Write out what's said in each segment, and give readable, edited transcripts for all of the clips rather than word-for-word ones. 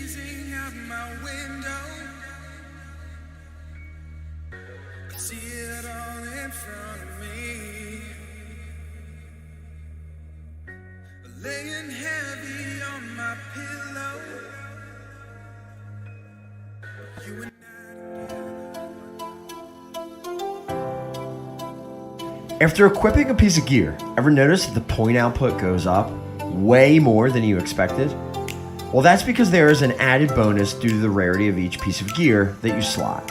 gazing out my window, I see it all in front of me, laying heavy on my pillow. You and After equipping a piece of gear, ever notice that the point output goes up way more than you expected? Well, that's because there is an added bonus due to the rarity of each piece of gear that you slot.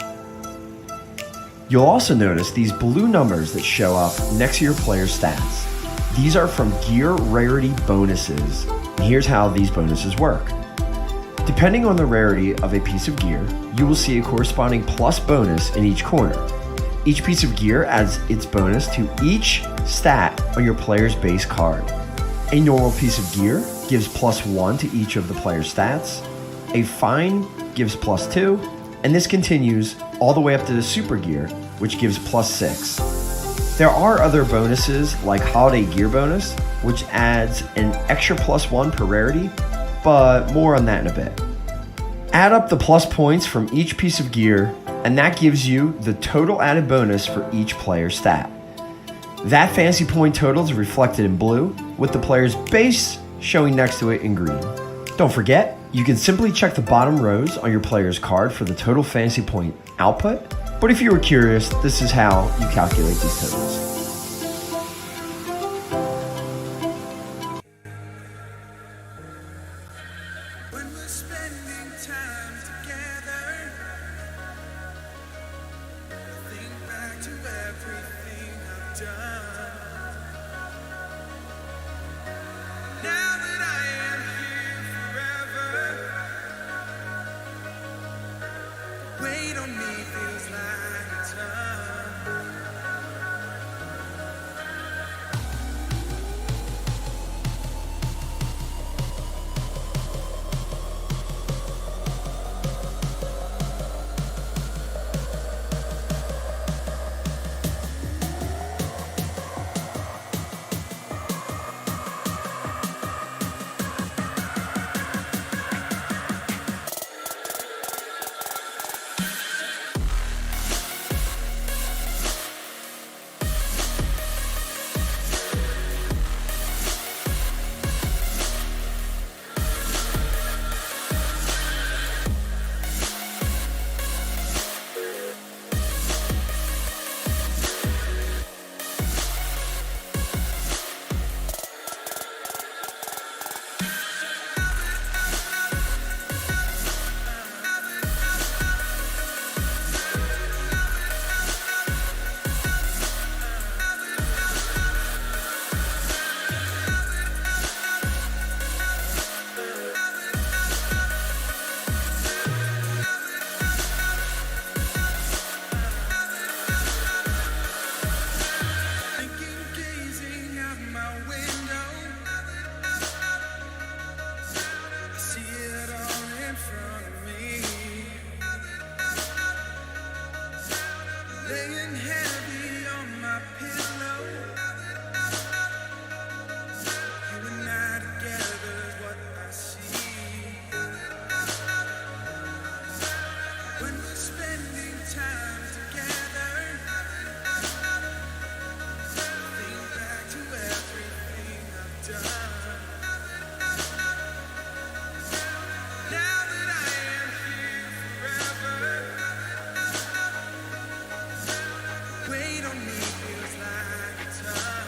You'll also notice these blue numbers that show up next to your player's stats. These are from gear rarity bonuses, and here's how these bonuses work. Depending on the rarity of a piece of gear, you will see a corresponding plus bonus in each corner. Each piece of gear adds its bonus to each stat on your player's base card. A normal piece of gear gives +1 to each of the player's stats. A fine gives +2, and this continues all the way up to the super gear, which gives +6. There are other bonuses like Holiday Gear Bonus, which adds an extra +1 per rarity, but more on that in a bit. Add up the plus points from each piece of gear, and that gives you the total added bonus for each player's stat. That fantasy point total is reflected in blue, with the player's base showing next to it in green. Don't forget, you can simply check the bottom rows on your player's card for the total fantasy point output, but if you were curious, this is how you calculate these totals. when we're spending time together, think back to everything I've done. Now that I am here forever, weight on me feels like a ton. Gazing out my window, I see it all in front of me, laying heavy on my pillow. You and I together is what I see, when we're spending time together. Think back to everything I've done. Now that I am here forever, weight on me feels like a ton.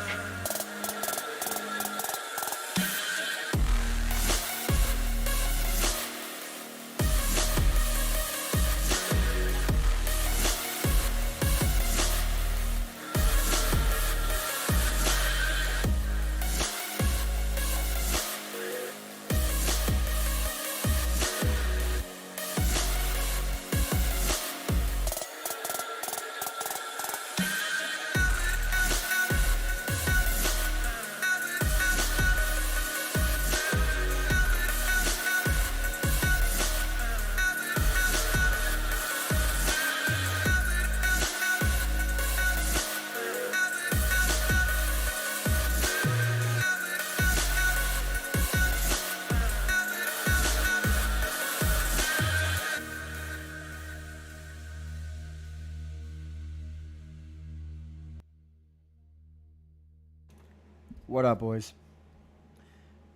What up, boys?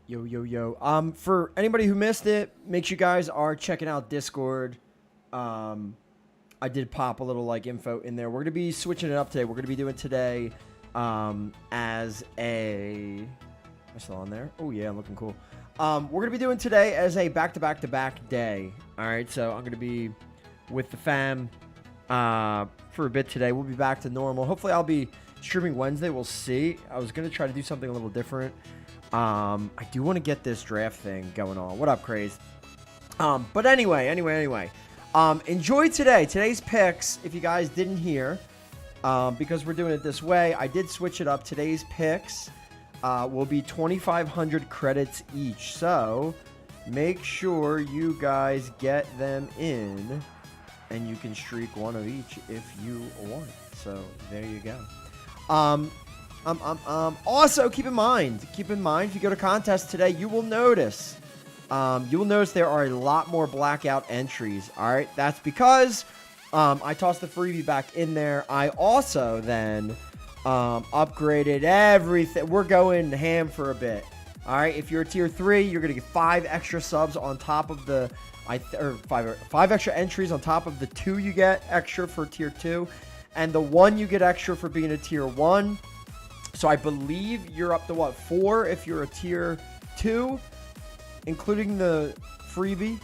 Yo, yo, yo. For anybody who missed it, make sure you guys are checking out Discord. I did pop a little like info in there. We're gonna be switching it up today. We're gonna be doing today as a. Am I still on there? Oh yeah, I'm looking cool. We're gonna be doing today as a back-to-back-to-back day. All right, so I'm gonna be with the fam for a bit today. We'll be back to normal. Hopefully, I'll be streaming Wednesday. We'll see. I was gonna try to do something a little different. I do want to get this draft thing going on. What up, Craze? But anyway. Enjoy today. Today's picks, if you guys didn't hear, because we're doing it this way, I did switch it up. Today's picks will be 2,500 credits each. So make sure you guys get them in, and you can streak one of each if you want. So there you go. Also, keep in mind, if you go to contest today, you will notice there are a lot more blackout entries. All right, that's because I tossed the freebie back in there. I also then upgraded everything. We're going ham for a bit. All right, if you're a tier 3, you're gonna get 5 extra subs on top of the five extra entries on top of the 2 you get extra for tier 2, and the 1 you get extra for being a tier 1. So I believe you're up to what, 4 if you're a tier 2, including the freebie,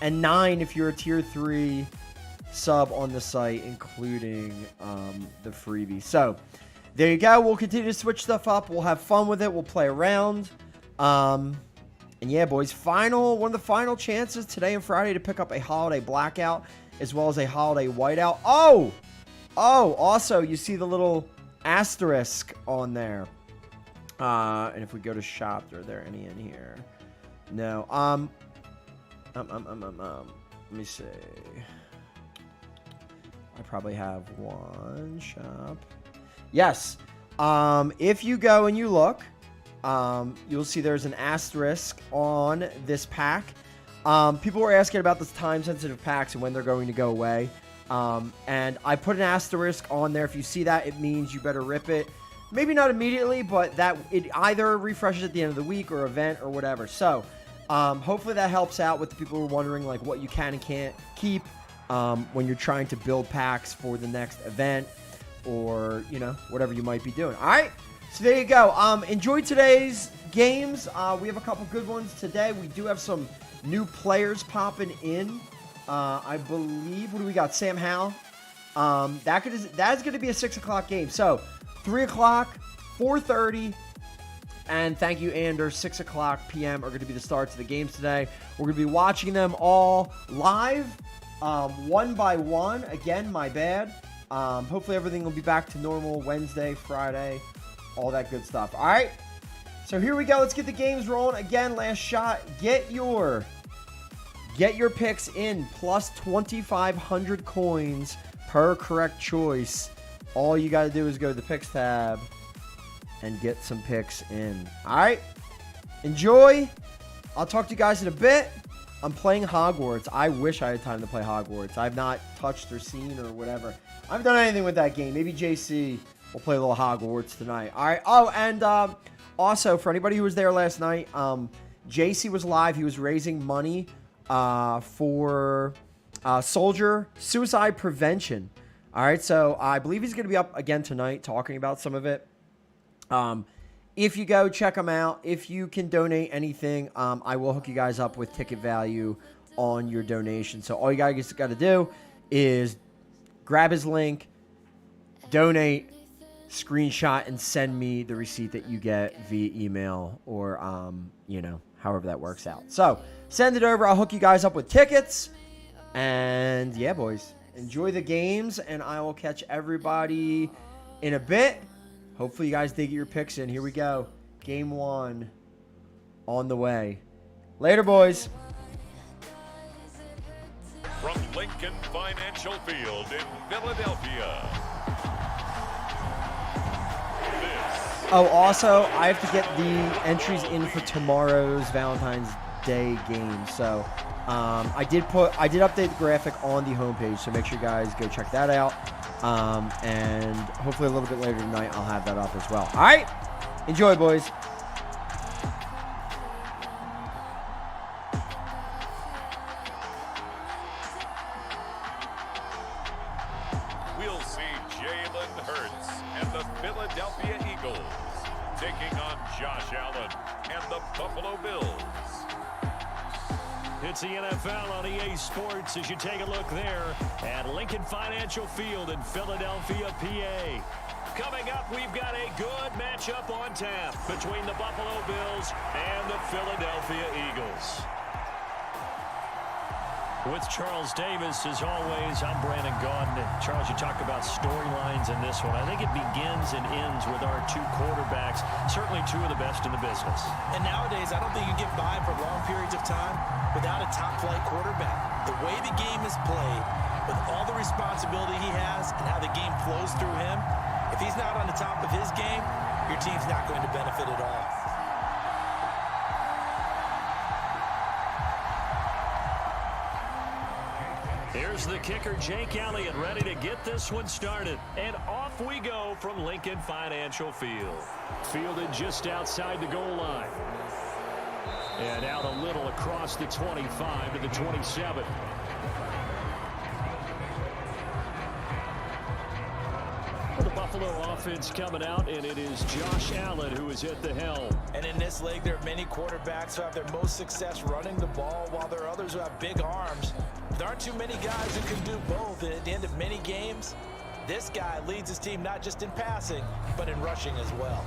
and 9 if you're a tier 3 sub on the site, including the freebie. So there you go. We'll continue to switch stuff up. We'll have fun with it. We'll play around. And yeah, boys, one of the final chances today and Friday to pick up a holiday blackout as well as a holiday whiteout. Oh, also you see the little asterisk on there. And if we go to shop, are there any in here? No. Let me see. I probably have one shop. Yes. If you go and you look, you'll see there's an asterisk on this pack. People were asking about this time-sensitive packs and when they're going to go away. And I put an asterisk on there. If you see that, it means you better rip it. Maybe not immediately, but that it either refreshes at the end of the week or event or whatever. So hopefully that helps out with the people who are wondering like what you can and can't keep when you're trying to build packs for the next event or, you know, whatever you might be doing. All right, so there you go. Enjoy today's games. We have a couple good ones today. We do have some new players popping in. I believe, what do we got? Sam Howell. That is going to be a 6 o'clock game. So 3 o'clock, 4:30, and thank you, Anders. 6 o'clock p.m. are going to be the starts of the games today. We're going to be watching them all live, one by one. Again, my bad. Hopefully everything will be back to normal Wednesday, Friday, all that good stuff. All right, so here we go. Let's get the games rolling. Again, last shot. Get your picks in, plus 2,500 coins per correct choice. All you got to do is go to the picks tab and get some picks in. All right, enjoy. I'll talk to you guys in a bit. I'm playing Hogwarts. I wish I had time to play Hogwarts. I've not touched or seen or whatever. I haven't done anything with that game. Maybe JC will play a little Hogwarts tonight. All right. Oh, and also, for anybody who was there last night, JC was live. He was raising money for soldier suicide prevention. All right, so I believe he's going to be up again tonight talking about some of it. If you go, check him out. If you can donate anything, I will hook you guys up with ticket value on your donation. So all you guys got to do is grab his link, donate, screenshot, and send me the receipt that you get via email or, you know, however that works out. So send it over. I'll hook you guys up with tickets. And yeah, boys, enjoy the games, and I will catch everybody in a bit. Hopefully you guys did get your picks in. Here we go. Game 1 on the way. Later, boys. From Lincoln Financial Field in Philadelphia. Oh, also, I have to get the entries in for tomorrow's Valentine's Day game. So I did update the graphic on the homepage, so make sure you guys go check that out. And hopefully a little bit later tonight I'll have that up as well. All right, Enjoy, boys. We'll see Jalen Hurts and the Philadelphia Eagles taking on Josh Allen and the Buffalo Bills. It's the NFL on EA Sports as you take a look there at Lincoln Financial Field in Philadelphia, PA. Coming up, we've got a good matchup on tap between the Buffalo Bills and the Philadelphia Eagles. With Charles Davis, as always, I'm Brandon Gaudin. And Charles, you talk about storylines in this one. I think it begins and ends with our two quarterbacks, certainly two of the best in the business. And nowadays, I don't think you can get by for long periods of time without a top-flight quarterback. The way the game is played, with all the responsibility he has and how the game flows through him, if he's not on the top of his game, your team's not going to benefit at all. Here's the kicker, Jake Elliott, ready to get this one started. And off we go from Lincoln Financial Field. Fielded just outside the goal line. And out a little across the 25 to the 27. The Buffalo offense coming out, and it is Josh Allen who is at the helm. And in this league, there are many quarterbacks who have their most success running the ball, while there are others who have big arms. There aren't too many guys who can do both, and at the end of many games, this guy leads his team not just in passing, but in rushing as well.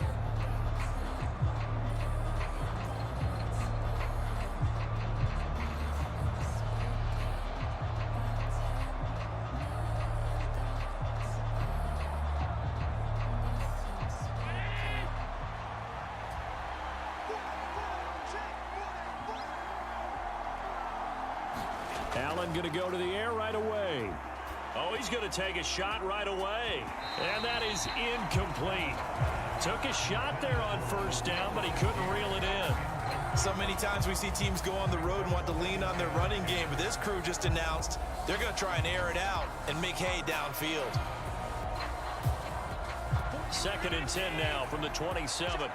Allen going to go to the air right away. Oh, he's going to take a shot right away. And that is incomplete. Took a shot there on first down, but he couldn't reel it in. So many times we see teams go on the road and want to lean on their running game, but this crew just announced they're going to try and air it out and make hay downfield. 2nd and 10 now from the 27.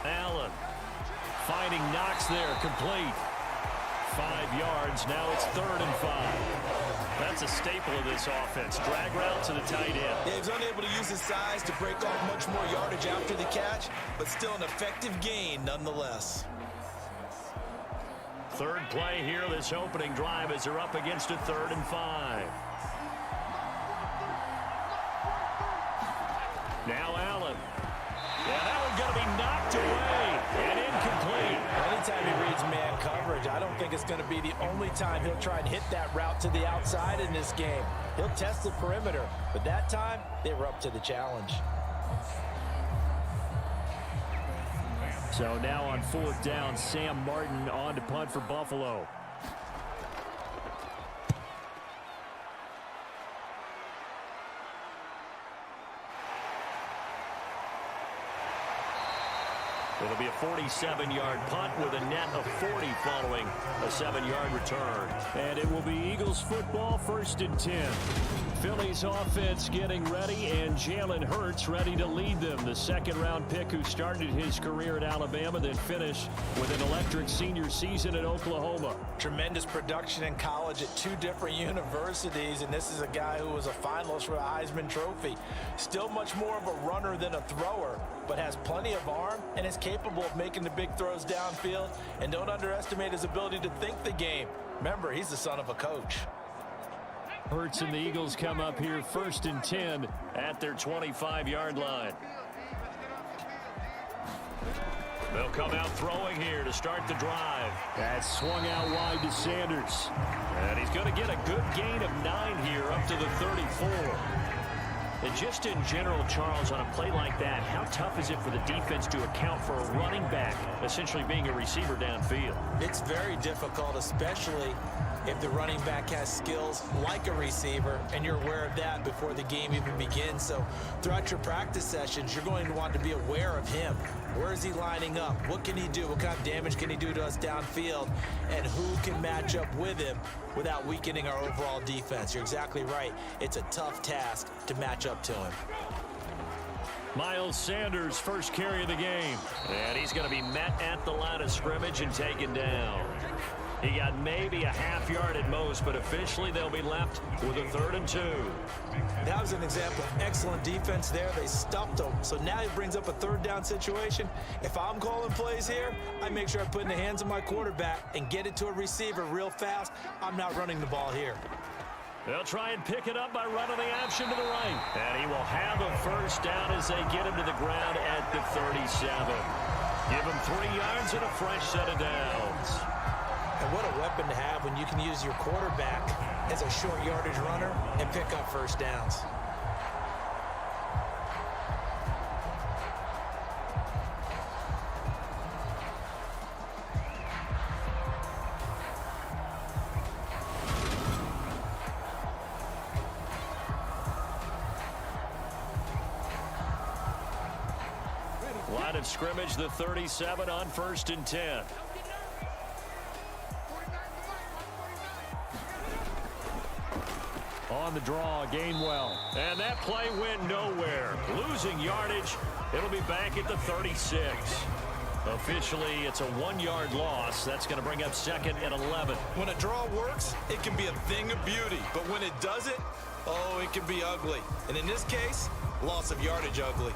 Allen finding Knox there, complete. 5 yards, now it's 3rd and 5. That's a staple of this offense. Drag route to the tight end. Yeah, he was unable to use his size to break off much more yardage after the catch, but still an effective gain nonetheless. 3rd play here, this opening drive as they're up against a 3rd and 5. Now Allen. Yeah, that one's going to be knocked away and incomplete. Anytime he reads man coverage, I don't think it's going to be the only time he'll try and hit that route to the outside in this game. He'll test the perimeter, but that time they were up to the challenge. So now on 4th down, Sam Martin on to punt for Buffalo. It'll be a 47-yard punt with a net of 40 following a 7-yard return. And it will be Eagles football, 1st and 10. Philly's offense getting ready, and Jalen Hurts ready to lead them. The 2nd-round pick who started his career at Alabama, then finished with an electric senior season at Oklahoma. Tremendous production in college at 2 different universities, and this is a guy who was a finalist for a Heisman Trophy. Still much more of a runner than a thrower, but has plenty of arm and is capable of making the big throws downfield. And don't underestimate his ability to think the game. Remember, he's the son of a coach. Hurts and the Eagles come up here 1st and 10 at their 25-yard line. They'll come out throwing here to start the drive. That's swung out wide to Sanders. And he's going to get a good gain of 9 here up to the 34. And just in general, Charles, on a play like that, how tough is it for the defense to account for a running back essentially being a receiver downfield? It's very difficult, especially if the running back has skills like a receiver, and you're aware of that before the game even begins. So throughout your practice sessions, you're going to want to be aware of him. Where is he lining up? What can he do? What kind of damage can he do to us downfield? And who can match up with him without weakening our overall defense? You're exactly right. It's a tough task to match up to him. Miles Sanders, first carry of the game. And he's going to be met at the line of scrimmage and taken down. He got maybe a half yard at most, but officially they'll be left with a 3rd and 2. That was an example of excellent defense there. They stuffed him. So now he brings up a 3rd down situation. If I'm calling plays here, I make sure I put in the hands of my quarterback and get it to a receiver real fast. I'm not running the ball here. They'll try and pick it up by running the option to the right. And he will have a 1st down as they get him to the ground at the 37. Give him 3 yards and a fresh set of downs. And what a weapon to have when you can use your quarterback as a short yardage runner and pick up 1st downs. Line of scrimmage, the 37 on 1st and 10. On the draw, Gainwell. And that play went nowhere. Losing yardage. It'll be back at the 36. Officially, it's a 1-yard loss. That's going to bring up 2nd and 11. When a draw works, it can be a thing of beauty. But when it doesn't, oh, it can be ugly. And in this case, loss of yardage ugly.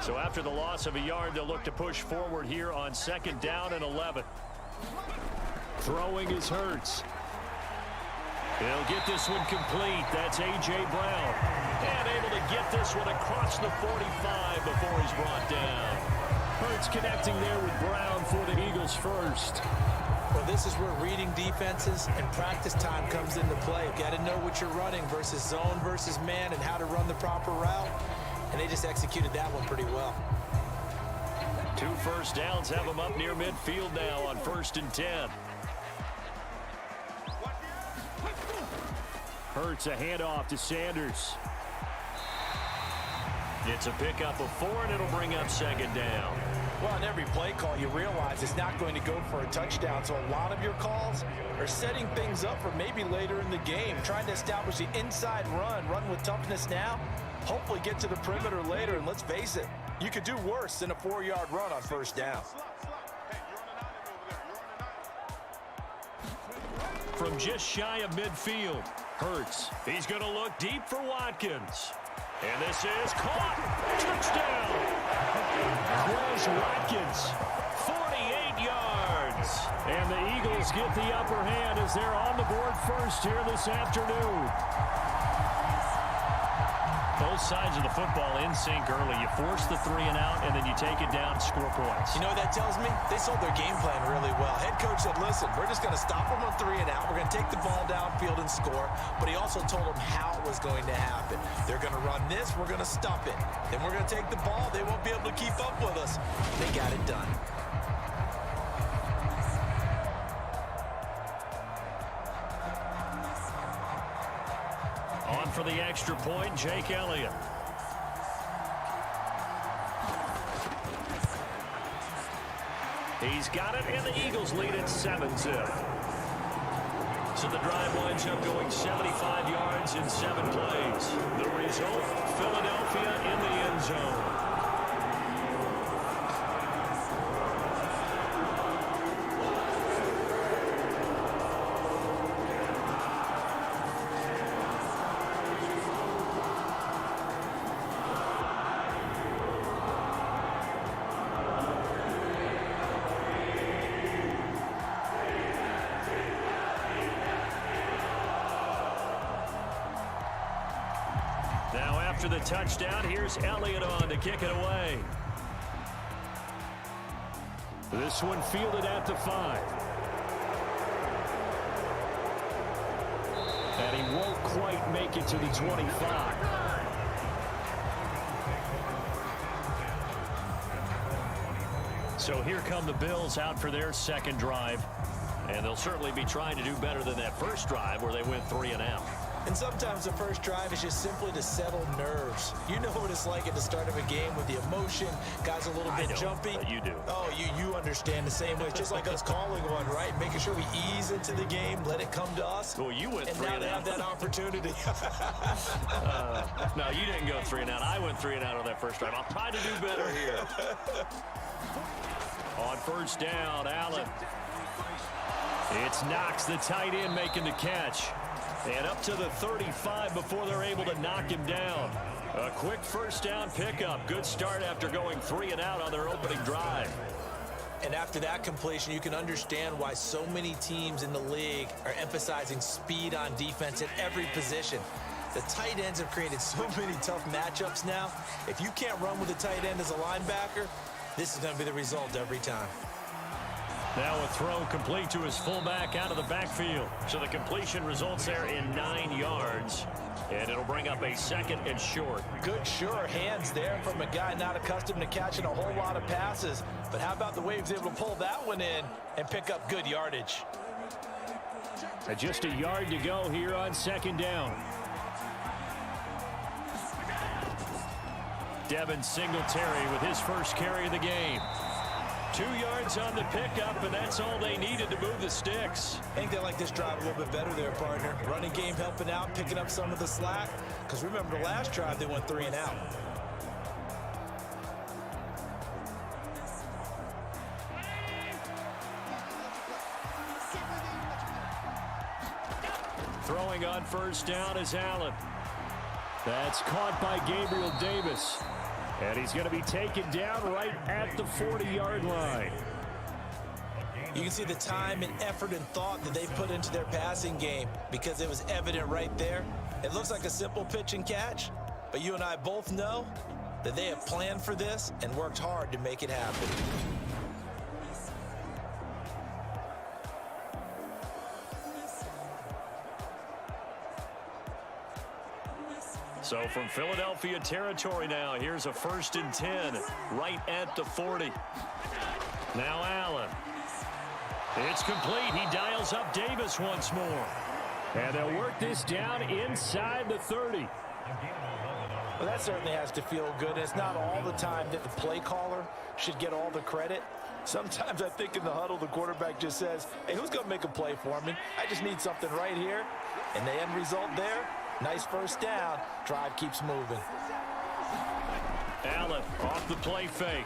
So after the loss of a yard, they'll look to push forward here on 2nd down and 11. Throwing is Hurts. He'll get this one complete. That's A.J. Brown. And able to get this one across the 45 before he's brought down. Hurts connecting there with Brown for the Eagles first. Well, this is where reading defenses and practice time comes into play. You've got to know what you're running versus zone versus man and how to run the proper route. And they just executed that one pretty well. 2 first downs have them up near midfield now on 1st and 10. Hurts a handoff to Sanders. It's a pickup of 4, and it'll bring up 2nd down. Well, in every play call, you realize it's not going to go for a touchdown. So a lot of your calls are setting things up for maybe later in the game, trying to establish the inside run with toughness now. Hopefully get to the perimeter later, and let's face it, you could do worse than a 4-yard run on 1st down. From just shy of midfield, Hurts. He's going to look deep for Watkins. And this is caught. Touchdown. Chris Watkins, 48 yards. And the Eagles get the upper hand as they're on the board first here this afternoon. Both sides of the football in sync early. You force the 3 and out, and then you take it down, score points. You know what that tells me? They sold their game plan really well. Head coach said, listen, we're just going to stop them on 3 and out. We're going to take the ball downfield and score. But he also told them how it was going to happen. They're going to run this. We're going to stop it. Then we're going to take the ball. They won't be able to keep up with us. They got it done. On for the extra point, Jake Elliott. He's got it, and the Eagles lead it 7-0. So the drive winds up going 75 yards in 7 plays. The result, Philadelphia in the end zone. After the touchdown, here's Elliott on to kick it away. This one fielded at the 5. And he won't quite make it to the 25. So here come the Bills out for their second drive. And they'll certainly be trying to do better than that first drive where they went 3 and out. And sometimes the first drive is just simply to settle nerves. You know what it's like at the start of a game with the emotion, guys a little bit jumpy. You do. Oh, you understand the same way. It's just like us calling one, right? Making sure we ease into the game, let it come to us. Well, you went and 3 now and they out. have that opportunity. No, you didn't go 3 and out. I went 3 and out on that first drive. I'll try to do better here. On first down, Allen. It's Knox, the tight end, making the catch. And up to the 35 before they're able to knock him down. A quick first down pickup. Good start after going 3 and out on their opening drive. And after that completion, you can understand why so many teams in the league are emphasizing speed on defense at every position. The tight ends have created so many tough matchups now. If you can't run with a tight end as a linebacker, this is going to be the result every time. Now a throw complete to his fullback out of the backfield. So the completion results there in 9 yards. And it'll bring up a second and short. Good, sure hands there from a guy not accustomed to catching a whole lot of passes. But how about the way he was able to pull that one in and pick up good yardage? Just a yard to go here on second down. Devin Singletary with his first carry of the game. 2 yards on the pickup, and that's all they needed to move the sticks. I think they like this drive a little bit better there, partner. Running game helping out, picking up some of the slack. Because remember, the last drive, they went 3 and out. Throwing on first down is Allen. That's caught by Gabriel Davis. And he's going to be taken down right at the 40-yard line. You can see the time and effort and thought that they put into their passing game because it was evident right there. It looks like a simple pitch and catch, but you and I both know that they have planned for this and worked hard to make it happen. So from Philadelphia territory now, here's a 1st and 10 right at the 40. Now Allen. It's complete. He dials up Davis once more. And they'll work this down inside the 30. Well, that certainly has to feel good. It's not all the time that the play caller should get all the credit. Sometimes I think in the huddle, the quarterback just says, hey, who's going to make a play for me? I just need something right here. And the end result there, nice first down. Drive keeps moving. Allen off the play fake.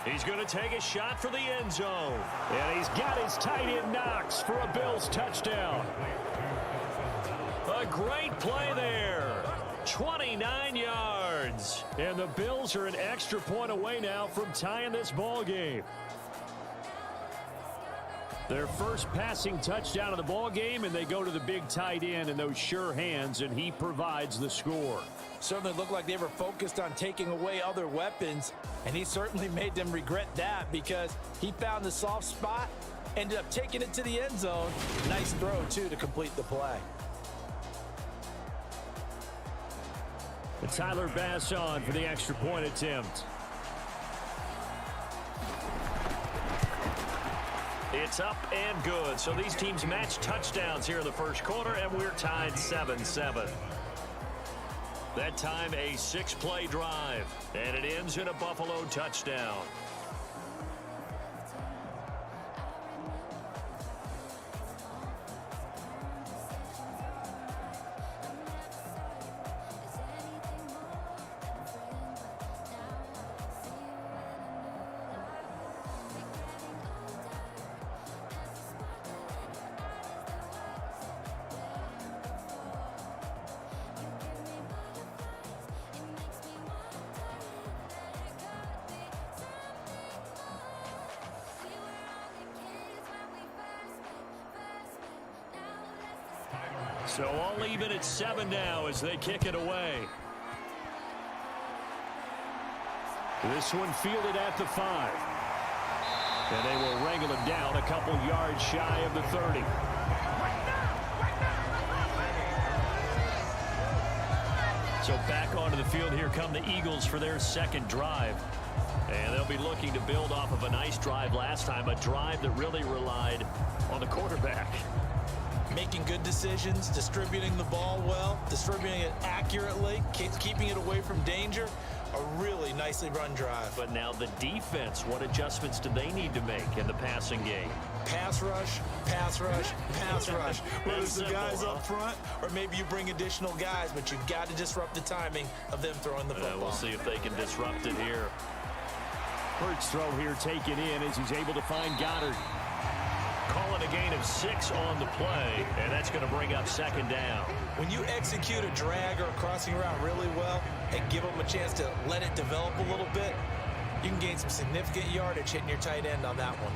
He's going to take a shot for the end zone. And he's got his tight end Knox for a Bills touchdown. A great play there. 29 yards. And the Bills are an extra point away now from tying this ball game. Their first passing touchdown of the ball game, and they go to the big tight end and those sure hands, and he provides the score. Certainly looked like they were focused on taking away other weapons, and he certainly made them regret that because he found the soft spot, ended up taking it to the end zone. Nice throw, too, to complete the play. And Tyler Bass on for the extra point attempt. It's up and good. So these teams match touchdowns here in the first quarter, and we're tied 7-7. That time a 6-play drive, and it ends in a Buffalo touchdown. So all even at 7 now as they kick it away. This one fielded at the 5. And they will wrangle it down a couple yards shy of the 30. So back onto the field here come the Eagles for their second drive. And they'll be looking to build off of a nice drive last time, a drive that really relied on the quarterback. Making good decisions, distributing the ball well, distributing it accurately, keeping it away from danger. A really nicely run drive. But now the defense, what adjustments do they need to make in the passing game? Pass rush, pass rush, pass rush. Whether it's the guys up front or maybe you bring additional guys, but you've got to disrupt the timing of them throwing the football. We'll see if they can disrupt it here. Hurts throw here taken in as he's able to find Goddard. Calling a gain of 6 on the play, and that's going to bring up second down. When you execute a drag or a crossing route really well and give them a chance to let it develop a little bit, you can gain some significant yardage hitting your tight end on that one.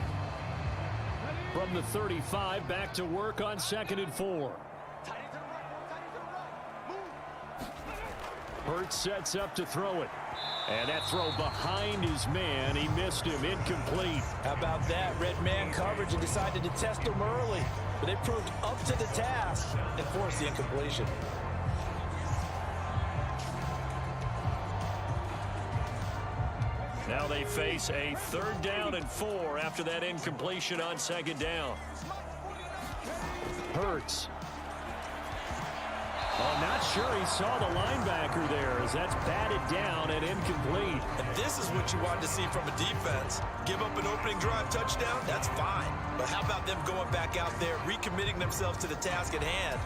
From the 35, back to work on 2nd and 4. Hurts sets up to throw it. And that throw behind his man, he missed him, incomplete. How about that? Red man coverage and decided to test him early. But they proved up to the task and forced the incompletion. Now they face a 3rd down and 4 after that incompletion on 2nd down. Hurts. I'm not sure he saw the linebacker there as that's batted down and incomplete. And this is what you want to see from a defense. Give up an opening drive touchdown, that's fine. But how about them going back out there, recommitting themselves to the task at hand,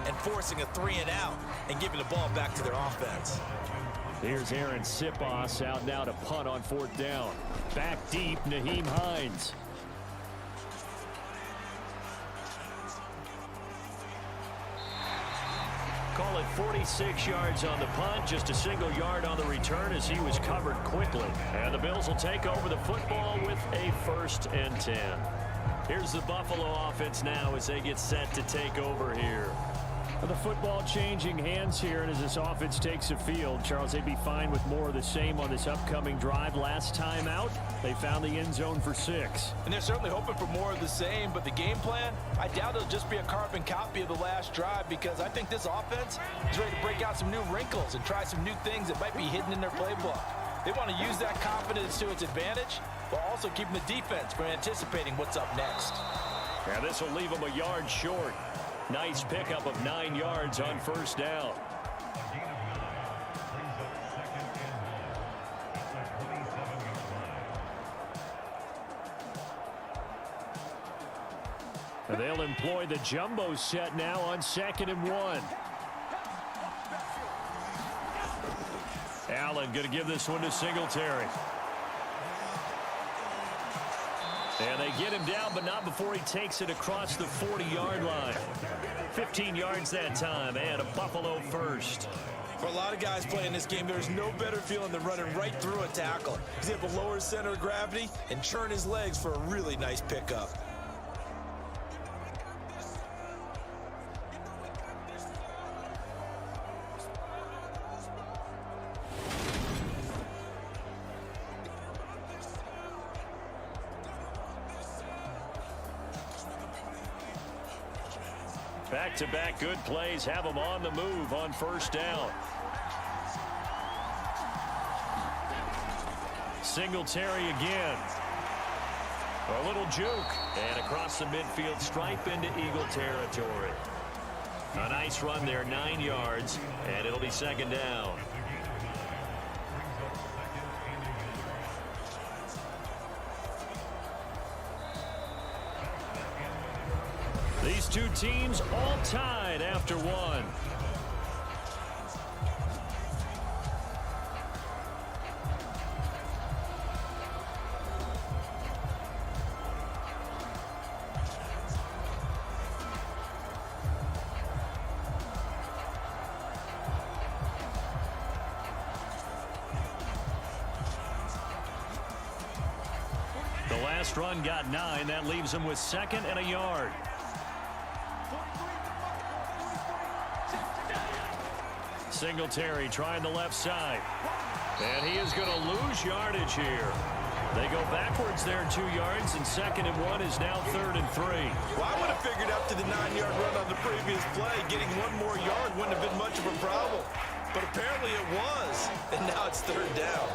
and forcing a 3-and-out and giving the ball back to their offense. Here's Aaron Sipos out now to punt on 4th down. Back deep, Nyheim Hines. Call it 46 yards on the punt, just a single yard on the return as he was covered quickly. And the Bills will take over the football with a 1st and 10. Here's the Buffalo offense now as they get set to take over here. The football changing hands here, and as this offense takes the field, Charles, they'd be fine with more of the same on this upcoming drive. Last time out, they found the end zone for 6. And they're certainly hoping for more of the same, but the game plan, I doubt it'll just be a carbon copy of the last drive, because I think this offense is ready to break out some new wrinkles and try some new things that might be hidden in their playbook. They want to use that confidence to its advantage, while also keeping the defense from anticipating what's up next. Yeah, this will leave them a yard short. Nice pickup of 9 yards on 1st down. They'll employ the jumbo set now on 2nd and 1. Allen going to give this one to Singletary. And they get him down, but not before he takes it across the 40-yard line. 15 yards that time, and a Buffalo 1st. For a lot of guys playing this game, there's no better feeling than running right through a tackle. He's able to lower his center of gravity and churn his legs for a really nice pickup. Back-to-back good plays have them on the move on 1st down. Singletary again. A little juke. And across the midfield stripe into Eagle territory. A nice run there, 9 yards, and it'll be 2nd down. These two teams all tied after 1. The last run got 9. That leaves them with 2nd and a yard. Singletary trying the left side. And he is going to lose yardage here. They go backwards there 2 yards, and 2nd and 1 is now 3rd and 3. Well, I would have figured after the 9-yard run on the previous play, getting 1 more yard wouldn't have been much of a problem. but apparently it was, and now it's third down.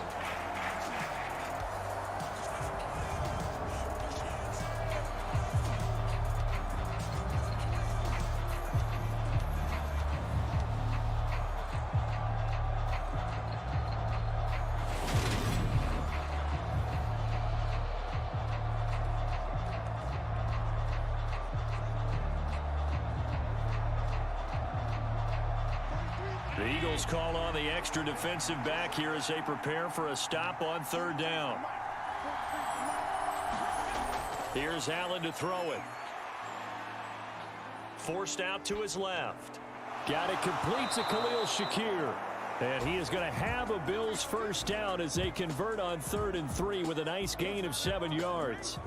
The Eagles call on the extra defensive back here as they prepare for a stop on third down. Here's Allen to throw it. Forced out to his left. Got it complete to Khalil Shakir. And he is going to have a Bills first down as they convert on 3rd and 3 with a nice gain of 7 yards.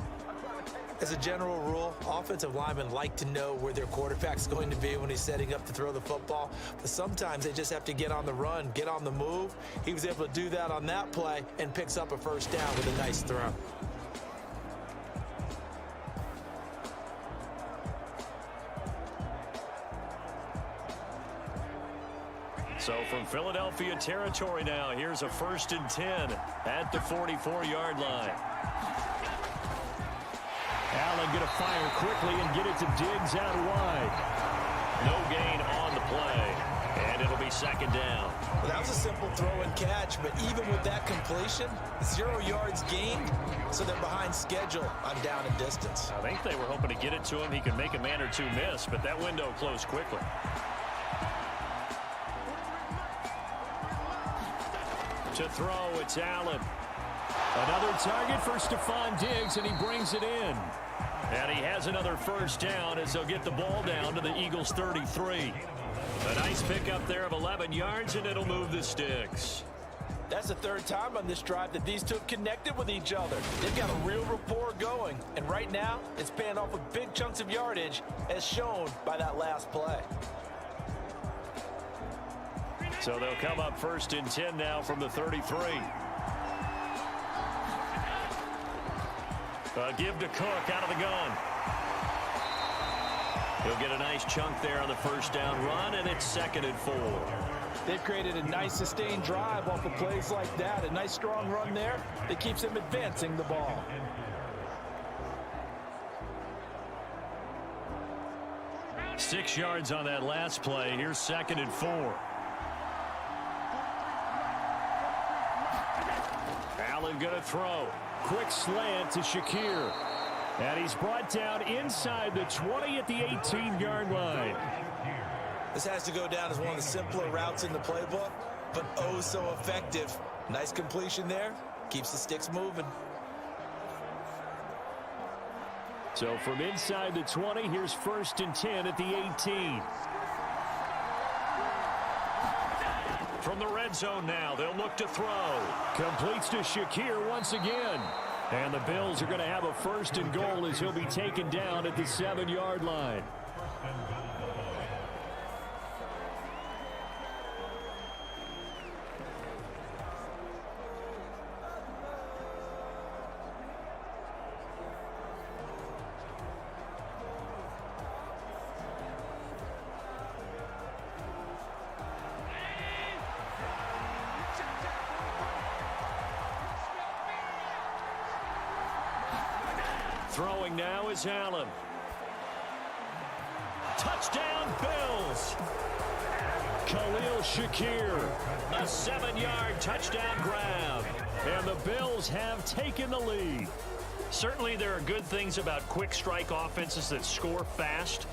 As a general rule, offensive linemen like to know where their quarterback's going to be when he's setting up to throw the football. But sometimes they just have to get on the run, get on the move. He was able to do that on that play and picks up a first down with a nice throw. So from Philadelphia territory now, here's a 1st and 10 at the 44-yard line. Allen going to fire quickly and get it to Diggs out wide. No gain on the play, and it'll be 2nd down. Well, that was a simple throw and catch, but even with that completion, 0 yards gained, so they're behind schedule on down and distance. I think they were hoping to get it to him. He could make a man or two miss, but that window closed quickly. To throw, it's Allen. Another target for Stephon Diggs, and he brings it in. And he has another first down as they'll get the ball down to the Eagles' 33. A nice pickup there of 11 yards, and it'll move the sticks. That's the 3rd time on this drive that these two have connected with each other. They've got a real rapport going, and right now it's paying off with big chunks of yardage, as shown by that last play. So they'll come up 1st and 10 now from the 33. Give to Cook out of the gun. He'll get a nice chunk there on the first down run, and it's 2nd and 4. They've created a nice sustained drive off of plays like that. A nice strong run there that keeps them advancing the ball. Six yards on that last play. Here's 2nd and 4. Allen going to throw. Quick slant to Shakir. And he's brought down inside the 20 at the 18-yard line. This has to go down as one of the simpler routes in the playbook, but oh so effective. Nice completion there. Keeps the sticks moving. So from inside the 20, here's 1st and 10 at the 18. From the red zone now, they'll look to throw. Completes to Shakir once again. And the Bills are going to have a 1st and goal as he'll be taken down at the 7-yard line. Throwing now is Allen. Touchdown, Bills. Khalil Shakir. A 7-yard touchdown grab. And the Bills have taken the lead. Certainly there are good things about quick strike offenses that score fast,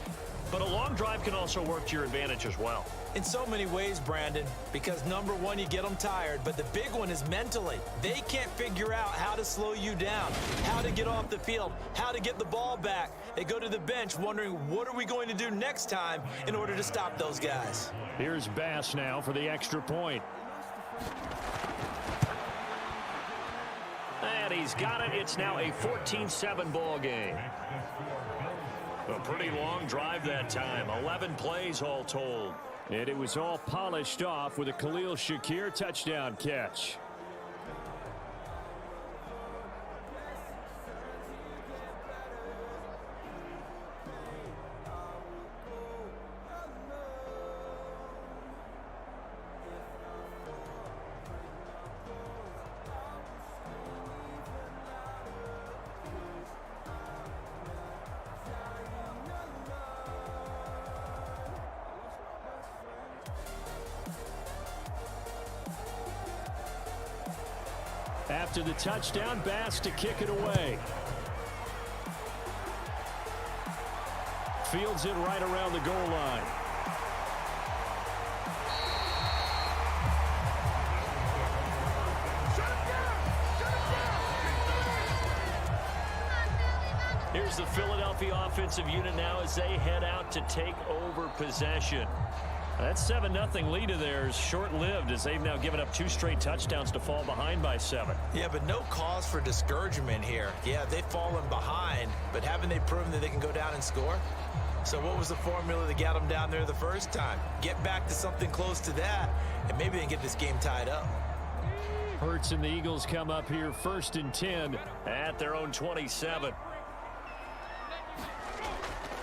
but a long drive can also work to your advantage as well. In so many ways, Brandon, because number one, you get them tired, but the big one is mentally. They can't figure out how to slow you down, how to get off the field, how to get the ball back. They go to the bench wondering, what are we going to do next time in order to stop those guys? Here's Bass now for the extra point. And he's got it. It's now a 14-7 ball game. A pretty long drive that time. 11 plays all told. And it was all polished off with a Khalil Shakir touchdown catch. After the touchdown, Bass to kick it away. Fields it right around the goal line. Here's the Philadelphia offensive unit now as they head out to take over possession. That 7-0 lead of theirs short-lived as they've now given up 2 straight touchdowns to fall behind by 7. Yeah, but no cause for discouragement here. Yeah, they've fallen behind, but haven't they proven that they can go down and score? So what was the formula that got them down there the first time? Get back to something close to that, and maybe they can get this game tied up. Hurts and the Eagles come up here 1st and 10 at their own 27.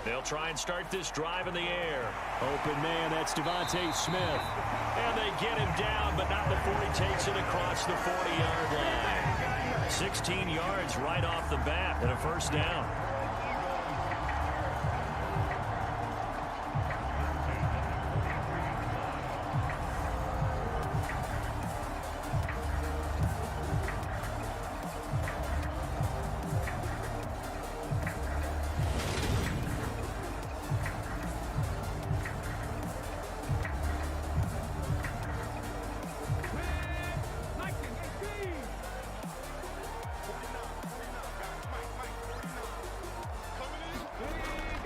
They'll try and start this drive in the air. Open man, that's Devontae Smith. And they get him down, but not before he takes it across the 40-yard line. 16 yards right off the bat and a first down.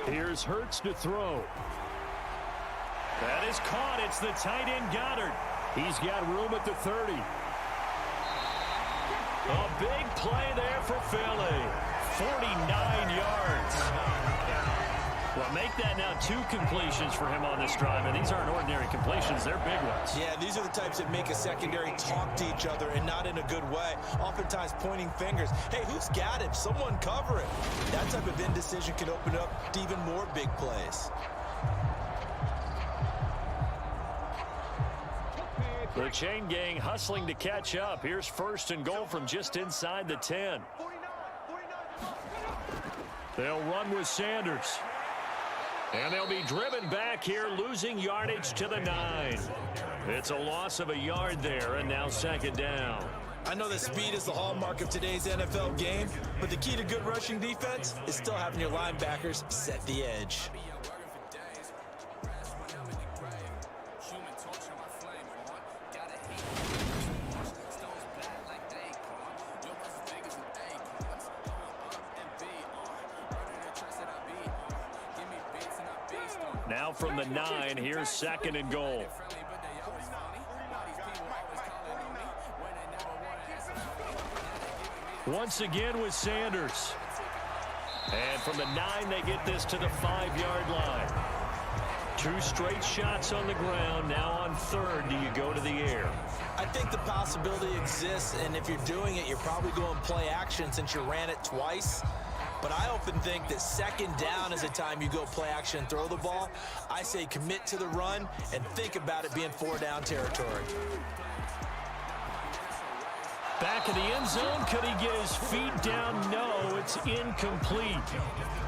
Here's Hurts to throw. That is caught. It's the tight end Goddard. He's got room at the 30. A big play there for Philly. 49 yards. Well, make that now 2 completions for him on this drive, and these aren't ordinary completions. They're big ones. Yeah, these are the types that make a secondary talk to each other and not in a good way. Oftentimes pointing fingers. Hey, who's got him? Someone cover it. That type of indecision can open up to even more big plays. The chain gang hustling to catch up. Here's 1st and goal from just inside the 10. They'll run with Sanders. And they'll be driven back here, losing yardage to the 9. It's a loss of a yard there, and now 2nd down. I know that speed is the hallmark of today's NFL game, but the key to good rushing defense is still having your linebackers set the edge. Now from the 9, here's 2nd and goal. Once again with Sanders. And from the 9, they get this to the 5-yard line. 2 straight shots on the ground. Now on 3rd, do you go to the air? I think the possibility exists, and if you're doing it, you're probably going play action since you ran it twice. But I often think that 2nd down is the time you go play action and throw the ball. I say commit to the run and think about it being 4-down territory. Back in the end zone, could he get his feet down? No, it's incomplete.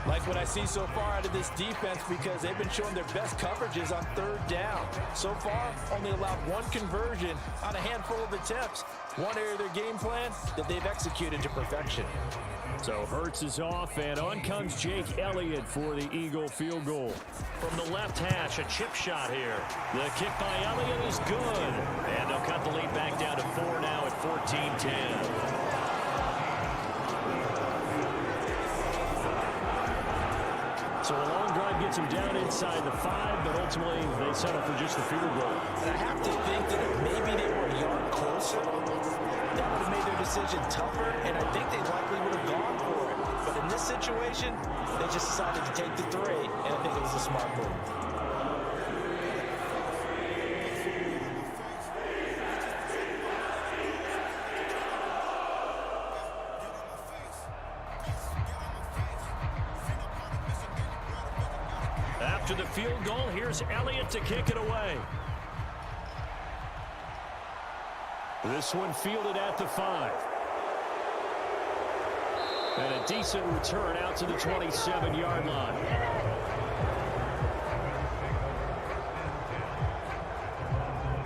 Like what I see so far out of this defense, because they've been showing their best coverages on 3rd down. So far, only allowed 1 conversion on a handful of attempts. One area of their game plan that they've executed to perfection. So Hurts is off, and on comes Jake Elliott for the Eagle field goal. From the left hash, a chip shot here. The kick by Elliott is good. And they'll cut the lead back down to 4 now at 14-10. So a long drive gets them down inside the 5, but ultimately they settle for just the field goal. And I have to think that if maybe they were a yard closer, that would have made their decision tougher, and I think they likely would have gone for it. But in this situation, they just decided to take the 3, and I think it was a smart move. After the field goal, here's Elliott to kick it away. This one fielded at the 5. And a decent return out to the 27-yard line.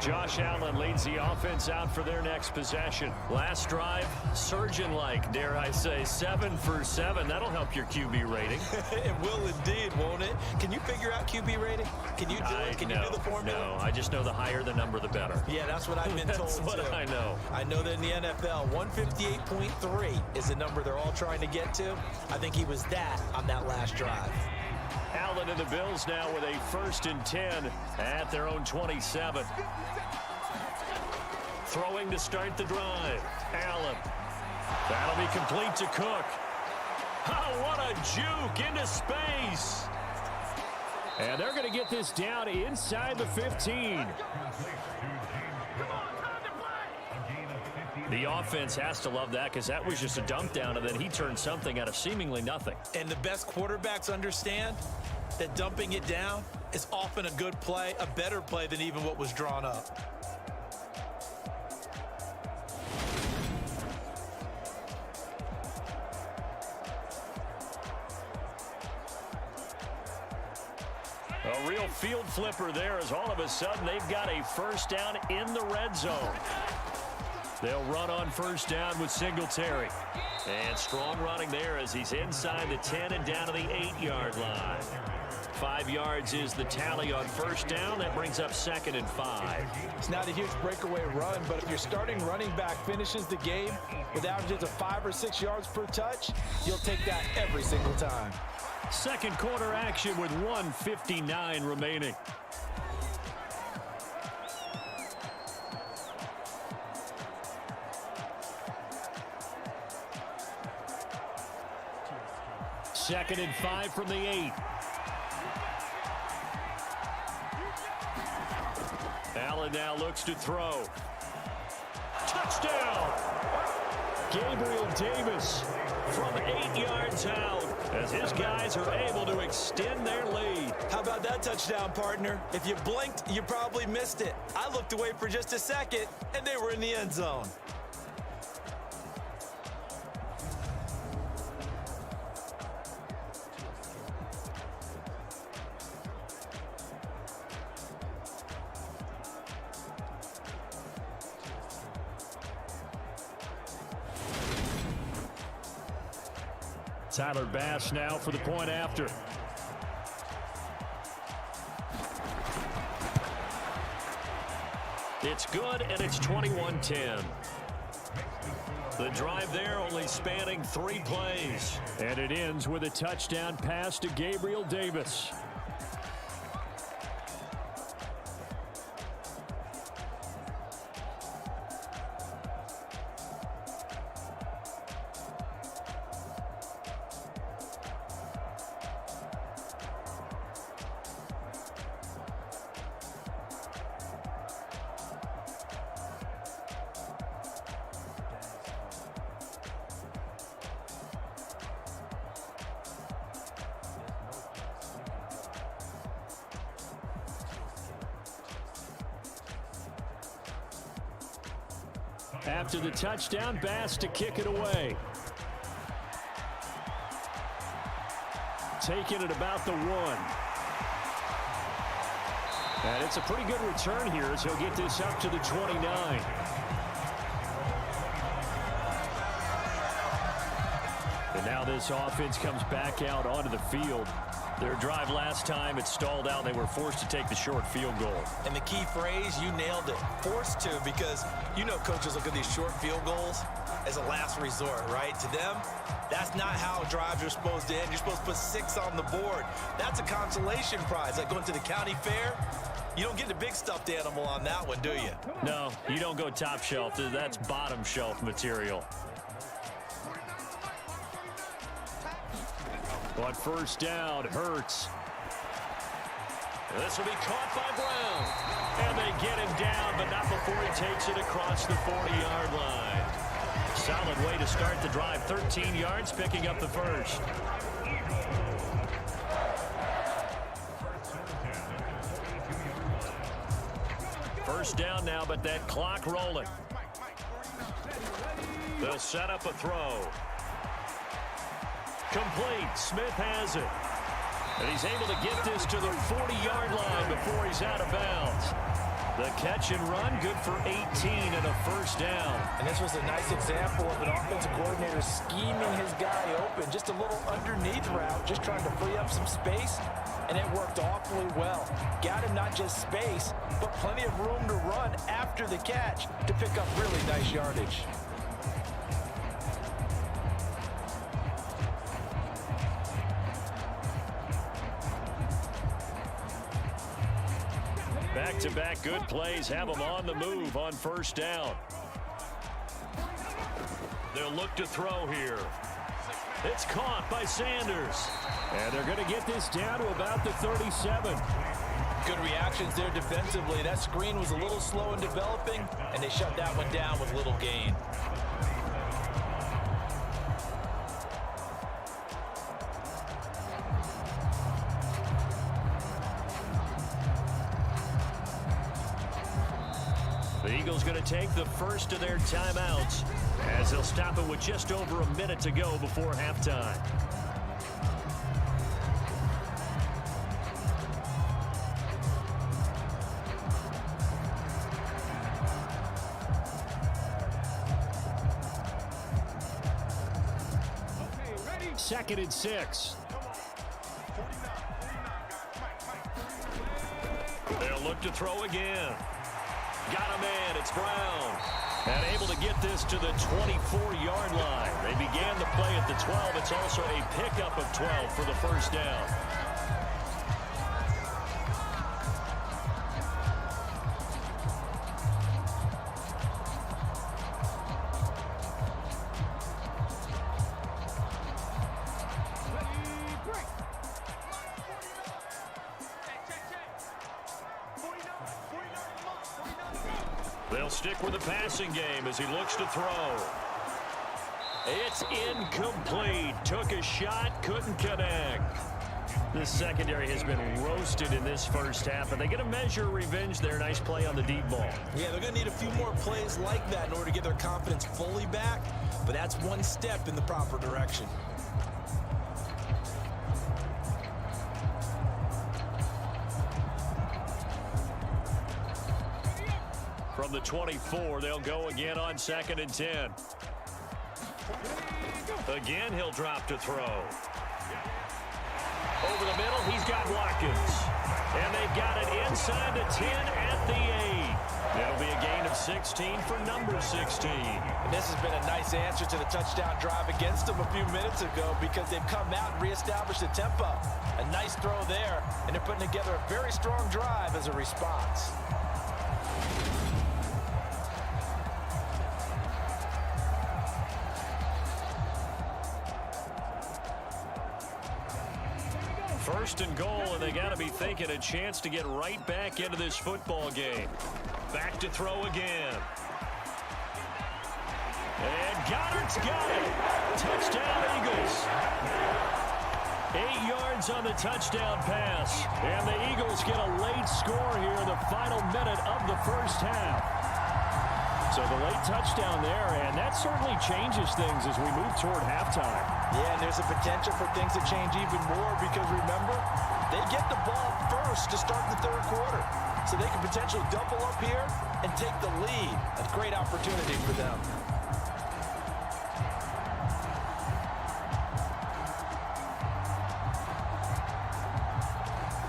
Josh Allen leads the offense out for their next possession. Last drive, surgeon-like, dare I say, 7 for 7. That'll help your QB rating. It will indeed, won't it? Can you figure out QB rating? Can you do it? Can you do the formula? No, I just know the higher the number, the better. Yeah, that's what I've been told, That's what too. I know. I know that in the NFL, 158.3 is the number they're all trying to get to. I think he was that on that last drive. Allen and the Bills now with a 1st and 10 at their own 27. Throwing to start the drive. Allen. That'll be complete to Cook. Oh, what a juke into space. And they're going to get this down inside the 15. The offense has to love that because that was just a dump down, and then he turned something out of seemingly nothing. And the best quarterbacks understand that dumping it down is often a good play, a better play than even what was drawn up. A real field flipper there as all of a sudden they've got a 1st down in the red zone. They'll run on 1st down with Singletary. And strong running there as he's inside the 10 and down to the 8-yard line. 5 yards is the tally on 1st down. That brings up 2nd and 5. It's not a huge breakaway run, but if your starting running back finishes the game with averages of 5 or 6 yards per touch, you'll take that every single time. Second quarter action with 1:59 remaining. Second and 5 from the 8. Allen now looks to throw. Touchdown! Gabriel Davis from 8 yards out as his guys are able to extend their lead. How about that touchdown, partner? If you blinked, you probably missed it. I looked away for just a second, and they were in the end zone. Tyler Bass now for the point after. It's good, and it's 21-10. The drive there only spanning 3 plays. And it ends with a touchdown pass to Gabriel Davis. After the touchdown, Bass to kick it away. Taking it about the 1. And it's a pretty good return here as he'll get this up to the 29. And now this offense comes back out onto the field. Their drive last time, it stalled out. They were forced to take the short field goal. And the key phrase, you nailed it. Forced to, because you know coaches look at these short field goals as a last resort, right? To them, that's not how drives are supposed to end. You're supposed to put 6 on the board. That's a consolation prize. Like going to the county fair, you don't get the big stuffed animal on that one, do you? No, you don't go top shelf. That's bottom shelf material. On 1st down, Hurts. This will be caught by Brown. And they get him down, but not before he takes it across the 40-yard line. Solid way to start the drive. 13 yards, picking up the 1st. First down now, but that clock rolling. They'll set up a throw. Complete. Smith has it. And he's able to get this to the 40-yard line before he's out of bounds. The catch and run, good for 18 and a first down. And this was a nice example of an offensive coordinator scheming his guy open. Just a little underneath route, just trying to free up some space, and it worked awfully well. Got him not just space, but plenty of room to run after the catch to pick up really nice yardage. Back-to-back good plays have them on the move on first down. They'll look to throw here. It's caught by Sanders. And they're going to get this down to about the 37. Good reactions there defensively. That screen was a little slow in developing, and they shut that one down with little gain. The Eagles going to take the first of their timeouts as they'll stop it with just over a minute to go before halftime. Second and 6. They'll look to throw again. Got a man, it's Brown. And able to get this to the 24-yard line. They began the play at the 12. It's also a pickup of 12 for the first down. They'll stick with the passing game as he looks to throw. It's incomplete. Took a shot, couldn't connect. The secondary has been roasted in this first half, and they get a measure of revenge there. Nice play on the deep ball. Yeah, they're going to need a few more plays like that in order to get their confidence fully back, but that's one step in the proper direction. From the 24, they'll go again on 2nd and 10. Again, he'll drop to throw. Over the middle, he's got Watkins. And they got it inside the 10 at the 8. That'll be a gain of 16 for number 16. And this has been a nice answer to the touchdown drive against them a few minutes ago because they've come out and reestablished the tempo. A nice throw there, and they're putting together a very strong drive as a response. First and goal, and they got to be thinking a chance to get right back into this football game. Back to throw again. And Goddard's got it. Touchdown, Eagles. 8 yards on the touchdown pass. And the Eagles get a late score here in the final minute of the first half. So the late touchdown there, and that certainly changes things as we move toward halftime. Yeah, and there's a potential for things to change even more because, remember, they get the ball first to start the third quarter. So they can potentially double up here and take the lead. A great opportunity for them.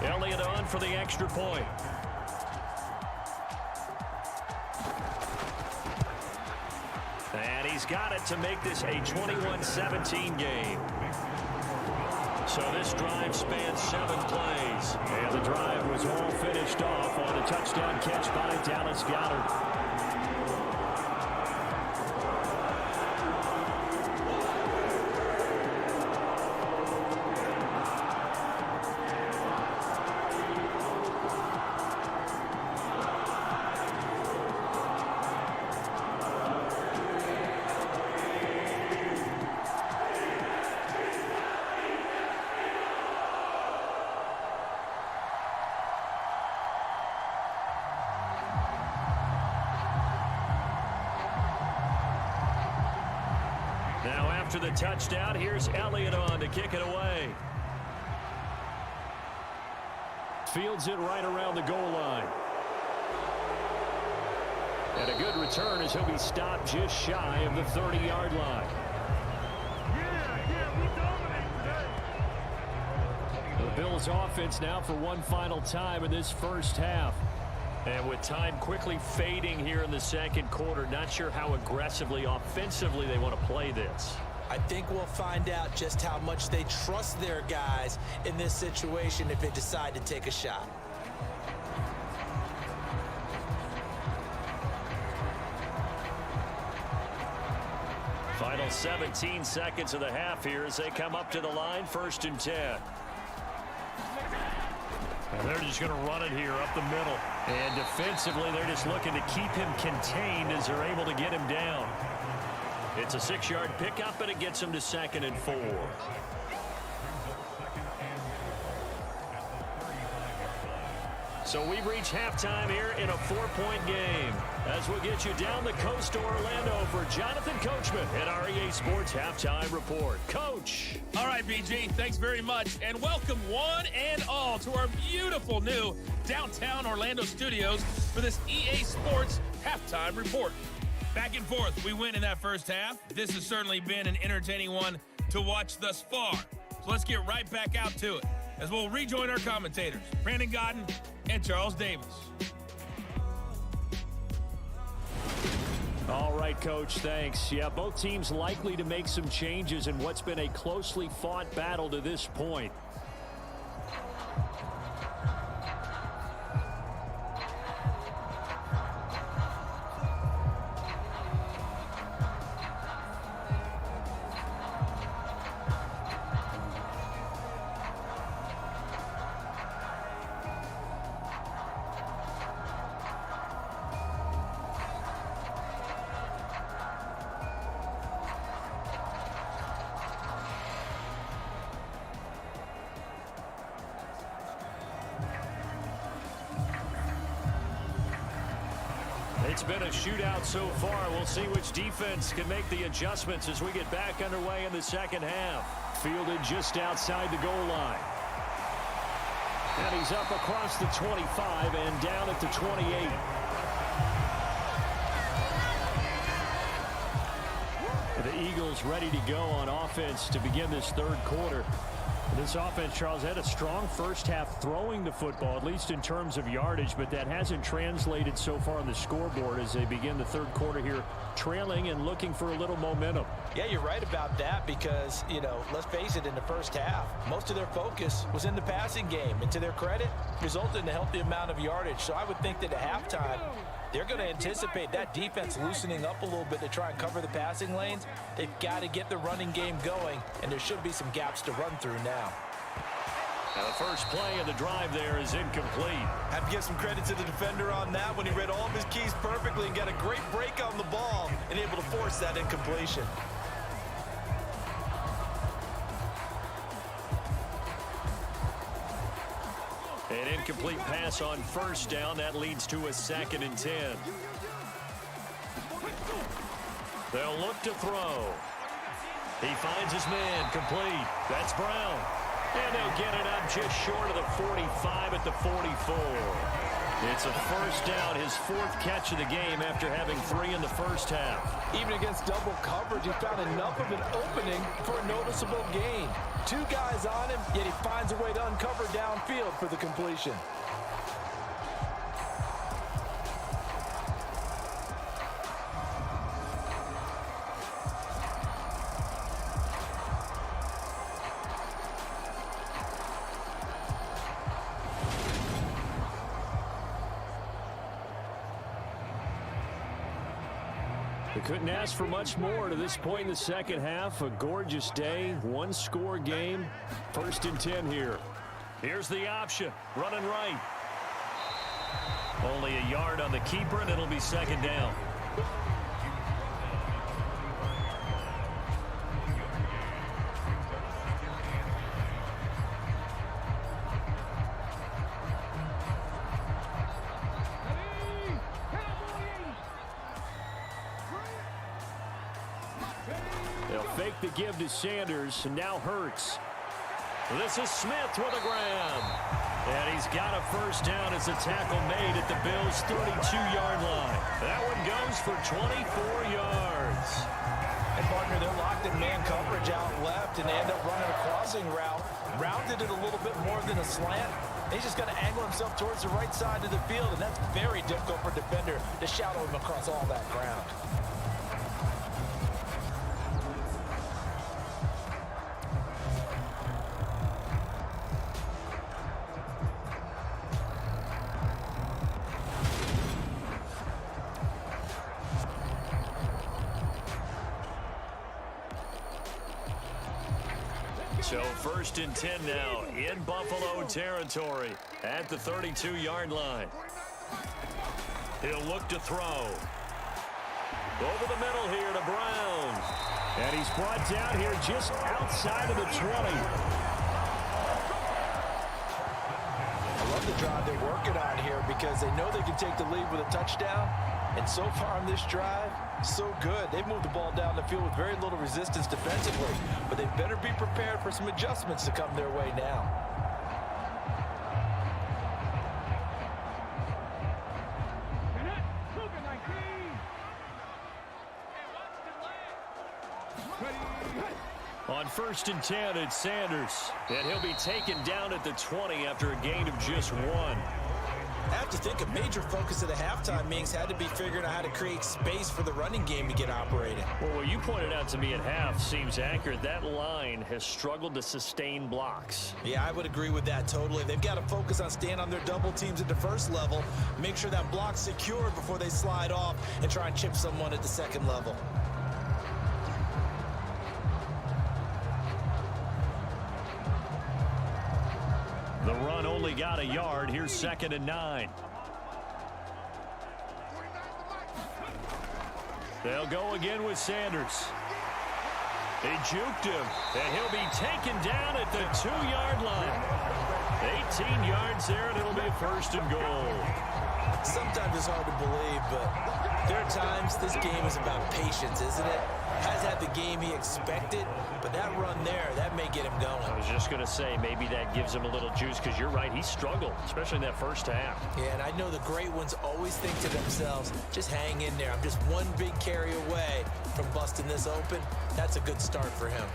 Elliott on for the extra point. And he's got it to make this a 21-17 game. So this drive spans 7 plays. And the drive was all finished off on a touchdown catch by Dallas Goedert. After the touchdown, here's Elliott on to kick it away. Fields it right around the goal line. And a good return as he'll be stopped just shy of the 30-yard line. The Bills offense now for one final time in this first half. And with time quickly fading here in the second quarter, not sure how aggressively, offensively they want to play this. I think we'll find out just how much they trust their guys in this situation if they decide to take a shot. Final 17 seconds of the half here as they come up to the line, 1st and 10. And they're just going to run it here up the middle. And defensively, they're just looking to keep him contained as they're able to get him down. It's a 6-yard pickup, and it gets him to 2nd and 4. So we've reached halftime here in a 4-point game. As we'll get you down the coast to Orlando for Jonathan Coachman at our EA Sports Halftime Report. Coach. All right, BG, thanks very much. And welcome one and all to our beautiful new downtown Orlando studios for this EA Sports Halftime Report. Back and forth, we win in that first half. This has certainly been an entertaining one to watch thus far. So let's get right back out to it as we'll rejoin our commentators, Brandon Godden and Charles Davis. All right, Coach, thanks. Yeah, both teams likely to make some changes in what's been a closely fought battle to this point. It's been a shootout so far. We'll see which defense can make the adjustments as we get back underway in the second half. Fielded just outside the goal line. And he's up across the 25 and down at the 28. The Eagles ready to go on offense to begin this third quarter. This offense, Charles, had a strong first half throwing the football, at least in terms of yardage, but that hasn't translated so far on the scoreboard as they begin the third quarter here, trailing and looking for a little momentum. Yeah, you're right about that because, let's face it, in the first half, most of their focus was in the passing game. And to their credit, resulted in a healthy amount of yardage. So I would think that at halftime, they're going to anticipate that defense loosening up a little bit to try and cover the passing lanes. They've got to get the running game going, and there should be some gaps to run through now. And the first play of the drive there is incomplete. Have to give some credit to the defender on that when he read all of his keys perfectly and got a great break on the ball and able to force that incompletion. An incomplete pass on first down. That leads to a 2nd and 10. They'll look to throw. He finds his man complete. That's Brown. And they'll get it up just short of the 45 at the 44. It's a first down, his 4th catch of the game after having 3 in the first half. Even against double coverage, he found enough of an opening for a noticeable gain. 2 guys on him, yet he finds a way to uncover downfield for the completion. They couldn't ask for much more to this point in the second half. A gorgeous day, 1-score game. 1st and 10 here. Here's the option, running right. Only a yard on the keeper, and it'll be 2nd down. They'll fake the give to Sanders, and now Hurts. This is Smith with a grab. And he's got a first down as a tackle made at the Bills' 32-yard line. That one goes for 24 yards. And partner, they're locked in man coverage out left, and they end up running a crossing route. Rounded it a little bit more than a slant. He's just going to angle himself towards the right side of the field, and that's very difficult for a defender to shadow him across all that ground. So 1st and 10 now in Buffalo territory at the 32-yard line. He'll look to throw. Over the middle here to Brown. And he's brought down here just outside of the 20. I love the drive they're working on here because they know they can take the lead with a touchdown. And so far on this drive, so good. They've moved the ball down the field with very little resistance defensively. But they better be prepared for some adjustments to come their way now. On 1st and 10, it's Sanders. And he'll be taken down at the 20 after a gain of just 1. I have to think a major focus of the halftime meetings had to be figuring out how to create space for the running game to get operating. Well, what you pointed out to me at half seems accurate. That line has struggled to sustain blocks. Yeah, I would agree with that totally. They've got to focus on staying on their double teams at the first level, make sure that block's secured before they slide off and try and chip someone at the second level. The run only got a yard. Here's 2nd and 9. They'll go again with Sanders. They juked him, and he'll be taken down at the 2-yard line. 18 yards there, and it'll be a 1st and goal. Sometimes it's hard to believe, but there are times this game is about patience, isn't it? Has had the game he expected, but that run there, that may get him going. I was just going to say, maybe that gives him a little juice, because you're right, he struggled, especially in that first half. Yeah, and I know the great ones always think to themselves, just hang in there. I'm just one big carry away from busting this open. That's a good start for him.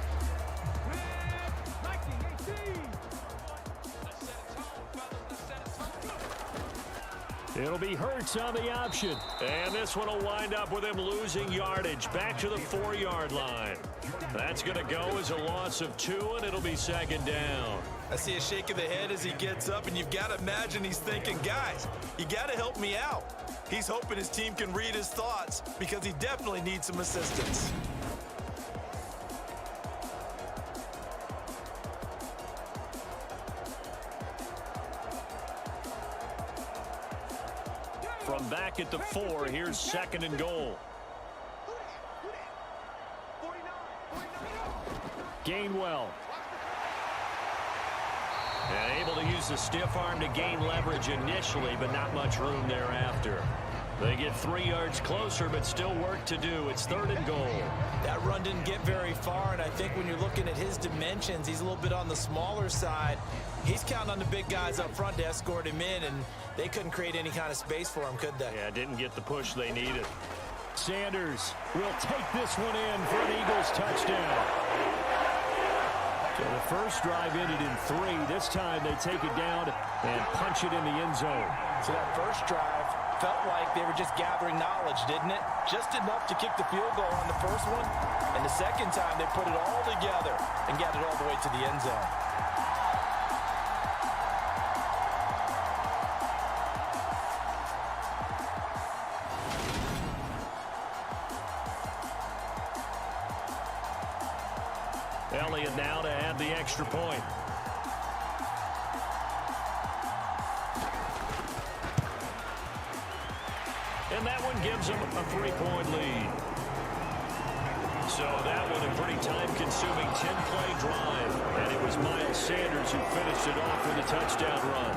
It'll be Hurts on the option. And this one will wind up with him losing yardage back to the 4-yard line. That's going to go as a loss of 2, and it'll be 2nd down. I see a shake of the head as he gets up, and you've got to imagine he's thinking, guys, you got to help me out. He's hoping his team can read his thoughts because he definitely needs some assistance. From back at the 4, here's 2nd and goal. Gainwell. And able to use the stiff arm to gain leverage initially, but not much room thereafter. They get 3 yards closer, but still work to do. It's 3rd and goal. That run didn't get very far, and I think when you're looking at his dimensions, he's a little bit on the smaller side. He's counting on the big guys up front to escort him in, and they couldn't create any kind of space for him, could they? Yeah, didn't get the push they needed. Sanders will take this one in for an Eagles touchdown. So the first drive ended in 3. This time they take it down and punch it in the end zone. So that first drive felt like they were just gathering knowledge, didn't it? Just enough to kick the field goal on the first one. And the second time they put it all together and got it all the way to the end zone. Elliott now to add the extra point. And that one gives them a 3-point lead. So that one a pretty time-consuming 10-play drive. And it was Miles Sanders who finished it off with a touchdown run.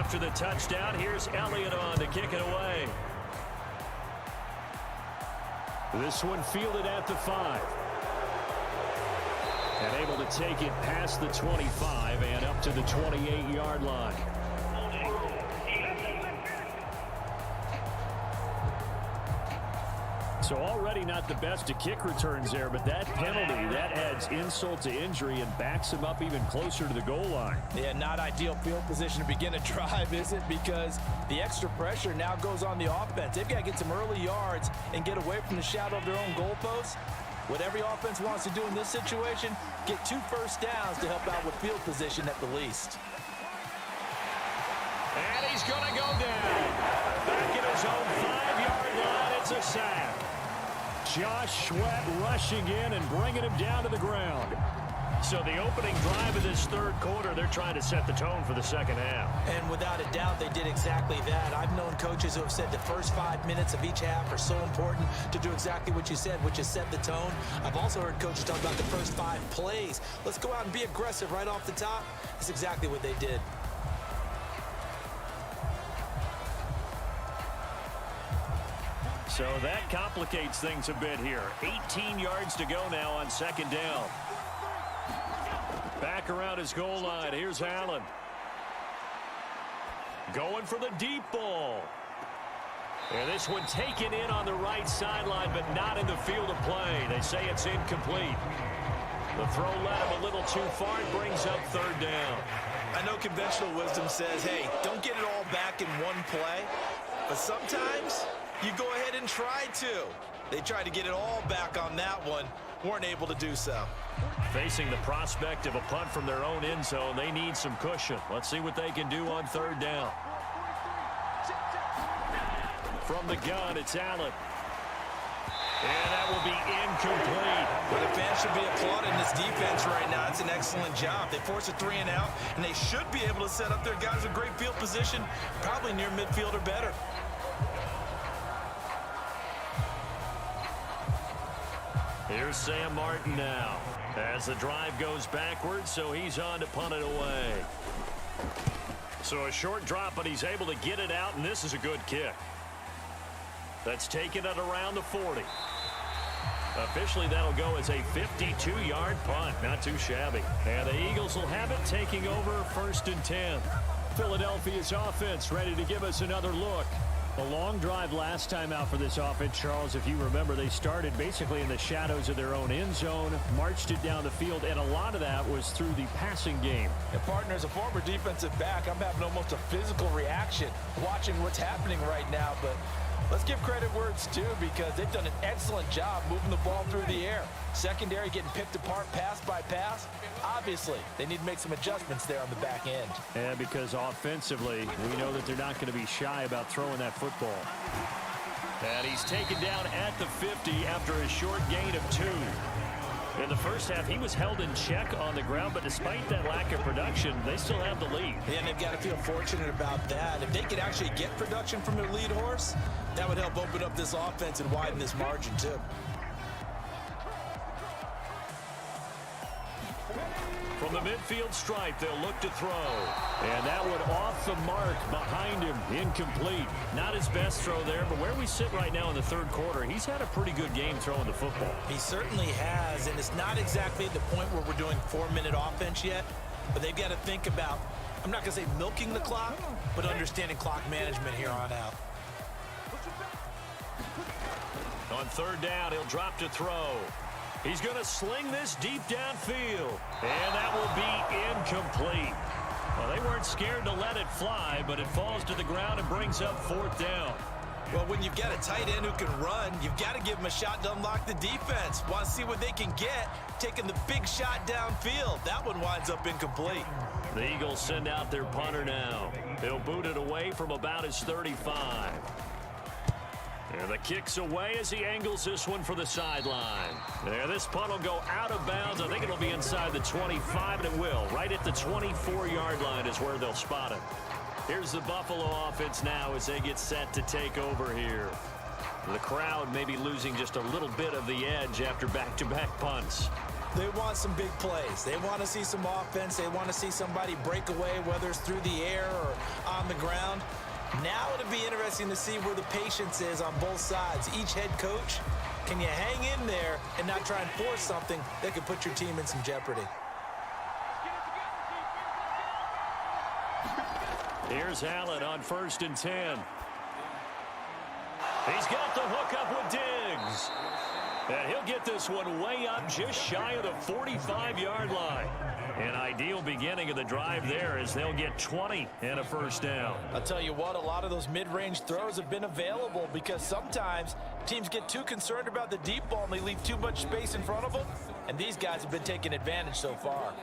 after the touchdown. Here's Elliott on to kick it away. This one fielded at the 5. And able to take it past the 25 and up to the 28-yard line. So already not the best to kick returns there, but that penalty, that adds insult to injury and backs him up even closer to the goal line. Yeah, not ideal field position to begin a drive, is it? Because the extra pressure now goes on the offense. They've got to get some early yards and get away from the shadow of their own goalposts. What every offense wants to do in this situation, get 2 first downs to help out with field position at the least. And he's going to go down. Back at his own 5-yard line, it's a sack. Josh Sweat rushing in and bringing him down to the ground. So the opening drive of this third quarter, they're trying to set the tone for the second half. And without a doubt, they did exactly that. I've known coaches who have said the first 5 minutes of each half are so important to do exactly what you said, which is set the tone. I've also heard coaches talk about the first 5 plays. Let's go out and be aggressive right off the top. That's exactly what they did. So that complicates things a bit here. 18 yards to go now on second down. Back around his goal line. Here's Allen. Going for the deep ball. And this one taken in on the right sideline, but not in the field of play. They say it's incomplete. The throw led him a little too far. It brings up third down. I know conventional wisdom says, hey, don't get it all back in one play. But sometimes you go ahead and try to. They tried to get it all back on that one. Weren't able to do so. Facing the prospect of a punt from their own end zone, they need some cushion. Let's see what they can do on third down. From the gun, it's Allen. And that will be incomplete. But the fans should be applauding this defense right now. It's an excellent job. They force a 3 and out, and they should be able to set up their guys in great field position, probably near midfield or better. Here's Sam Martin now as the drive goes backwards, so he's on to punt it away. So a short drop, but he's able to get it out, and this is a good kick. That's taken at around the 40. Officially, that'll go as a 52-yard punt. Not too shabby. And the Eagles will have it, taking over 1st and 10. Philadelphia's offense ready to give us another look. A long drive last time out for this offense, Charles. If you remember, they started basically in the shadows of their own end zone, marched it down the field, and a lot of that was through the passing game. And partner, as a former defensive back, I'm having almost a physical reaction watching what's happening right now. But let's give credit where it's due, because they've done an excellent job moving the ball through the air. Secondary getting picked apart pass by pass. Obviously, they need to make some adjustments there on the back end. And because offensively, we know that they're not going to be shy about throwing that football. And he's taken down at the 50 after a short gain of 2. In the first half, he was held in check on the ground, but despite that lack of production, they still have the lead. Yeah, and they've got to feel fortunate about that. If they could actually get production from their lead horse, that would help open up this offense and widen this margin, too. From the midfield stripe, they'll look to throw. And that one off the mark behind him. Incomplete. Not his best throw there, but where we sit right now in the third quarter, he's had a pretty good game throwing the football. He certainly has, and it's not exactly at the point where we're doing 4-minute offense yet, but they've got to think about, I'm not going to say milking the clock, but understanding clock management here on out. On third down, he'll drop to throw. He's going to sling this deep downfield. And that will be incomplete. Well, they weren't scared to let it fly, but it falls to the ground and brings up 4th down. Well, when you've got a tight end who can run, you've got to give him a shot to unlock the defense. Want to see what they can get, taking the big shot downfield. That one winds up incomplete. The Eagles send out their punter now. He'll boot it away from about his 35. And the kick's away as he angles this one for the sideline. And this punt will go out of bounds. I think it'll be inside the 25, and it will. Right at the 24-yard line is where they'll spot it. Here's the Buffalo offense now as they get set to take over here. The crowd may be losing just a little bit of the edge after back-to-back punts. They want some big plays. They want to see some offense. They want to see somebody break away, whether it's through the air or on the ground. Now it'll be interesting to see where the patience is on both sides. Each head coach, can you hang in there and not try and force something that could put your team in some jeopardy? Here's Allen on 1st and 10. He's got the hookup with Diggs. And he'll get this one way up just shy of the 45-yard line. An ideal beginning of the drive there as they'll get 20 and a first down. I'll tell you what, a lot of those mid-range throws have been available because sometimes teams get too concerned about the deep ball and they leave too much space in front of them. And these guys have been taking advantage so far.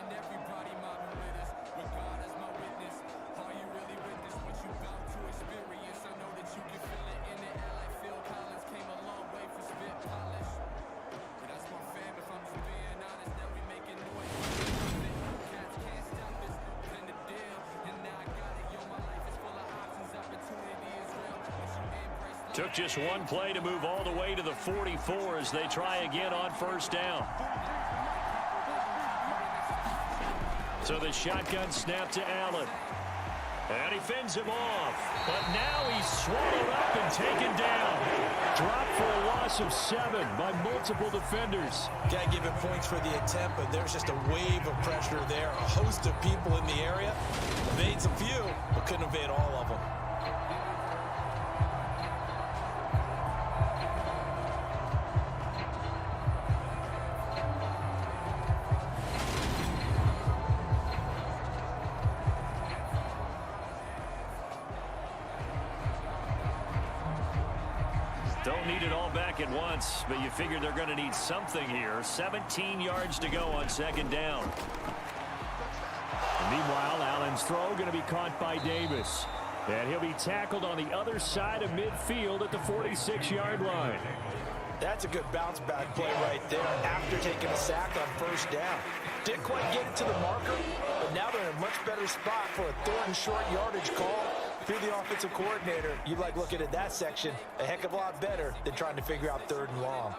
Took just one play to move all the way to the 44 as they try again on first down. So the shotgun snap to Allen. And he fends him off. But now he's swallowed up and taken down. Dropped for a loss of 7 by multiple defenders. Got to give him points for the attempt, but there's just a wave of pressure there. A host of people in the area. Evades a few, but couldn't evade all of them. Don't need it all back at once, but you figure they're going to need something here. 17 yards to go on second down. And meanwhile, Allen's throw going to be caught by Davis. And he'll be tackled on the other side of midfield at the 46-yard line. That's a good bounce back play right there after taking a sack on first down. Didn't quite get it to the marker, but now they're in a much better spot for a third and short yardage call. If you're the offensive coordinator, you like looking at that section a heck of a lot better than trying to figure out third and long.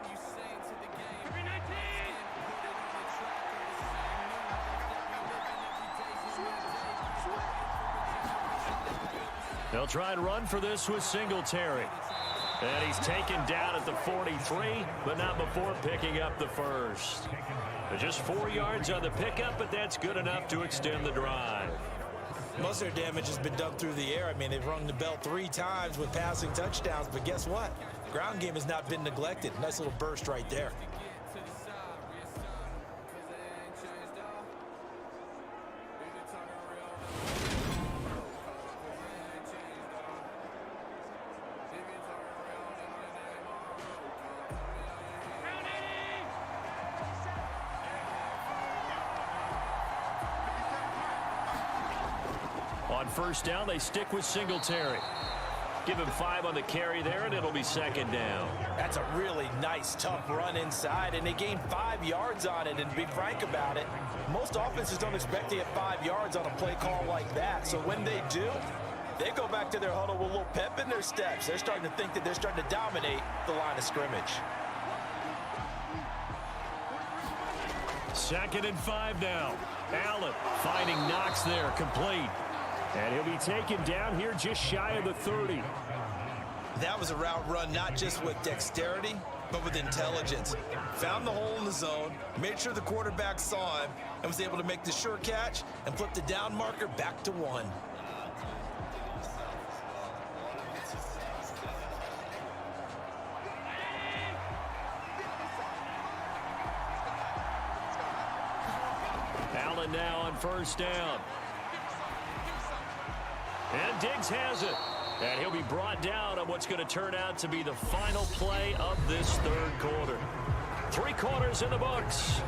They'll try and run for this with Singletary. And he's taken down at the 43, but not before picking up the first. Just 4 yards on the pickup, but that's good enough to extend the drive. Most of their damage has been done through the air. I mean, they've rung the bell 3 times with passing touchdowns, but guess what? Ground game has not been neglected. Nice little burst right there. On first down, they stick with Singletary. Give him 5 on the carry there, and it'll be second down. That's a really nice, tough run inside, and they gained 5 yards on it. And to be frank about it, most offenses don't expect to get 5 yards on a play call like that. So when they do, they go back to their huddle with a little pep in their steps. They're starting to think that they're starting to dominate the line of scrimmage. 2nd and 5 now. Allen finding Knox there, complete. And he'll be taken down here just shy of the 30. That was a route run not just with dexterity, but with intelligence. Found the hole in the zone, made sure the quarterback saw him, and was able to make the sure catch and flip the down marker back to 1. Allen now on first down. And Diggs has it. And he'll be brought down on what's going to turn out to be the final play of this third quarter. 3 quarters in the books.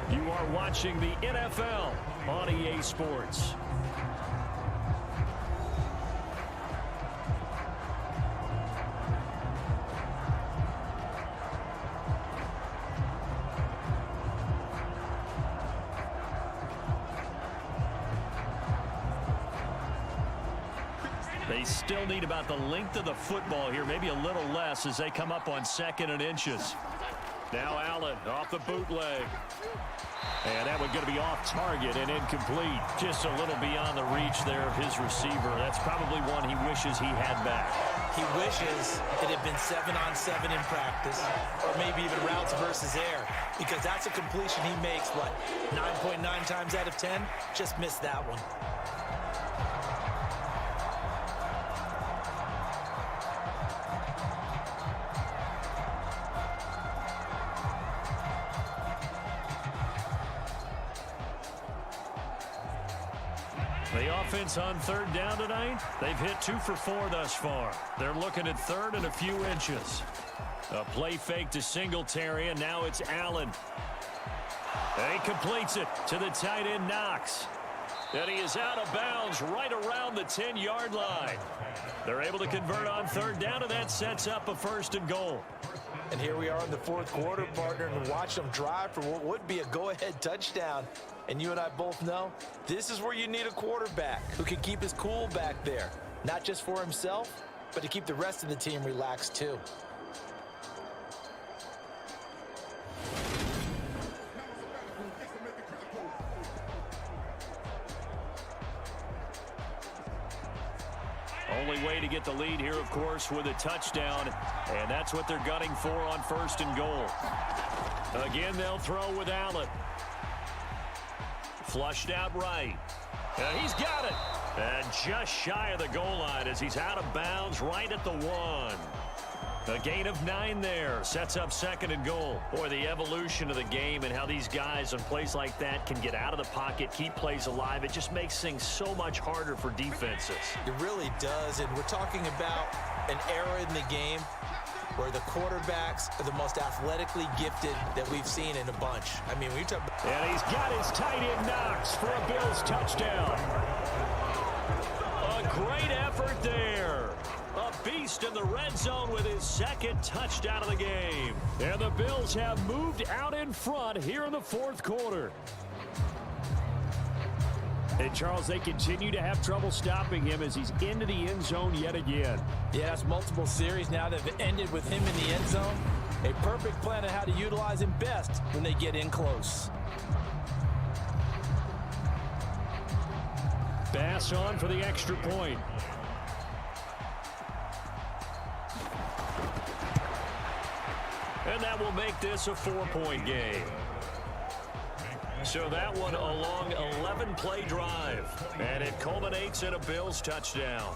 You are watching the NFL on EA Sports. They still need about the length of the football here, maybe a little less as they come up on 2nd and inches. Now Allen off the bootleg. And that one going to be off target and incomplete. Just a little beyond the reach there of his receiver. That's probably one he wishes he had back. He wishes it had been 7-on-7 in practice, or maybe even routes versus air, because that's a completion he makes, what, 9.9 times out of 10? Just missed that one. The offense on third down tonight, they've hit 2 for 4 thus far. They're looking at third and a few inches. A play fake to Singletary, and now it's Allen. And he completes it to the tight end, Knox. And he is out of bounds right around the 10-yard line. They're able to convert on third down, and that sets up a 1st and goal. And here we are in the 4th quarter, partner, and watch them drive for what would be a go-ahead touchdown. And you and I both know this is where you need a quarterback who can keep his cool back there. Not just for himself, but to keep the rest of the team relaxed too. Only way to get the lead here, of course, with a touchdown. And that's what they're gunning for on 1st and goal. Again, they'll throw with Allen. Flushed out right. And he's got it. And just shy of the goal line as he's out of bounds right at the 1. A gain of 9 there. Sets up 2nd and goal. Boy, the evolution of the game and how these guys on plays like that can get out of the pocket, keep plays alive. It just makes things so much harder for defenses. It really does. And we're talking about an era in the game where the quarterbacks are the most athletically gifted that we've seen in a bunch. I mean, when you talk about... And he's got his tight end Knox for a Bills touchdown. A great effort there. A beast in the red zone with his 2nd touchdown of the game. And the Bills have moved out in front here in the 4th quarter. And, Charles, they continue to have trouble stopping him as he's into the end zone yet again. Yeah, it's multiple series now that have ended with him in the end zone. A perfect plan on how to utilize him best when they get in close. Bass on for the extra point. And that will make this a 4-point game. So that one a long 11-play drive. And it culminates in a Bills touchdown.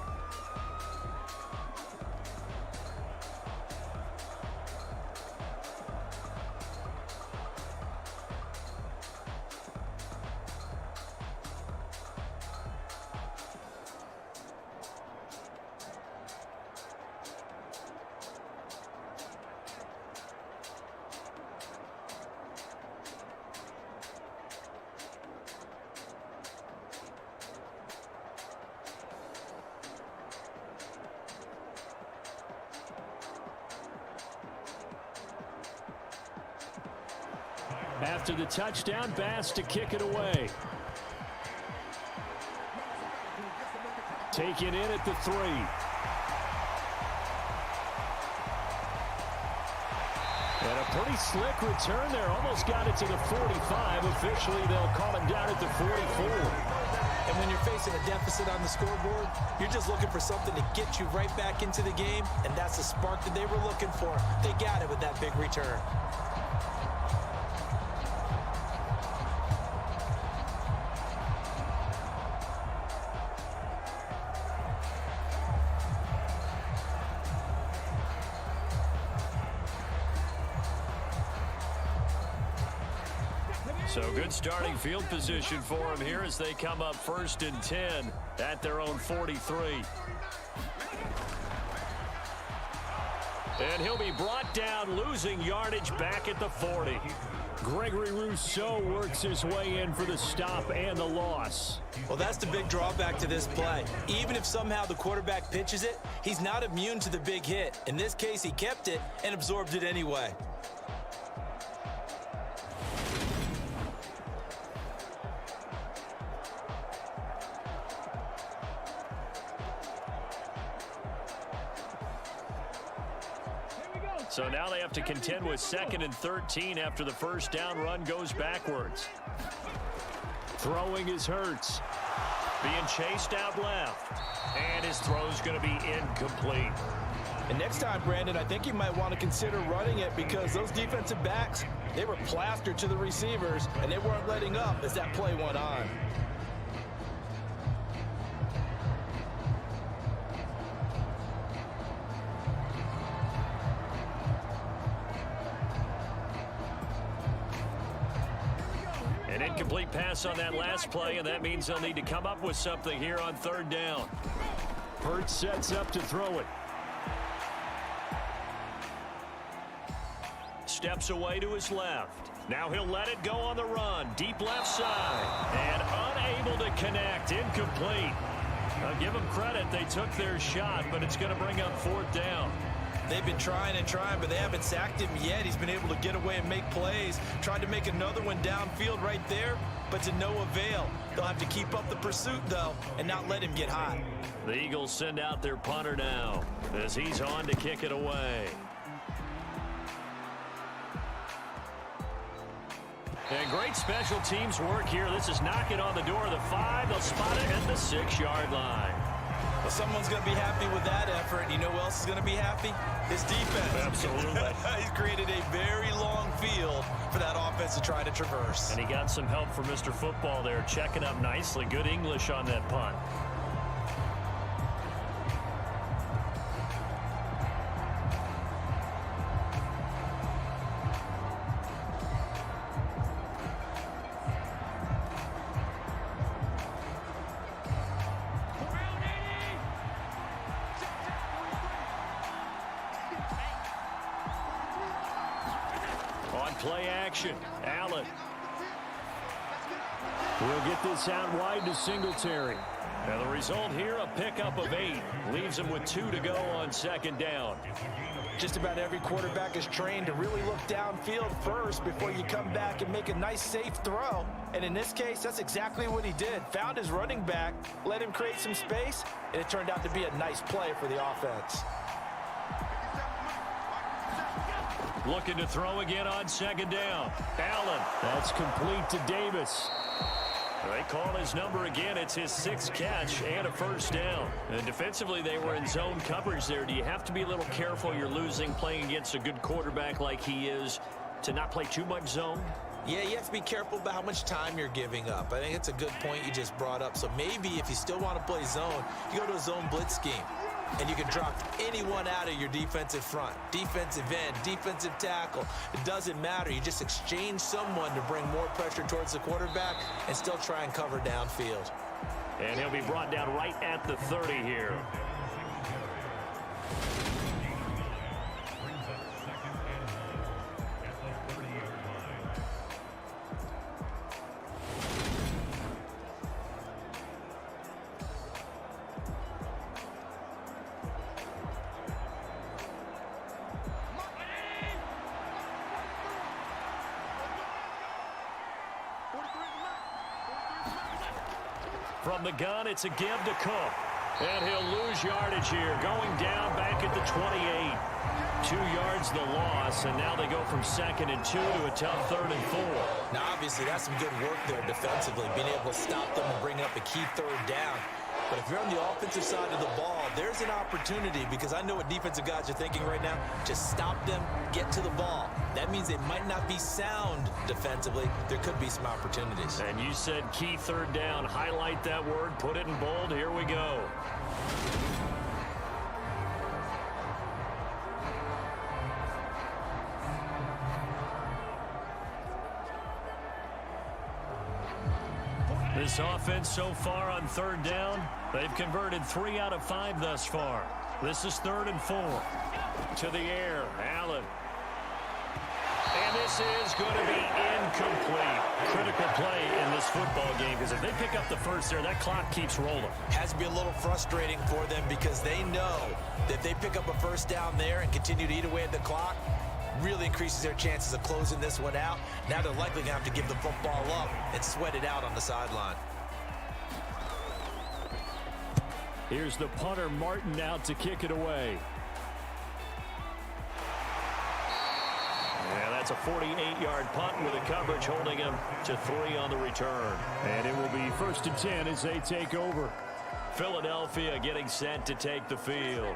After the touchdown, Bass to kick it away. Taken in at the 3. And a pretty slick return there. Almost got it to the 45. Officially, they'll call him down at the 44. And when you're facing a deficit on the scoreboard, you're just looking for something to get you right back into the game, and that's the spark that they were looking for. They got it with that big return. So good starting field position for him here as they come up 1st and 10 at their own 43. And he'll be brought down, losing yardage back at the 40. Gregory Rousseau works his way in for the stop and the loss. Well, that's the big drawback to this play. Even if somehow the quarterback pitches it, he's not immune to the big hit. In this case, he kept it and absorbed it anyway. So now they have to contend with 2nd and 13 after the first down run goes backwards. Throwing is Hurts. Being chased out left. And his throw's going to be incomplete. And next time, Brandon, I think you might want to consider running it because those defensive backs, they were plastered to the receivers, and they weren't letting up as that play went on. An incomplete pass on that last play, and that means they'll need to come up with something here on third down. Hurts sets up to throw it. Steps away to his left. Now he'll let it go on the run. Deep left side. And unable to connect. Incomplete. I'll give them credit. They took their shot, but it's going to bring up fourth down. They've been trying and trying, but they haven't sacked him yet. He's been able to get away and make plays. Tried to make another one downfield right there, but to no avail. They'll have to keep up the pursuit, though, and not let him get hot. The Eagles send out their punter now as he's on to kick it away. And great special teams work here. This is knocking on the door of the 5. They'll spot it at the 6-yard line. Well, someone's going to be happy with that effort. You know who else is going to be happy? His defense. Absolutely. He's created a very long field for that offense to try to traverse. And he got some help from Mr. Football there, checking up nicely. Good English on that punt. On play action, Allen. We'll get this out wide to Singletary. And the result here, a pickup of 8. Leaves him with 2 to go on second down. Just about every quarterback is trained to really look downfield first before you come back and make a nice, safe throw. And in this case, that's exactly what he did. Found his running back, let him create some space, and it turned out to be a nice play for the offense. Looking to throw again on second down. Allen. That's complete to Davis. They call his number again. It's his 6th catch and a first down. And defensively, they were in zone coverage there. Do you have to be a little careful? You're losing playing against a good quarterback like he is to not play too much zone? Yeah, you have to be careful about how much time you're giving up. I think it's a good point you just brought up. So maybe if you still want to play zone, you go to a zone blitz scheme. And you can drop anyone out of your defensive front. Defensive end, defensive tackle. It doesn't matter. You just exchange someone to bring more pressure towards the quarterback and still try and cover downfield. And he'll be brought down right at the 30 here. From the gun, it's a give to Cook. And he'll lose yardage here, going down back at the 28. 2 yards the loss, and now they go from 2nd and 2 to a tough 3rd and 4. Now, obviously, that's some good work there defensively, being able to stop them and bring up a key 3rd down. But if you're on the offensive side of the ball, there's an opportunity because I know what defensive guys are thinking right now. Just stop them, get to the ball. That means they might not be sound defensively. There could be some opportunities. And you said key 3rd down. Highlight that word, put it in bold. Here we go. This offense so far on 3rd down, they've converted 3 out of 5 thus far. This is 3rd and 4. To the air, Allen. And this is going to be incomplete. Critical play in this football game because if they pick up the first there, that clock keeps rolling. Has to be a little frustrating for them because they know that if they pick up a first down there and continue to eat away at the clock, really increases their chances of closing this one out. Now they're likely going to have to give the football up and sweat it out on the sideline. Here's the punter, Martin, out to kick it away. Yeah, that's It's a 48-yard punt with a coverage holding him to 3 on the return. And it will be 1st and 10 as they take over. Philadelphia getting set to take the field.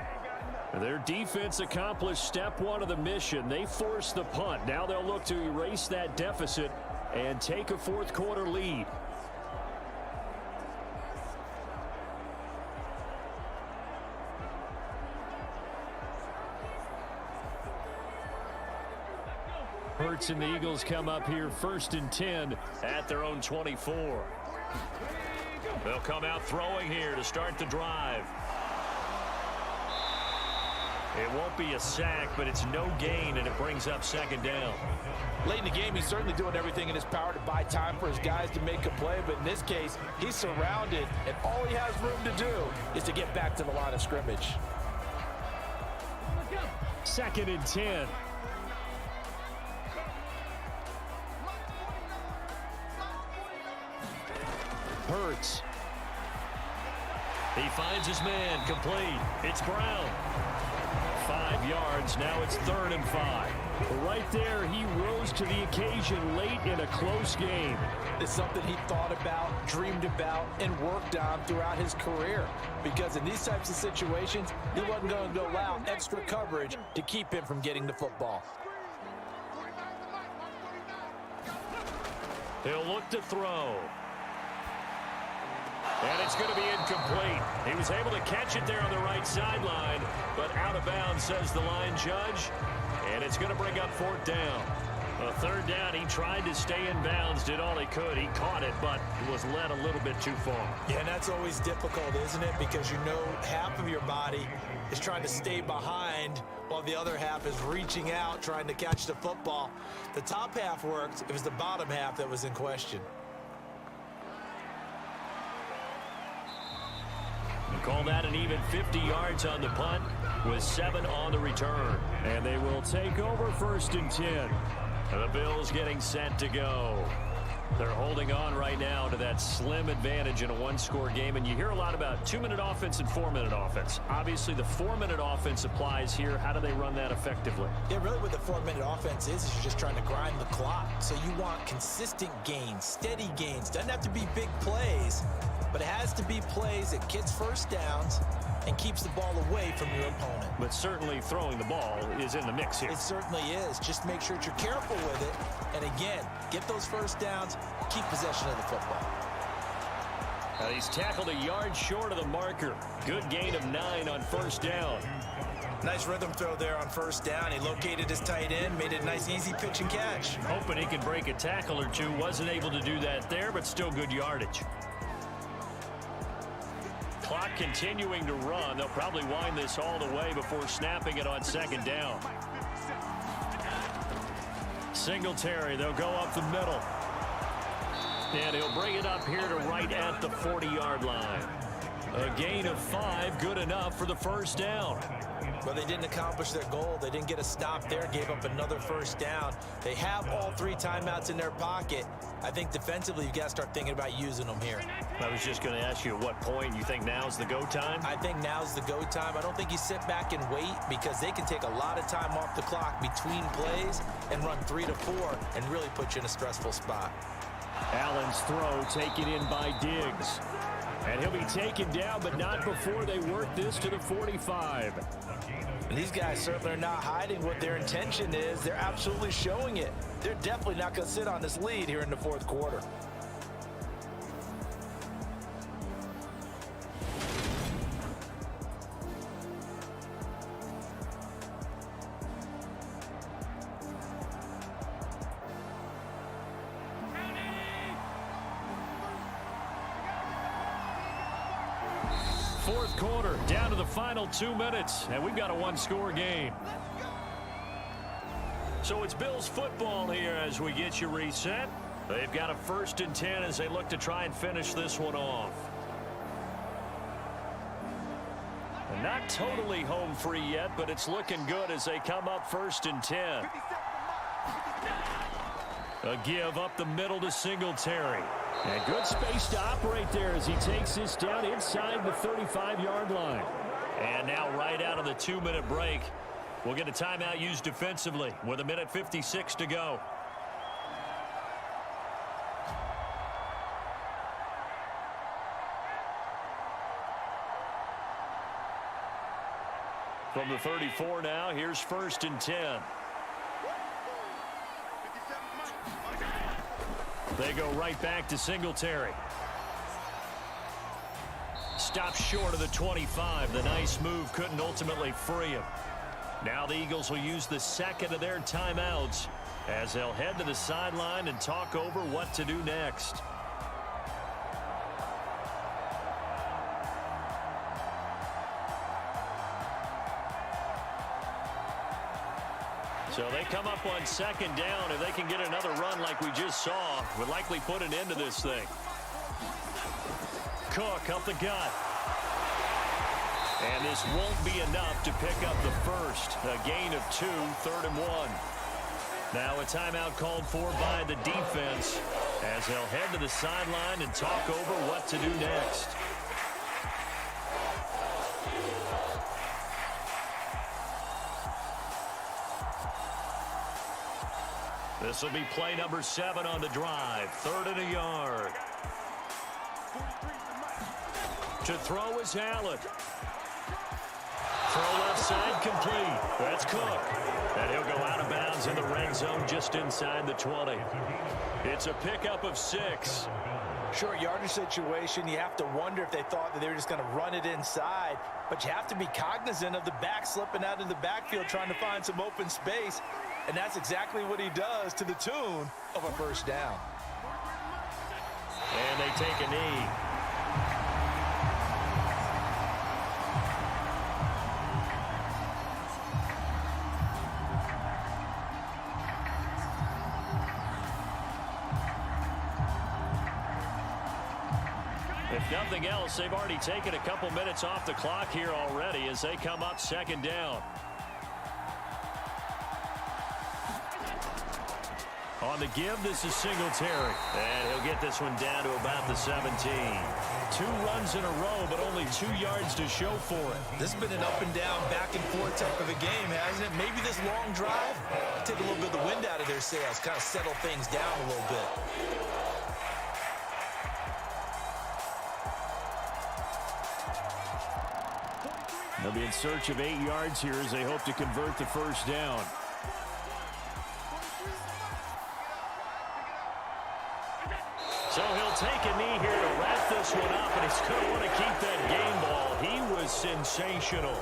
Their defense accomplished step 1 of the mission. They forced the punt. Now they'll look to erase that deficit and take a 4th quarter lead. Hurts and the Eagles come up here 1st and 10 at their own 24. They'll come out throwing here to start the drive. It won't be a sack, but it's no gain, and it brings up 2nd down. Late in the game, he's certainly doing everything in his power to buy time for his guys to make a play, but in this case, he's surrounded, and all he has room to do is to get back to the line of scrimmage. 2nd and 10. Hurts. He finds his man, complete. It's Brown. 5 yards, now it's 3rd and 5. Right there, he rose to the occasion late in a close game. It's something he thought about, dreamed about, and worked on throughout his career. Because in these types of situations, he wasn't going to allow extra coverage to keep him from getting the football. He'll look to throw. And it's going to be incomplete. He was able to catch it there on the right sideline, but out of bounds, says the line judge. And it's going to bring up 4th down. A 3rd down, he tried to stay in bounds, did all he could. He caught it, but was led a little bit too far. Yeah, and that's always difficult, isn't it? Because you know half of your body is trying to stay behind while the other half is reaching out, trying to catch the football. The top half worked. It was the bottom half that was in question. Call that an even 50 yards on the punt with 7 on the return. And they will take over 1st and 10. And the Bills getting set to go. They're holding on right now to that slim advantage in a 1-score game. And you hear a lot about 2-minute offense and 4-minute offense. Obviously, the 4-minute offense applies here. How do they run that effectively? Yeah, really what the 4-minute offense is you're just trying to grind the clock. So you want consistent gains, steady gains. Doesn't have to be big plays, but it has to be plays that gets 1st downs and keeps the ball away from your opponent. But certainly throwing the ball is in the mix here. It certainly is. Just make sure that you're careful with it. And again, get those 1st downs, keep possession of the football. Now he's tackled a yard short of the marker. Good gain of 9 on 1st down. Nice rhythm throw there on 1st down. He located his tight end, made it a nice easy pitch and catch. Hoping he could break a tackle or two. Wasn't able to do that there, but still good yardage. Clock continuing to run. They'll probably wind this all the way before snapping it on 2nd down. Singletary, they'll go up the middle. And he'll bring it up here to right at the 40-yard line. A gain of 5, good enough for the 1st down. Well, they didn't accomplish their goal. They didn't get a stop there, gave up another 1st down. They have all 3 timeouts in their pocket. I think defensively, you've got to start thinking about using them here. I was just going to ask you at what point you think now's the go time? I think now's the go time. I don't think you sit back and wait because they can take a lot of time off the clock between plays and run 3 to 4 and really put you in a stressful spot. Allen's throw taken in by Diggs. And he'll be taken down, but not before they work this to the 45. And these guys certainly are not hiding what their intention is. They're absolutely showing it. They're definitely not going to sit on this lead here in the 4th quarter. Fourth quarter, down to the final 2 minutes, and we've got a 1-score game. So it's Bills football here as we get you reset. They've got a 1st and 10 as they look to try and finish this one off. And not totally home free yet, but it's looking good as they come up 1st and 10. A give up the middle to Singletary. And good space to operate there as he takes this down inside the 35-yard line. And now right out of the 2-minute break, We'll get a timeout used defensively with 1:56 to go. From the 34 now, here's 1st and 10. They go right back to Singletary. Stops short of the 25. The nice move couldn't ultimately free him. Now the Eagles will use the second of their timeouts as they'll head to the sideline and talk over what to do next. So they come up on 2nd down. If they can get another run like we just saw, would likely put an end to this thing. Cook up the gut. And this won't be enough to pick up the first. A gain of 2, 3rd and 1. Now a timeout called for by the defense as they'll head to the sideline and talk over what to do next. This will be play number 7 on the drive. 3rd and a yard. To throw is Allen. Throw left side complete. That's Cook. And he'll go out of bounds in the red zone just inside the 20. It's a pickup of 6. Short yardage situation, you have to wonder if they thought that they were just going to run it inside. But you have to be cognizant of the back slipping out of the backfield trying to find some open space. And that's exactly what he does to the tune of a 1st down. And they take a knee. If nothing else, they've already taken a couple minutes off the clock here already as they come up 2nd down. On the give, this is Singletary. And he'll get this one down to about the 17. 2 runs in a row, but only 2 yards to show for it. This has been an up and down, back and forth type of a game, hasn't it? Maybe this long drive, take a little bit of the wind out of their sails, kind of settle things down a little bit. They'll be in search of 8 yards here as they hope to convert the 1st down. So he'll take a knee here to wrap this one up, and he's going to want to keep that game ball. He was sensational.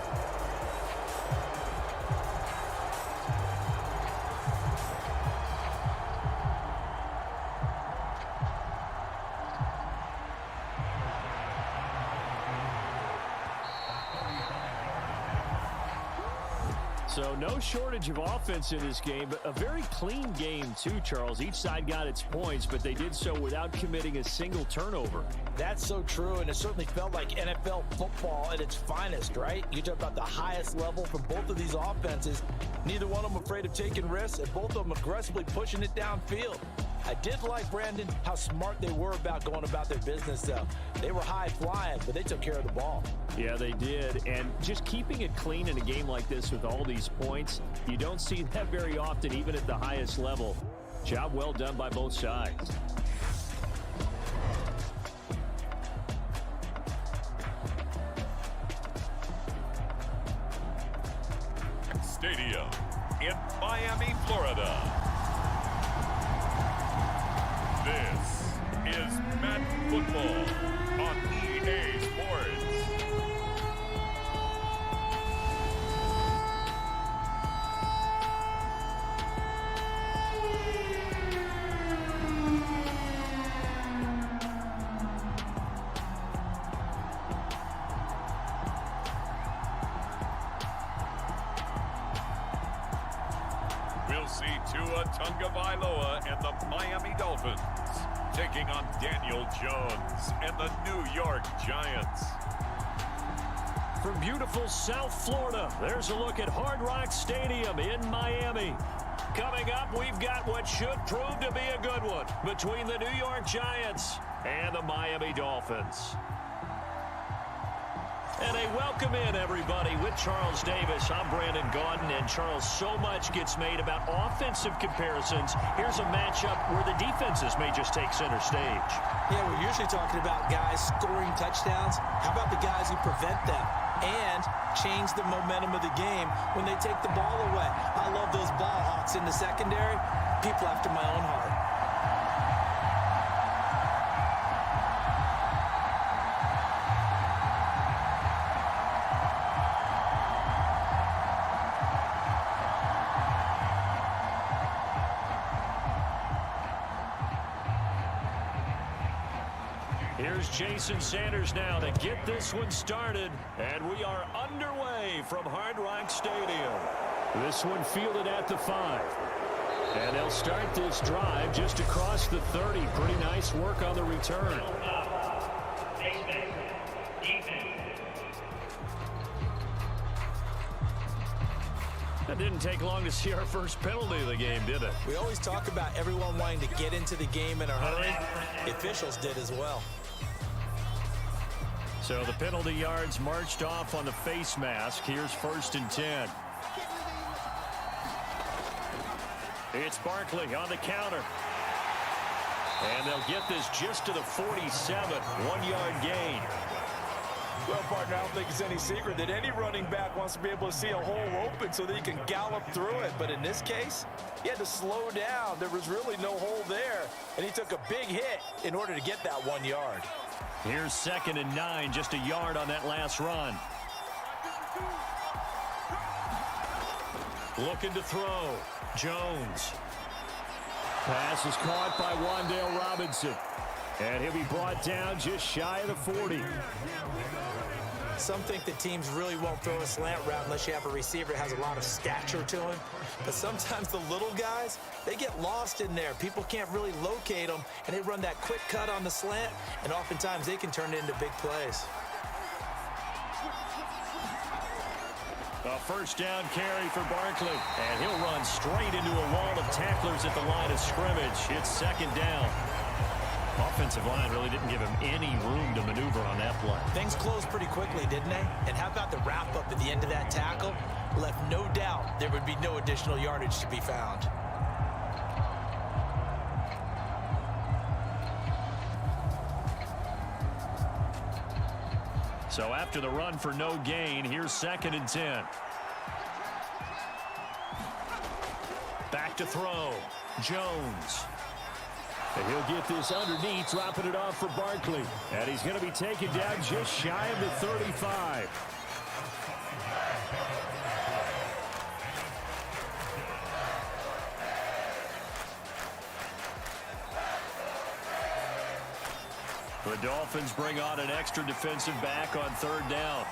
So no shortage of offense in this game, but a very clean game too, Charles. Each side got its points, but they did so without committing a single turnover. That's so true, and it certainly felt like NFL football at its finest, right? You talk about the highest level from both of these offenses. Neither one of them afraid of taking risks, and both of them aggressively pushing it downfield. I did like, Brandon, how smart they were about going about their business, though. They were high-flying, but they took care of the ball. Yeah, they did. And just keeping it clean in a game like this with all these points, you don't see that very often, even at the highest level. Job well done by both sides. Stadium in Miami, Florida. This is Madden Football on EA Sports. We'll see Tua Tagovailoa and the Miami Dolphins taking on Daniel Jones and the New York Giants. From beautiful South Florida, there's a look at Hard Rock Stadium in Miami. Coming up, we've got what should prove to be a good one between the New York Giants and the Miami Dolphins. And a welcome in, everybody, with Charles Davis. I'm Brandon Gaudin, and Charles, so much gets made about offensive comparisons. Here's a matchup where the defenses may just take center stage. Yeah, we're usually talking about guys scoring touchdowns. How about the guys who prevent them and change the momentum of the game when they take the ball away? I love those ball hawks in the secondary. People after my own heart. Here's Jason Sanders now to get this one started. And we are underway from Hard Rock Stadium. This one fielded at the 5. And they'll start this drive just across the 30. Pretty nice work on the return. That didn't take long to see our first penalty of the game, did it? We always talk about everyone wanting to get into the game in a hurry. The officials did as well. So the penalty yards marched off on the face mask. Here's 1st and 10. It's Barkley on the counter. And they'll get this just to the 47. 1-yard gain. Well, partner, I don't think it's any secret that any running back wants to be able to see a hole open so that he can gallop through it. But in this case, he had to slow down. There was really no hole there. And he took a big hit in order to get that 1 yard. Here's 2nd and 9, just a yard on that last run. Looking to throw. Jones. Pass is caught by Wan'Dale Robinson. And he'll be brought down just shy of the 40. Some think that teams really won't throw a slant route unless you have a receiver that has a lot of stature to him. But sometimes the little guys, they get lost in there. People can't really locate them, and they run that quick cut on the slant, and oftentimes they can turn it into big plays. A 1st down carry for Barkley. And he'll run straight into a wall of tacklers at the line of scrimmage. It's 2nd down. Offensive line really didn't give him any room to maneuver on that play. Things closed pretty quickly, didn't they? And how about the wrap-up at the end of that tackle? Left no doubt there would be no additional yardage to be found. So after the run for no gain, here's 2nd and 10. Back to throw. Jones. And he'll get this underneath, dropping it off for Barkley. And he's going to be taken down just shy of the 35. The Dolphins bring on an extra defensive back on 3rd down.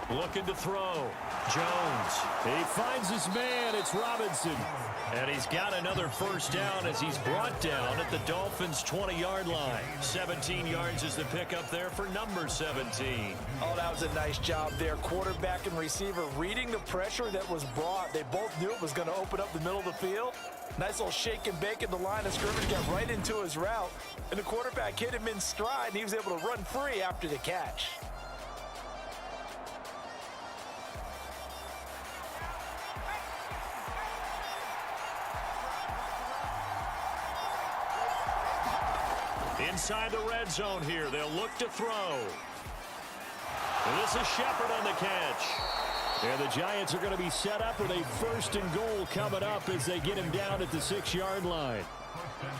Looking to throw. Jones. He finds his man. It's Robinson. And he's got another 1st down as he's brought down at the Dolphins' 20-yard line. 17 yards is the pickup there for number 17. Oh, that was a nice job there. Quarterback and receiver reading the pressure that was brought. They both knew it was going to open up the middle of the field. Nice little shake and bake at the line of scrimmage, got right into his route. And the quarterback hit him in stride, and he was able to run free after the catch. Inside the red zone here, they'll look to throw. And this is Shepard on the catch. And the Giants are going to be set up with a 1st and goal coming up as they get him down at the 6-yard line.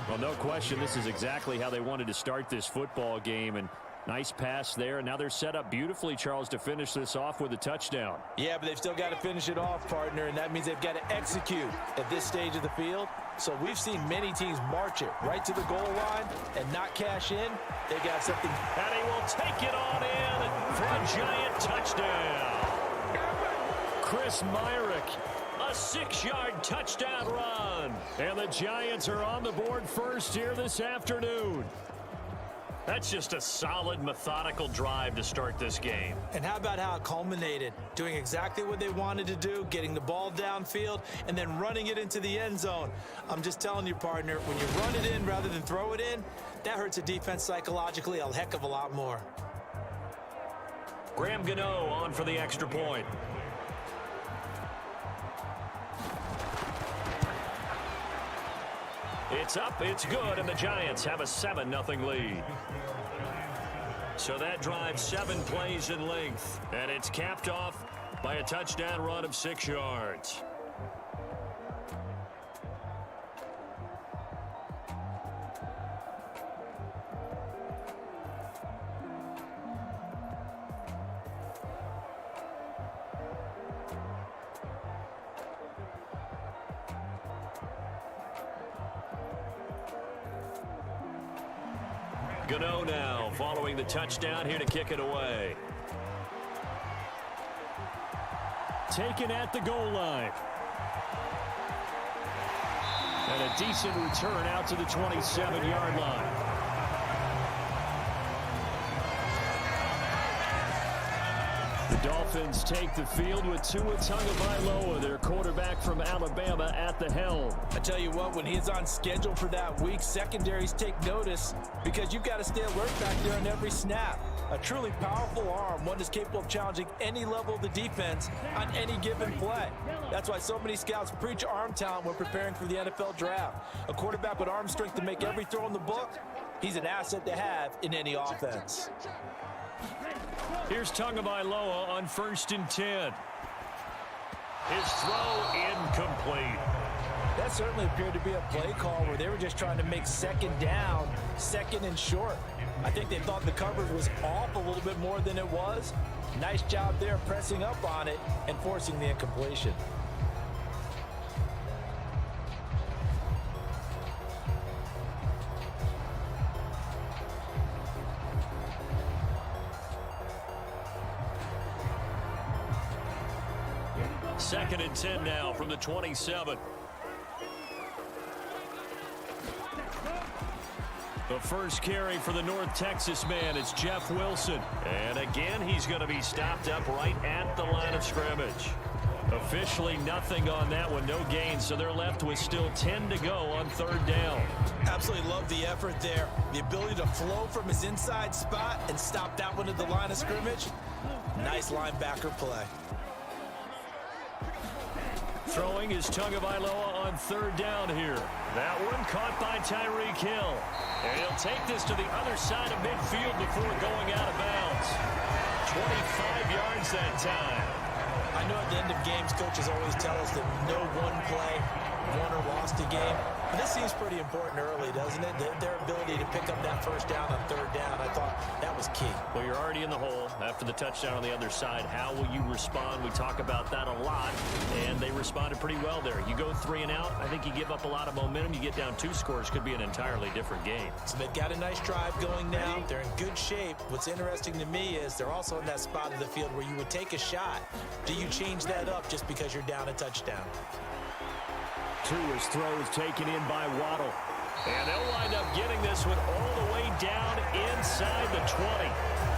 Well, no question, this is exactly how they wanted to start this football game. And nice pass there. And now they're set up beautifully, Charles, to finish this off with a touchdown. Yeah, but they've still got to finish it off, partner, and that means they've got to execute at this stage of the field. So we've seen many teams march it right to the goal line and not cash in. They got something. And he will take it on in for a Giant touchdown. Chris Myrick, a 6-yard touchdown run. And the Giants are on the board first here this afternoon. That's just a solid, methodical drive to start this game. And how about how it culminated? Doing exactly what they wanted to do, getting the ball downfield, and then running it into the end zone. I'm just telling you, partner, when you run it in rather than throw it in, that hurts a defense psychologically a heck of a lot more. Graham Gano on for the extra point. It's up, it's good, and the Giants have a 7-0 lead. So that drive 7 plays in length, and it's capped off by a touchdown run of 6 yards. Gano now following the touchdown here to kick it away. Taken at the goal line. And a decent return out to the 27-yard line. The Dolphins take the field with Tua Tagovailoa, their quarterback from Alabama, at the helm. I tell you what, when he's on schedule for that week, secondaries take notice because you've got to stay alert back there on every snap. A truly powerful arm, one that's capable of challenging any level of the defense on any given play. That's why so many scouts preach arm talent when preparing for the NFL draft. A quarterback with arm strength to make every throw in the book, he's an asset to have in any offense. Here's Tagovailoa on 1st and 10. His throw incomplete. That certainly appeared to be a play call where they were just trying to make second down, second and short. I think they thought the coverage was off a little bit more than it was. Nice job there pressing up on it and forcing the incompletion. Second and 10 now from the 27. The first carry for the North Texas man is Jeff Wilson. And again, he's going to be stopped up right at the line of scrimmage. Officially nothing on that one, no gain, so they're left with still 10 to go on 3rd down. Absolutely love the effort there. The ability to flow from his inside spot and stop that one at the line of scrimmage. Nice linebacker play. Throwing is Tagovailoa on 3rd down here. That one caught by Tyreek Hill. And he'll take this to the other side of midfield before going out of bounds. 25 yards that time. I know at the end of games, coaches always tell us that no one play won or lost a game. But this seems pretty important early, doesn't it? Their ability to pick up that first down on 3rd down, I thought that was key. Well, you're already in the hole after the touchdown on the other side. How will you respond? We talk about that a lot, and they responded pretty well there. You go 3 and out, I think you give up a lot of momentum. You get down 2 scores, could be an entirely different game. So they've got a nice drive going now. They're in good shape. What's interesting to me is they're also in that spot of the field where you would take a shot. Do you change that up just because you're down a touchdown? Tua's throw is taken in by Waddle. And they'll wind up getting this one all the way down inside the 20.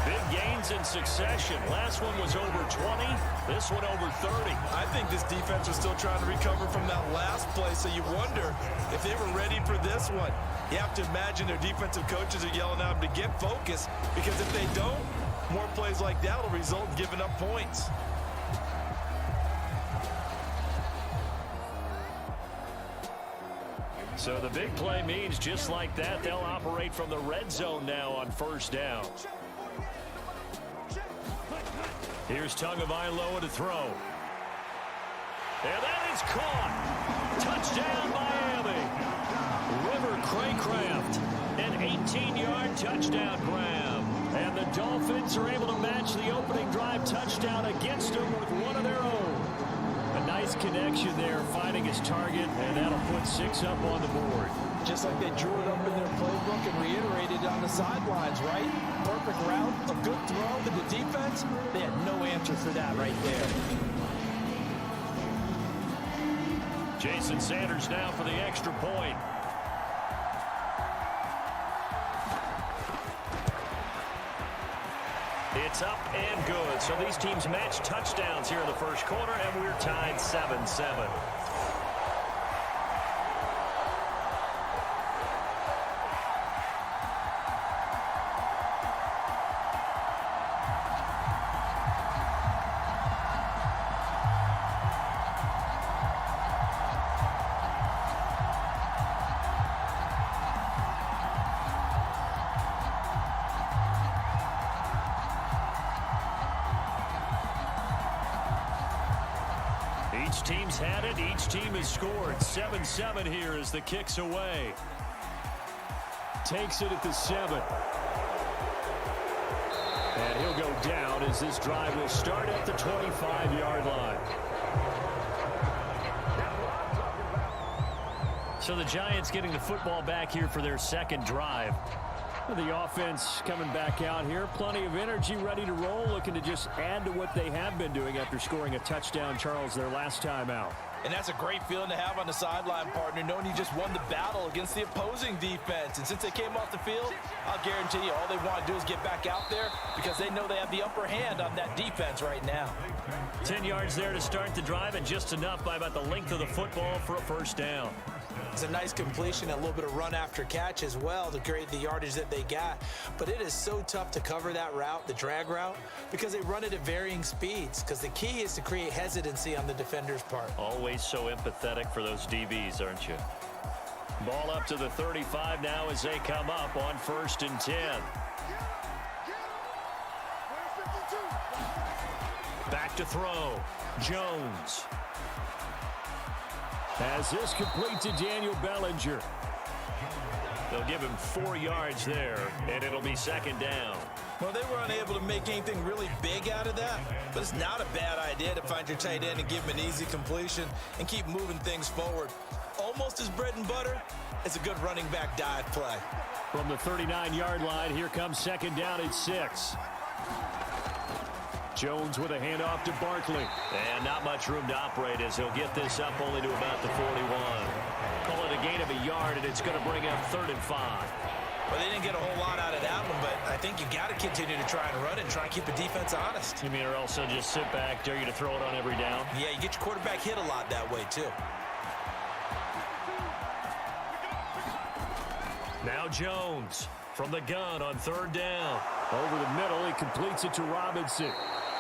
Big gains in succession. Last one was over 20. This one over 30. I think this defense was still trying to recover from that last play, so you wonder if they were ready for this one. You have to imagine their defensive coaches are yelling at them to get focused, because if they don't, more plays like that will result in giving up points. So the big play means just like that, they'll operate from the red zone now on 1st down. Here's Tagovailoa to throw. And that is caught. Touchdown, Miami. River Craycraft, an 18-yard touchdown grab. And the Dolphins are able to match the opening drive touchdown against them with one of their own. A nice connection there, finding his target, and that'll put 6 up on the board. Just like they drew it up in their playbook and reiterated on the sidelines, right? Perfect route, a good throw to the defense. They had no answer for that right there. Jason Sanders now for the extra point. is up and good. So these teams match touchdowns here in the first quarter, and we're tied 7-7. Each team's had it. Each team has scored. 7-7 here as the kick's away. Takes it at the 7. And he'll go down as this drive will start at the 25-yard line. So the Giants getting the football back here for their second drive. The offense coming back out here. Plenty of energy, ready to roll, looking to just add to what they have been doing after scoring a touchdown, Charles, their last time out. And that's a great feeling to have on the sideline, partner, knowing you just won the battle against the opposing defense. And since they came off the field, I'll guarantee you all they want to do is get back out there because they know they have the upper hand on that defense right now. 10 yards there to start the drive, and just enough by about the length of the football for a first down. It's a nice completion, a little bit of run after catch as well to create the yardage that they got. But it is so tough to cover that route, the drag route, because they run it at varying speeds. Because the key is to create hesitancy on the defender's part. Always so empathetic for those DBs, aren't you? Ball up to the 35 now as they come up on 1st and 10. Back to throw. Jones. As this complete to Daniel Bellinger. They'll give him 4 yards there, and it'll be second down. Well, they were unable to make anything really big out of that, but it's not a bad idea to find your tight end and give him an easy completion and keep moving things forward. Almost as bread and butter, it's a good running back dive play. From the 39-yard line, here comes second down at 6. Jones with a handoff to Barkley. And not much room to operate as he'll get this up only to about the 41. Call it a gain of a yard, and it's going to bring up 3rd and 5. Well, they didn't get a whole lot out of that one, but I think you got to continue to try and run it and try and keep the defense honest. You mean, or else they'll just sit back, dare you to throw it on every down? Yeah, you get your quarterback hit a lot that way, too. Now Jones from the gun on 3rd down. Over the middle, he completes it to Robinson.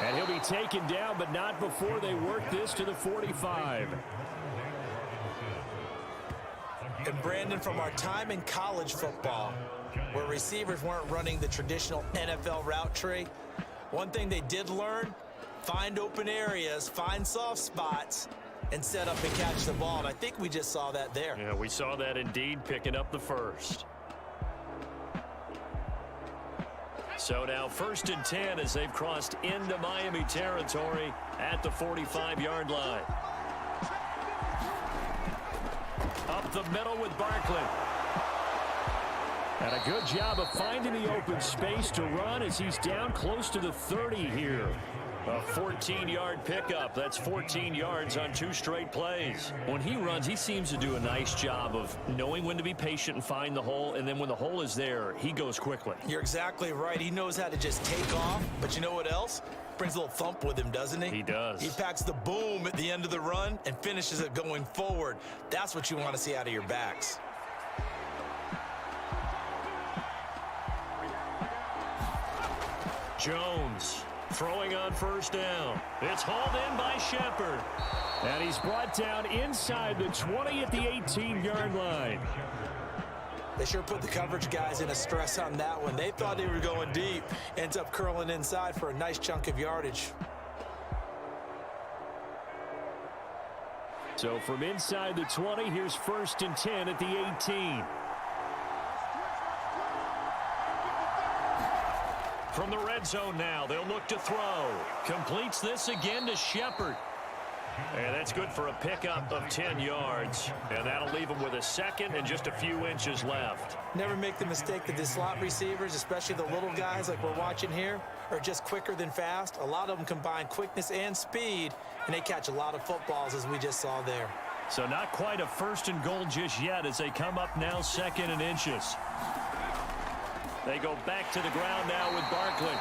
And he'll be taken down, but not before they work this to the 45. And Brandon, from our time in college football, where receivers weren't running the traditional NFL route tree, one thing they did learn, find open areas, find soft spots, and set up and catch the ball. And I think we just saw that there. Yeah, we saw that indeed, picking up the first. So now 1st and 10 as they've crossed into Miami territory at the 45-yard line. Up the middle with Barkley. And a good job of finding the open space to run as he's down close to the 30 here. A 14-yard pickup. That's 14 yards on 2 straight plays. When he runs, he seems to do a nice job of knowing when to be patient and find the hole, and then when the hole is there, he goes quickly. You're exactly right. He knows how to just take off, but you know what else? Brings a little thump with him, doesn't he? He does. He packs the boom at the end of the run and finishes it going forward. That's what you want to see out of your backs. Jones throwing on 1st down. It's hauled in by Shepard. And he's brought down inside the 20 at the 18-yard line. They sure put the coverage guys in a stress on that one. They thought they were going deep. Ends up curling inside for a nice chunk of yardage. So from inside the 20, here's 1st and 10 at the 18. From the red zone now, they'll look to throw. Completes this again to Shepard. And that's good for a pickup of 10 yards. And that'll leave him with a second and just a few inches left. Never make the mistake that the slot receivers, especially the little guys like we're watching here, are just quicker than fast. A lot of them combine quickness and speed, and they catch a lot of footballs as we just saw there. So not quite a 1st and goal just yet as they come up now 2nd and inches. They go back to the ground now with Barkley.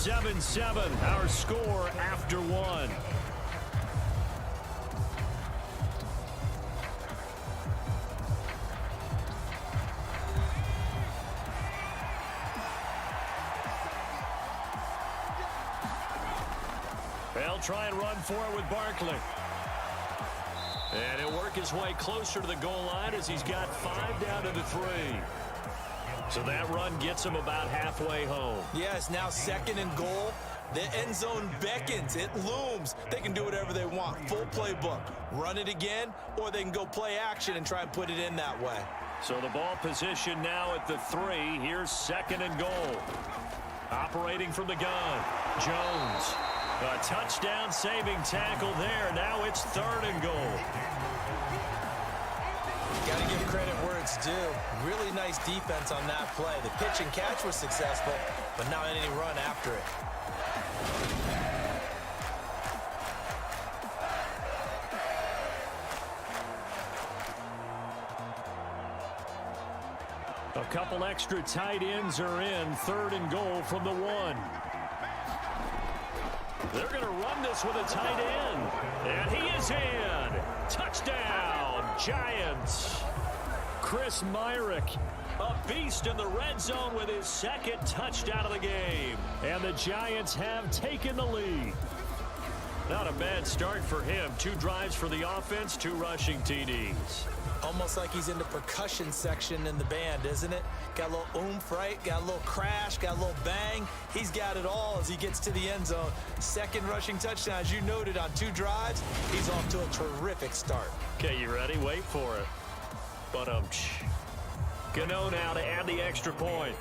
7-7, our score after one. They'll try and run for it with Barkley. And he'll work his way closer to the goal line as he's got 5 down to the 3. So that run gets him about halfway home. Yeah, it's now 2nd and goal. The end zone beckons. It looms. They can do whatever they want. Full playbook. Run it again, or they can go play action and try and put it in that way. So the ball position now at the 3. Here's 2nd and goal. Operating from the gun, Jones. A touchdown saving tackle there. Now it's 3rd and goal. Got to give credit where it's due. Really nice defense on that play. The pitch and catch was successful, but not any run after it. A couple extra tight ends are in. 3rd and goal from the 1. They're going to run this with a tight end. And he is in. Touchdown, Giants. Chris Myrick, a beast in the red zone with his 2nd touchdown of the game. And the Giants have taken the lead. Not a bad start for him. 2 drives for the offense, 2 rushing TDs. Almost like he's in the percussion section in the band, isn't it? Got a little oomph, right? Got a little crash, got a little bang. He's got it all as he gets to the end zone. 2nd rushing touchdown, as you noted, on 2 drives. He's off to a terrific start. Okay, you ready? Wait for it. But Gano now to add the extra point.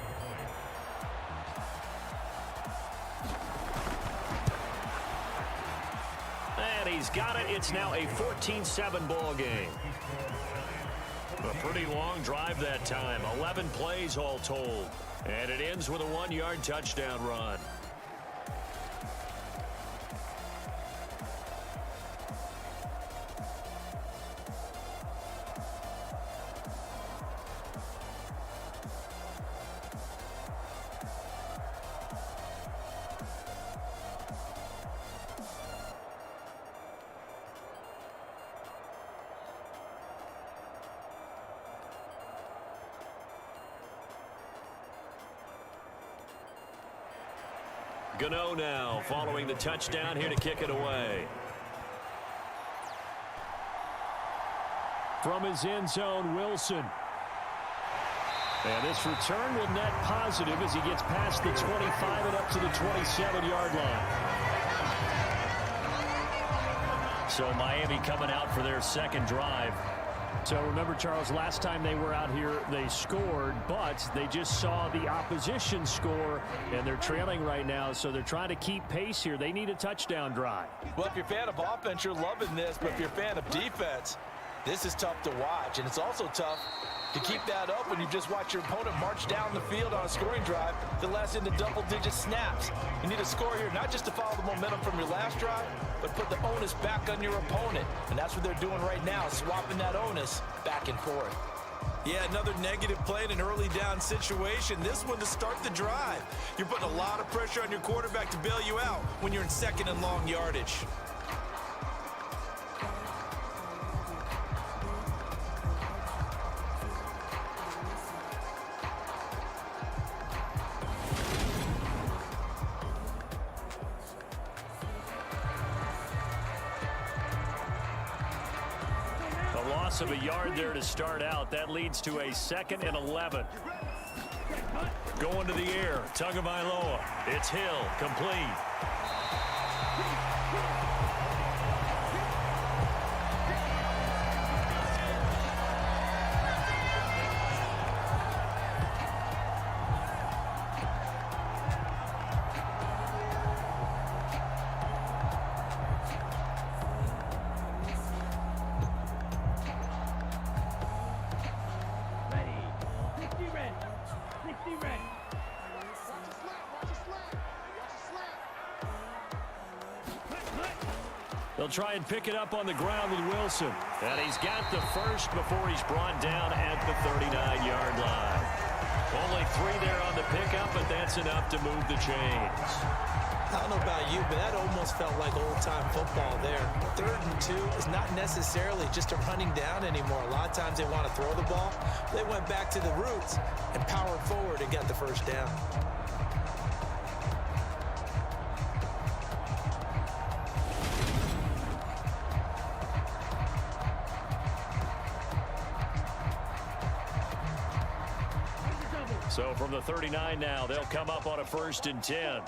And he's got it. It's now a 14-7 ball game. A pretty long drive that time. 11 plays all told. And it ends with a 1-yard touchdown run. Gano now following the touchdown here to kick it away. From his end zone, Wilson. And this return will net positive as he gets past the 25 and up to the 27-yard line. So Miami coming out for their 2nd drive. So remember, Charles, last time they were out here, they scored, but they just saw the opposition score, and they're trailing right now, so they're trying to keep pace here. They need a touchdown drive. Well, if you're a fan of offense, you're loving this, but if you're a fan of defense, this is tough to watch, and it's also tough to keep that up when you just watch your opponent march down the field on a scoring drive that lasts into double-digit snaps. You need a score here, not just to follow the momentum from your last drive, but put the onus back on your opponent. And that's what they're doing right now, swapping that onus back and forth. Yeah, another negative play in an early down situation. This one to start the drive. You're putting a lot of pressure on your quarterback to bail you out when you're in 2nd and long yardage. Of a yard there to start out. That leads to a 2nd and 11. Going to the air. Tagovailoa. It's Hill. Complete. They'll try and pick it up on the ground with Wilson. And he's got the 1st before he's brought down at the 39-yard line. Only 3 there on the pickup, but that's enough to move the chains. I don't know about you, but that almost felt like old-time football there. 3rd and 2 is not necessarily just a running down anymore. A lot of times they want to throw the ball. They went back to the roots and powered forward and got the first down. So from the 39 now, they'll come up on a 1st and 10.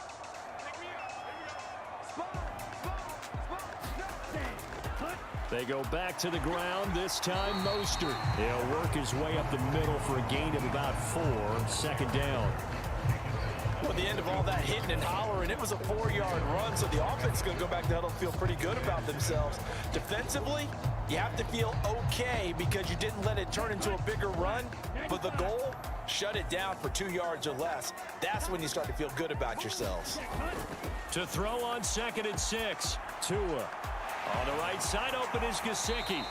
They go back to the ground, this time Mostert. He'll work his way up the middle for a gain of about 4, 2nd down. Well, at the end of all that hitting and hollering, it was a 4-yard run, so the offense is going to go back to huddle and feel pretty good about themselves. Defensively, you have to feel okay because you didn't let it turn into a bigger run, but the goal, shut it down for 2 yards or less. That's when you start to feel good about yourselves. To throw on 2nd and 6, Tua. On the right side, open is Gesicki.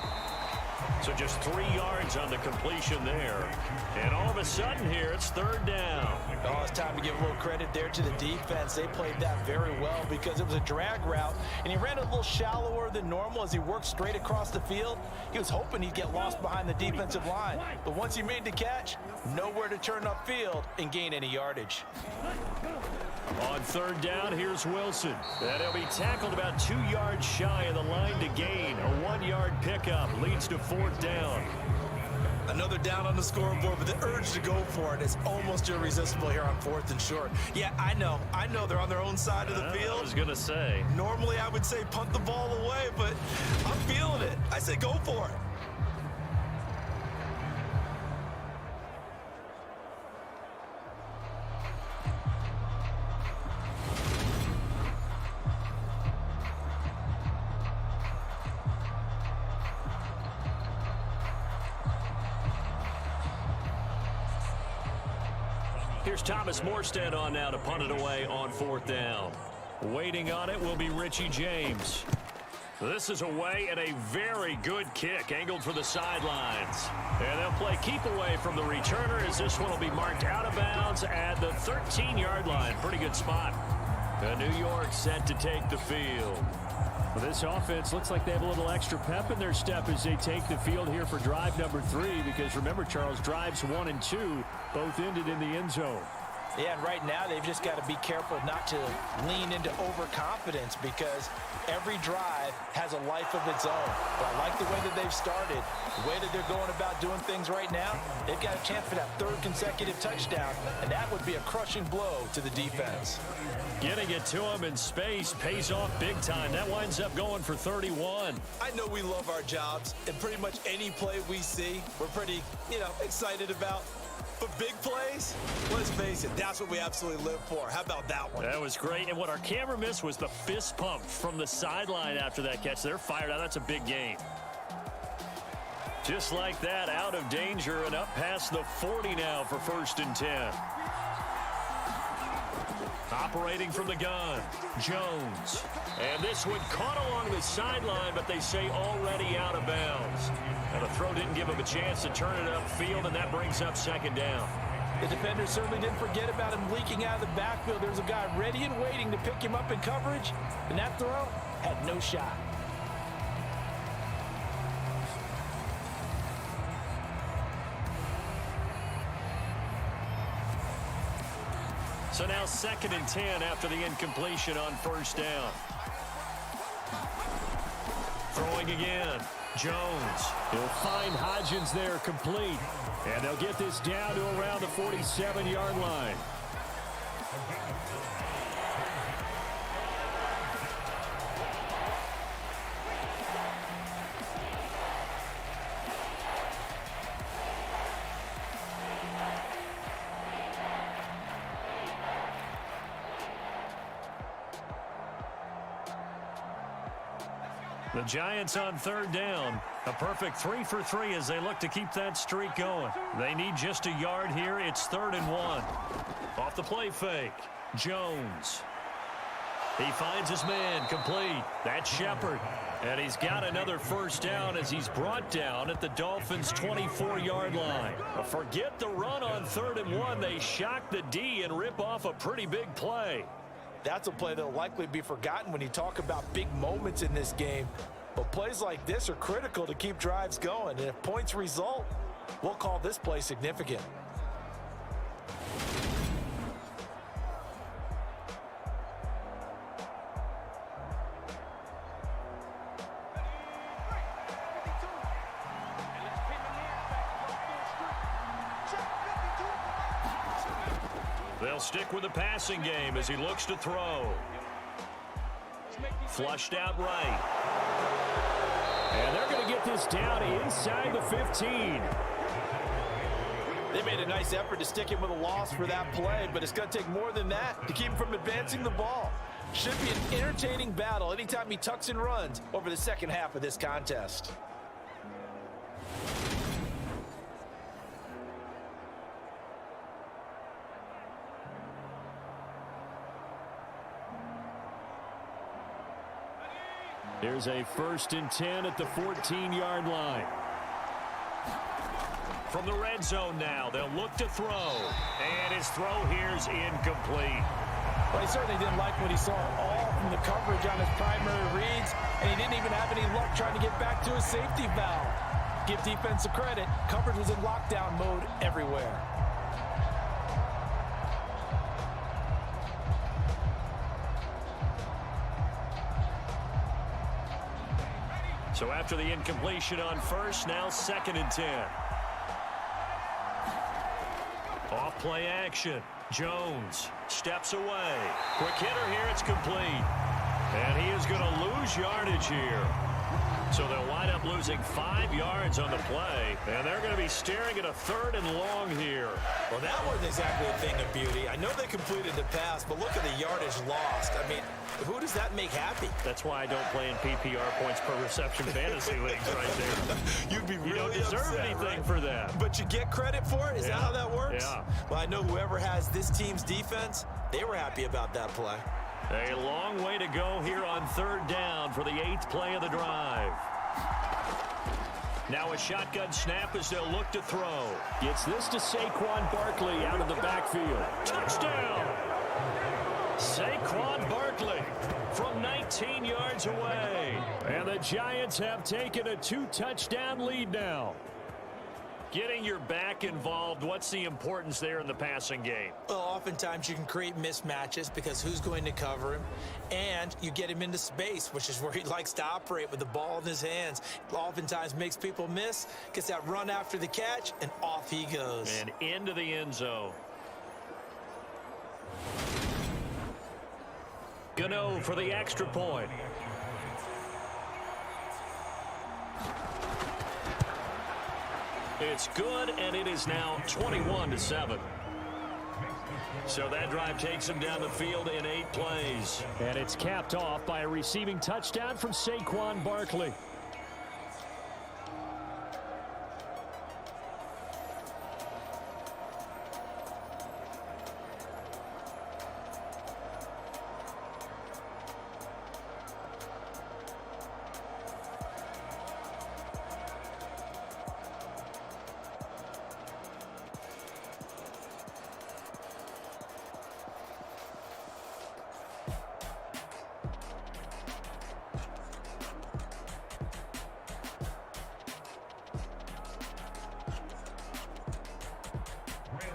So just 3 yards on the completion there. And all of a sudden here, it's 3rd down. Oh, it's time to give a little credit there to the defense. They played that very well because it was a drag route, and he ran a little shallower than normal as he worked straight across the field. He was hoping he'd get lost behind the defensive line. But once he made the catch, nowhere to turn upfield and gain any yardage. On 3rd down, here's Wilson. And he'll be tackled about 2 yards shy of the line to gain. A 1-yard pickup leads to 4th down. Another down on the scoreboard, but the urge to go for it is almost irresistible here on 4th and short. Yeah, I know they're on their own side of the field. I was going to say. Normally I would say punt the ball away, but I'm feeling it. I say go for it. Here's Thomas Morstead on now to punt it away on 4th down. Waiting on it will be Richie James. This is away and a very good kick angled for the sidelines. And they'll play keep away from the returner as this one will be marked out of bounds at the 13-yard line. Pretty good spot. New York set to take the field. Well, this offense looks like they have a little extra pep in their step as they take the field here for drive number 3 because remember, Charles, drives 1 and 2 both ended in the end zone. Yeah, and right now they've just got to be careful not to lean into overconfidence because every drive has a life of its own. But I like the way that they've started, the way that they're going about doing things right now. They've got a chance for that 3rd consecutive touchdown, and that would be a crushing blow to the defense. Getting it to him in space pays off big time. That winds up going for 31. I know we love our jobs, and pretty much any play we see, we're pretty, excited about. But big plays, let's face it, that's what we absolutely live for. How about that one? That was great. And what our camera missed was the fist pump from the sideline after that catch. They're fired out. That's a big gain. Just like that, out of danger and up past the 40 now for 1st and 10. Operating from the gun, Jones. And this one caught along the sideline, but they say already out of bounds. And the throw didn't give him a chance to turn it upfield, and that brings up 2nd down. The defender certainly didn't forget about him leaking out of the backfield. There's a guy ready and waiting to pick him up in coverage, and that throw had no shot. So now 2nd and 10 after the incompletion on 1st down. Throwing again. Jones. He'll find Hodgins there complete. And they'll get this down to around the 47-yard line. The Giants on 3rd down. A perfect 3 for 3 as they look to keep that streak going. They need just a yard here. It's 3rd and 1. Off the play fake. Jones. He finds his man, complete. That's Shepard. And he's got another first down as he's brought down at the Dolphins' 24-yard line. Forget the run on 3rd and 1. They shock the D and rip off a pretty big play. That's a play that will likely be forgotten when you talk about big moments in this game. But plays like this are critical to keep drives going. And if points result, we'll call this play significant. They'll stick with the passing game as he looks to throw. Flushed out right. And they're going to get this down inside the 15. They made a nice effort to stick him with a loss for that play, but it's going to take more than that to keep him from advancing the ball. Should be an entertaining battle anytime he tucks and runs over the second half of this contest. Here's a 1st and 10 at the 14-yard line. From the red zone now, they'll look to throw. And his throw here's incomplete. Well, he certainly didn't like what he saw all from the coverage on his primary reads, and he didn't even have any luck trying to get back to his safety valve. Give defense a credit. Coverage was in lockdown mode everywhere. So after the incompletion on 1st, now 2nd and 10. Off play action. Jones steps away. Quick hitter here, it's complete. And he is going to lose yardage here. So they'll wind up losing 5 yards on the play. And they're going to be staring at a 3rd and long here. Well, that wasn't exactly a thing of beauty. I know they completed the pass, but look at the yardage lost. I mean, who does that make happy? That's why I don't play in PPR points per reception fantasy leagues right there. You'd be really You don't deserve upset, anything right? for that. But you get credit for it? Is that how that works? Yeah. Well, I know whoever has this team's defense, they were happy about that play. A long way to go here on 3rd down for the 8th play of the drive. Now a shotgun snap as they'll look to throw. Gets this to Saquon Barkley out of the backfield. Touchdown! Saquon Barkley from 19 yards away. And the Giants have taken a 2-touchdown lead now. Getting your back involved, what's the importance there in the passing game? Well, oftentimes you can create mismatches because who's going to cover him, and you get him into space, which is where he likes to operate with the ball in his hands. Oftentimes makes people miss, gets that run after the catch, and off he goes. And into the end zone. Gano for the extra point. It's good, and it is now 21-7. So that drive takes him down the field in 8 plays. And it's capped off by a receiving touchdown from Saquon Barkley.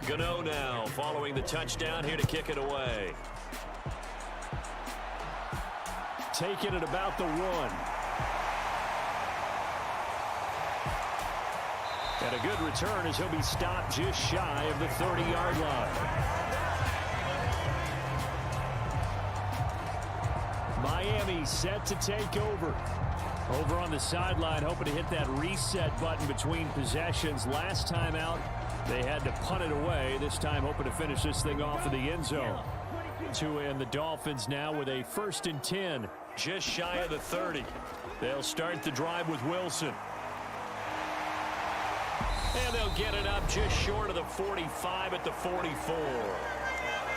Gano now following the touchdown here to kick it away. Taking it about the 1. And a good return as he'll be stopped just shy of the 30-yard line. Miami set to take over. Over on the sideline, hoping to hit that reset button between possessions. Last time out, they had to punt it away. This time hoping to finish this thing off in the end zone. And the Dolphins now with a 1st and 10, just shy of the 30. They'll start the drive with Wilson. And they'll get it up just short of the 45 at the 44.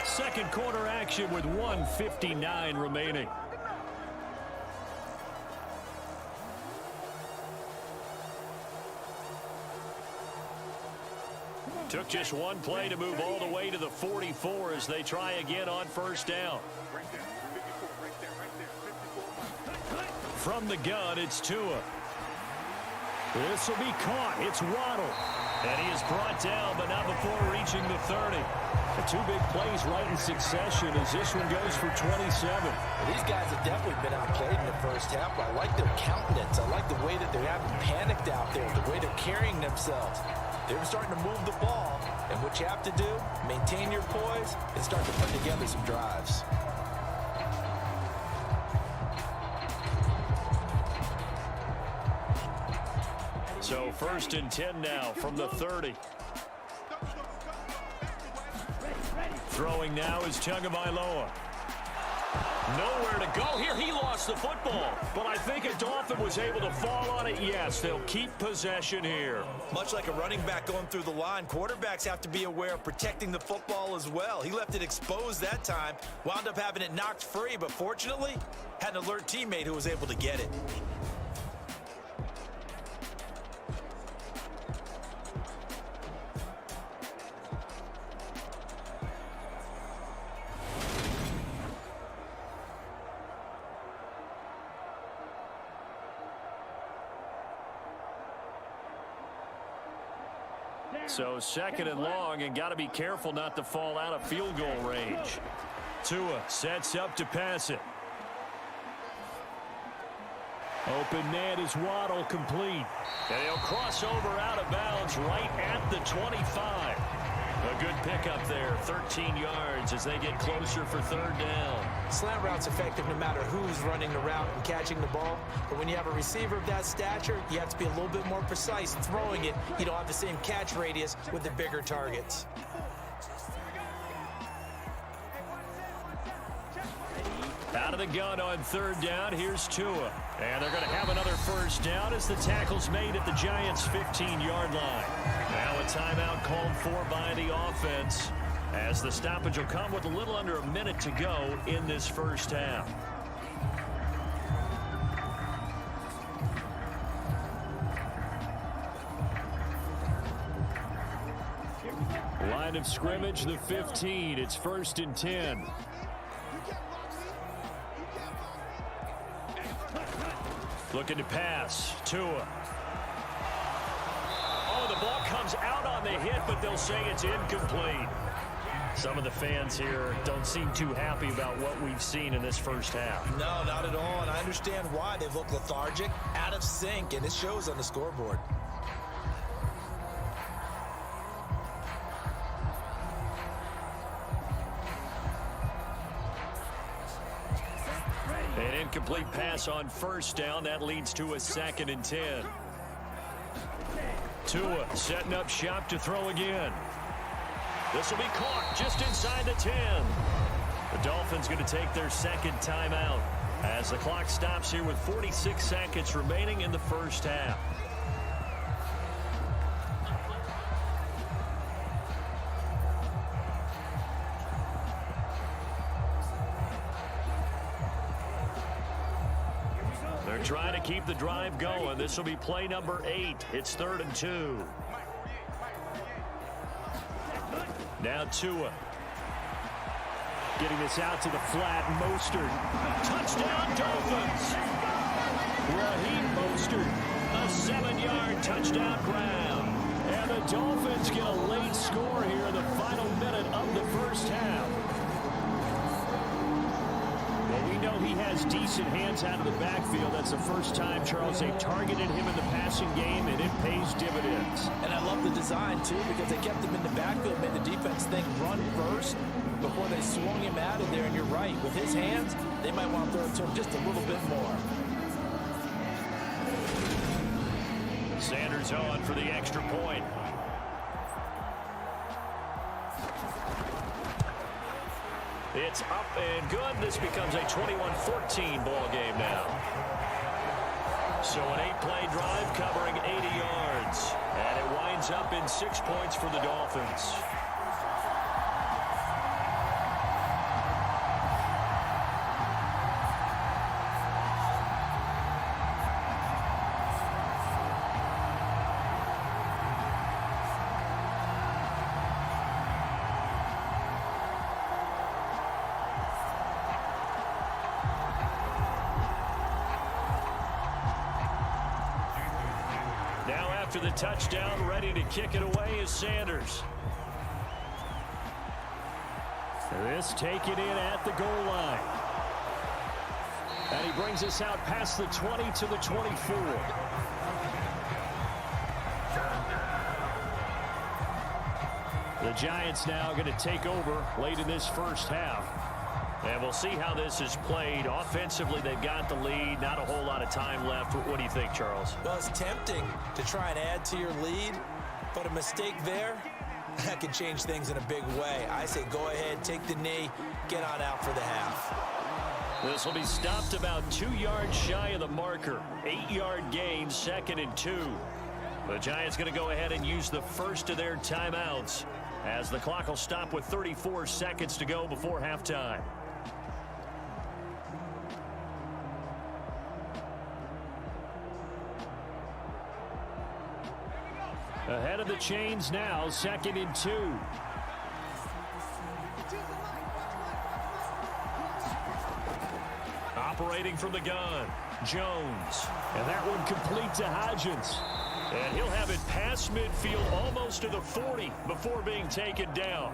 Second quarter action with 1:59 remaining. Took just one play to move all the way to the 44 as they try again on first down. From the gun, it's Tua. This will be caught. It's Waddle. And he is brought down, but not before reaching the 30. The two big plays right in succession as this one goes for 27. Well, these guys have definitely been outplayed in the first half, but I like their countenance. I like the way that they haven't panicked out there, the way they're carrying themselves. They're starting to move the ball, and what you have to do, maintain your poise and start to put together some drives. So 1st and 10 now from the 30. Throwing now is Tagovailoa. Nowhere to go here. He lost the football. But I think a Dolphin was able to fall on it. Yes, they'll keep possession here. Much like a running back going through the line, quarterbacks have to be aware of protecting the football as well. He left it exposed that time, wound up having it knocked free, but fortunately, had an alert teammate who was able to get it. So 2nd and long, and got to be careful not to fall out of field goal range. Tua sets up to pass it. Open man is Waddle, complete. And he'll cross over out of bounds right at the 25. A good pickup there, 13 yards as they get closer for 3rd down. Slant route's effective no matter who's running the route and catching the ball. But when you have a receiver of that stature, you have to be a little bit more precise throwing it. You don't have the same catch radius with the bigger targets. Out of the gun on 3rd down, here's Tua. And they're going to have another 1st down as the tackle's made at the Giants' 15-yard line. Now a timeout called for by the offense as the stoppage will come with a little under a minute to go in this first half. Line of scrimmage, the 15. It's 1st and 10. Looking to pass. Tua. Oh, the ball comes out on the hit, but they'll say it's incomplete. Some of the fans here don't seem too happy about what we've seen in this first half. No, not at all, and I understand why. They look lethargic, out of sync, and it shows on the scoreboard. An incomplete pass on 1st down. That leads to a 2nd and 10. Tua setting up shop to throw again. This will be caught just inside the 10. The Dolphins going to take their 2nd timeout as the clock stops here with 46 seconds remaining in the first half. They're trying to keep the drive going. This will be play number 8. It's 3rd and 2. Now Tua. Getting this out to the flat. Mostert. Touchdown Dolphins. Raheem Mostert. A 7-yard touchdown grab. And the Dolphins get a late score here in the final minute of the first half. Well, we know he has decent hands out of the backfield. That's the first time, Charles, they've targeted him in the passing game, and it pays dividends. And I love the design, too, because they kept him in the backfield, made the defense think run first before they swung him out of there. And you're right, with his hands, they might want to throw it to him just a little bit more. Sanders on for the extra point. It's up and good. This becomes a 21-14 ball game now. So an 8-play drive covering 80 yards. And it winds up in 6 points for the Dolphins. after the touchdown. Ready to kick it away is Sanders. This taken in at the goal line. And he brings us out past the 20 to the 24. The Giants now going to take over late in this first half. And we'll see how this is played. Offensively, they've got the lead. Not a whole lot of time left. What do you think, Charles? Well, it's tempting to try and add to your lead, but a mistake there, that can change things in a big way. I say go ahead, take the knee, get on out for the half. This will be stopped about 2 yards shy of the marker. 8-yard gain, 2nd and 2. The Giants going to go ahead and use the first of their timeouts as the clock will stop with 34 seconds to go before halftime. Ahead of the chains now, 2nd and 2. Operating from the gun, Jones. And that one complete to Hodgins. And he'll have it past midfield almost to the 40 before being taken down.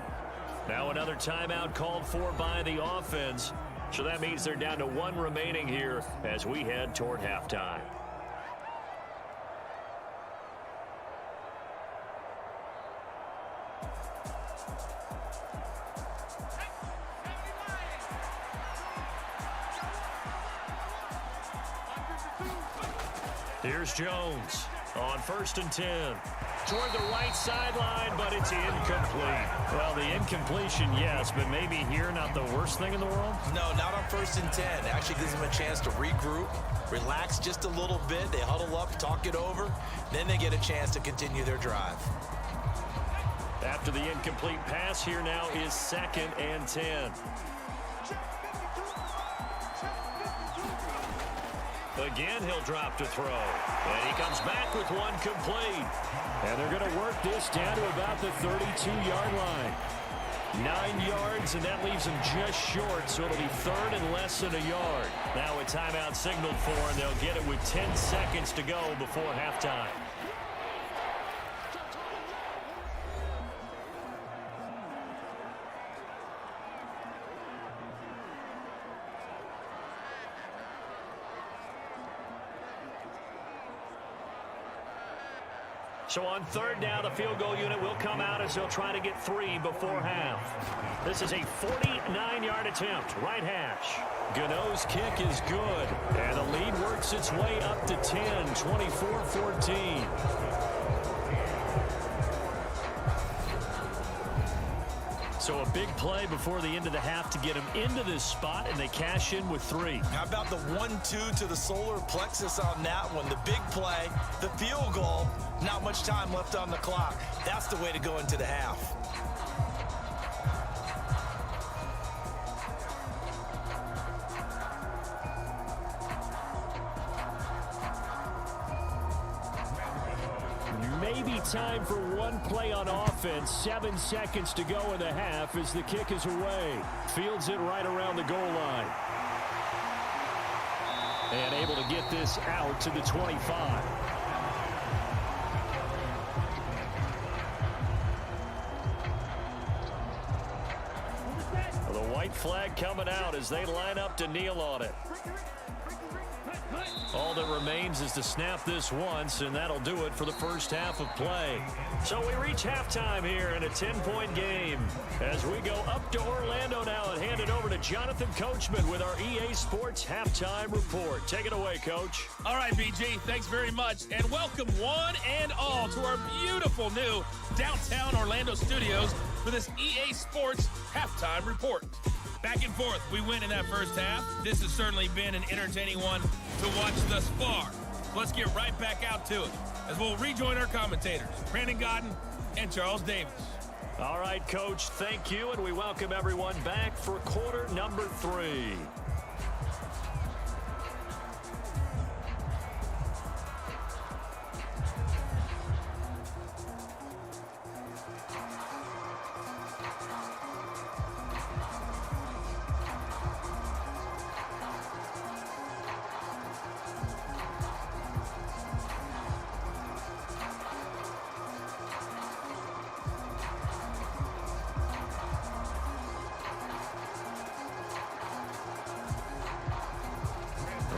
Now another timeout called for by the offense. So that means they're down to 1 remaining here as we head toward halftime. Here's Jones on 1st and 10. Toward the right sideline, but it's incomplete. Well, the incompletion, yes, but maybe here not the worst thing in the world? No, not on 1st and 10. It actually gives them a chance to regroup, relax just a little bit. They huddle up, talk it over. Then they get a chance to continue their drive. After the incomplete pass, here now is 2nd and 10. Again, he'll drop to throw. And he comes back with one complete. And they're going to work this down to about the 32-yard line. 9 yards, and that leaves them just short, so it'll be 3rd and less than a yard. Now a timeout signaled for, and they'll get it with 10 seconds to go before halftime. So on 3rd down, the field goal unit will come out as they'll try to get 3 before half. This is a 49-yard attempt, right hash. Gano's kick is good, and the lead works its way up to 10, 24-14. So a big play before the end of the half to get them into this spot, and they cash in with 3. How about the 1-2 to the solar plexus on that one? The big play, the field goal, not much time left on the clock. That's the way to go into the half. Maybe time for one play on offense. 7 seconds to go in the half as the kick is away. Fields it right around the goal line. And able to get this out to the 25. The white flag coming out as they line up to kneel on it. All that remains is to snap this once, and that'll do it for the first half of play. So we reach halftime here in a 10-point game as we go up to Orlando now and hand it over to Jonathan Coachman with our EA Sports Halftime Report. Take it away, Coach. All right, BG, thanks very much. And welcome one and all to our beautiful new downtown Orlando studios for this EA Sports Halftime Report. Back and forth, we win in that first half. This has certainly been an entertaining one to watch thus far. Let's get right back out to it as we'll rejoin our commentators, Brandon Godden and Charles Davis. All right, Coach, thank you, and we welcome everyone back for quarter number 3.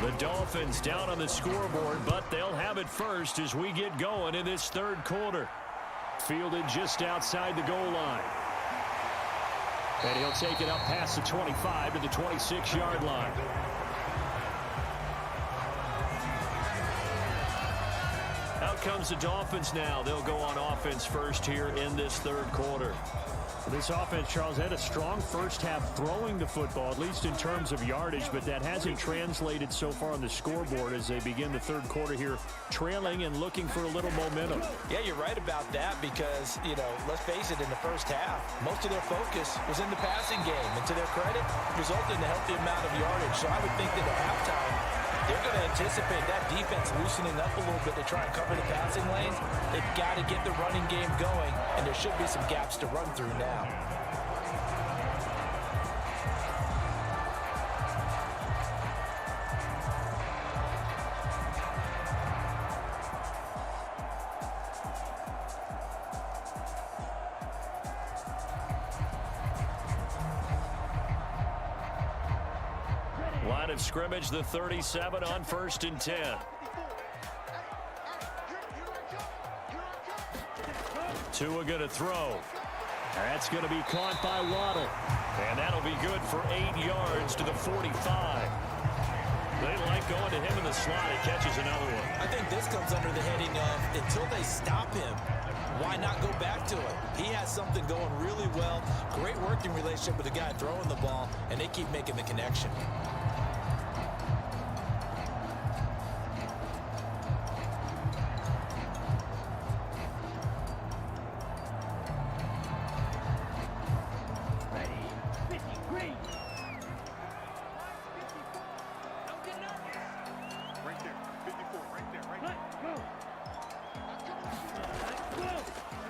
The Dolphins down on the scoreboard, but they'll have it first as we get going in this third quarter. Fielded just outside the goal line. And he'll take it up past the 25 to the 26-yard line. Out comes the Dolphins now. They'll go on offense first here in this third quarter. This offense, Charles, had a strong first half throwing the football, at least in terms of yardage, but that hasn't translated so far on the scoreboard as they begin the third quarter here, trailing and looking for a little momentum. Yeah, you're right about that because, let's face it, in the first half, most of their focus was in the passing game. And to their credit, resulted in a healthy amount of yardage. So I would think that at halftime, they're going to anticipate that defense loosening up a little bit to try and cover the passing lanes. They've got to get the running game going, and there should be some gaps to run through now. Line of scrimmage, the 37 on 1st and 10. Tua going to throw. That's going to be caught by Waddle. And that'll be good for 8 yards to the 45. They like going to him in the slot. He catches another one. I think this comes under the heading of until they stop him, why not go back to it? He has something going really well. Great working relationship with the guy throwing the ball, and they keep making the connection.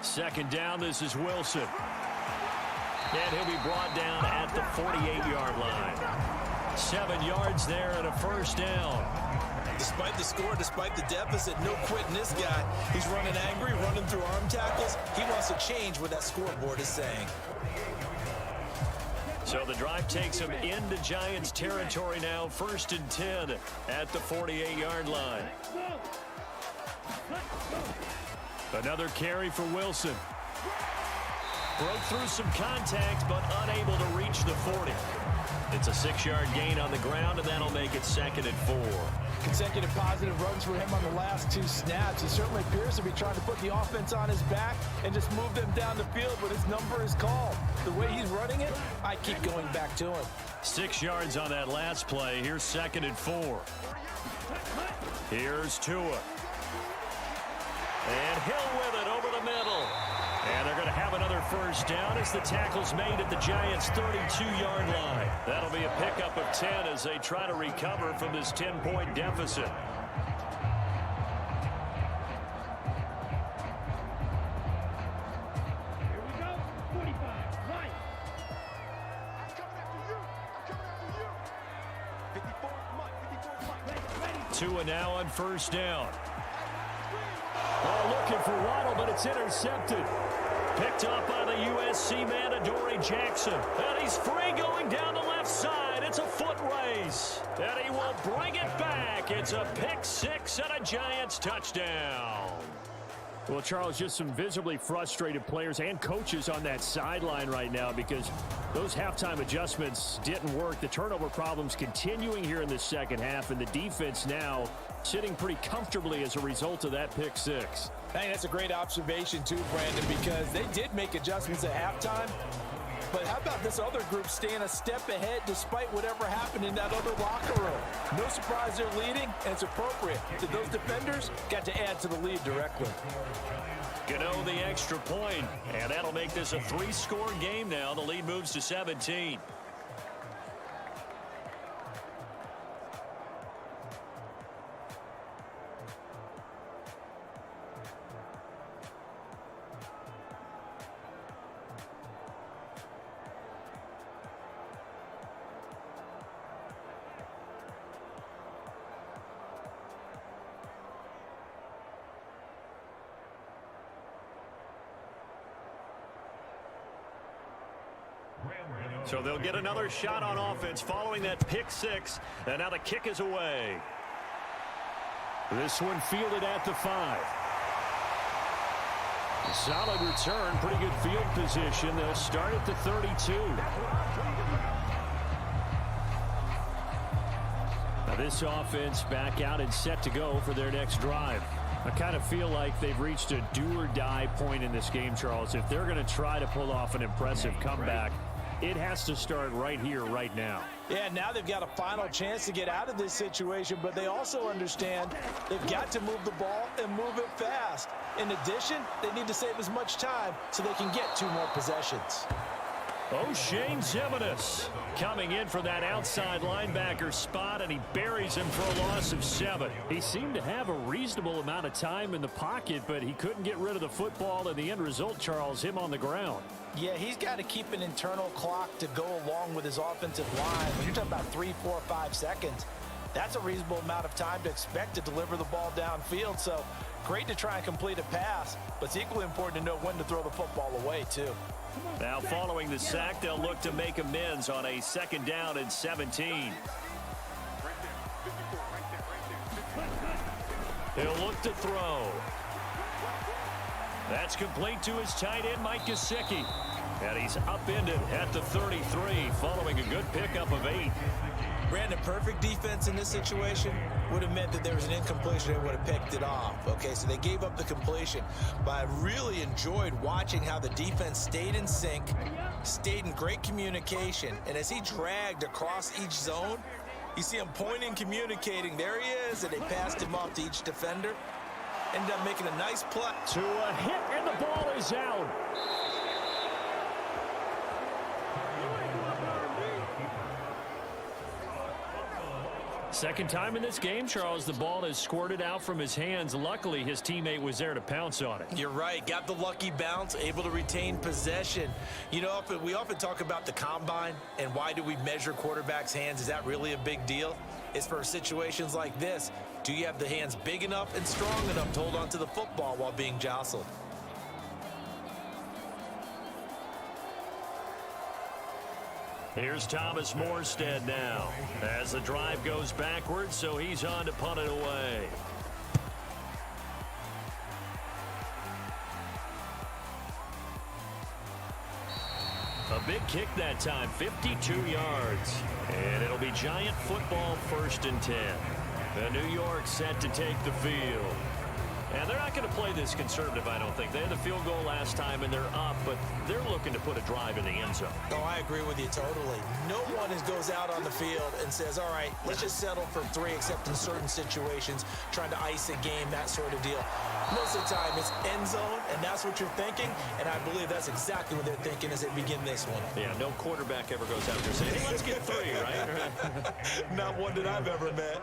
Second down, this is Wilson. And he'll be brought down at the 48-yard line. 7 yards there and a first down. Despite the score, despite the deficit, no quitting this guy. He's running angry, running through arm tackles. He wants to change what that scoreboard is saying. So the drive takes him into Giants territory now. 1st and 10 at the 48-yard line. Another carry for Wilson. Broke through some contact, but unable to reach the 40. It's a 6-yard gain on the ground, and that'll make it 2nd and 4. Consecutive positive runs for him on the last 2 snaps. He certainly appears to be trying to put the offense on his back and just move them down the field, but his number is called. The way he's running it, I keep going back to him. 6 yards on that last play. Here's 2nd and 4. Here's Tua. And Hill with it over the middle. And they're going to have another first down as the tackle's made at the Giants' 32-yard line. That'll be a pickup of 10 as they try to recover from this 10-point deficit. Here we go. 45, right. I'm coming after you. I'm coming after you. 54, come on, 54, come on. Tua now on first down. Oh, looking for Waddle, but it's intercepted. Picked up by the USC man, Adoree Jackson. And he's free going down the left side. It's a foot race. And he will bring it back. It's a pick 6 and a Giants touchdown. Well, Charles, just some visibly frustrated players and coaches on that sideline right now because those halftime adjustments didn't work. The turnover problems continuing here in the second half, and the defense now sitting pretty comfortably as a result of that pick 6. Hey, that's a great observation too, Brandon, because they did make adjustments at halftime. But how about this other group staying a step ahead despite whatever happened in that other locker room? No surprise they're leading, and it's appropriate that those defenders got to add to the lead directly. Gano the extra point, and that'll make this a 3-score game now. The lead moves to 17. So they'll get another shot on offense following that pick six. And now the kick is away. This one fielded at the 5. Solid return, pretty good field position. They'll start at the 32. Now this offense back out and set to go for their next drive. I kind of feel like they've reached a do-or-die point in this game, Charles. If they're going to try to pull off an impressive comeback, it has to start right here, right now. Yeah, now they've got a final chance to get out of this situation, but they also understand they've got to move the ball and move it fast. In addition, they need to save as much time so they can get 2 more possessions. O'Shane Zimenez coming in for that outside linebacker spot, and he buries him for a loss of 7. He seemed to have a reasonable amount of time in the pocket, but he couldn't get rid of the football, and the end result, Charles, him on the ground. Yeah, he's got to keep an internal clock to go along with his offensive line. When you're talking about 3, 4, 5 seconds, that's a reasonable amount of time to expect to deliver the ball downfield. So great to try and complete a pass, but it's equally important to know when to throw the football away, too. Now following the sack, they'll look to make amends on a 2nd down and 17. He'll look to throw. That's complete to his tight end, Mike Gesicki. And he's upended at the 33 following a good pickup of 8. Brandon, perfect defense in this situation would have meant that there was an incompletion. They would have picked it off. Okay, so they gave up the completion. But I really enjoyed watching how the defense stayed in sync, stayed in great communication. And as he dragged across each zone, you see him pointing, communicating. There he is, and they passed him off to each defender. Ended up making a nice play. To a hit, and the ball is out. Second time in this game, Charles, the ball has squirted out from his hands. Luckily, his teammate was there to pounce on it. You're right. Got the lucky bounce, able to retain possession. You know, we often talk about the combine and why do we measure quarterbacks' hands? Is that really a big deal? It's for situations like this. Do you have the hands big enough and strong enough to hold on to the football while being jostled? Here's Thomas Morstead now as the drive goes backwards, so he's on to punt it away. A big kick that time, 52 yards. And it'll be Giant football 1st and 10. The New York set to take the field. And they're not going to play this conservative, I don't think. They had the field goal last time, and they're up, but they're looking to put a drive in the end zone. Oh, I agree with you totally. No one goes out on the field and says, all right, let's just settle for 3, except in certain situations, trying to ice a game, that sort of deal. Most of the time, it's end zone, and that's what you're thinking, and I believe that's exactly what they're thinking as they begin this one. Yeah, no quarterback ever goes out there saying, hey, let's get 3, right? Not one that I've ever met.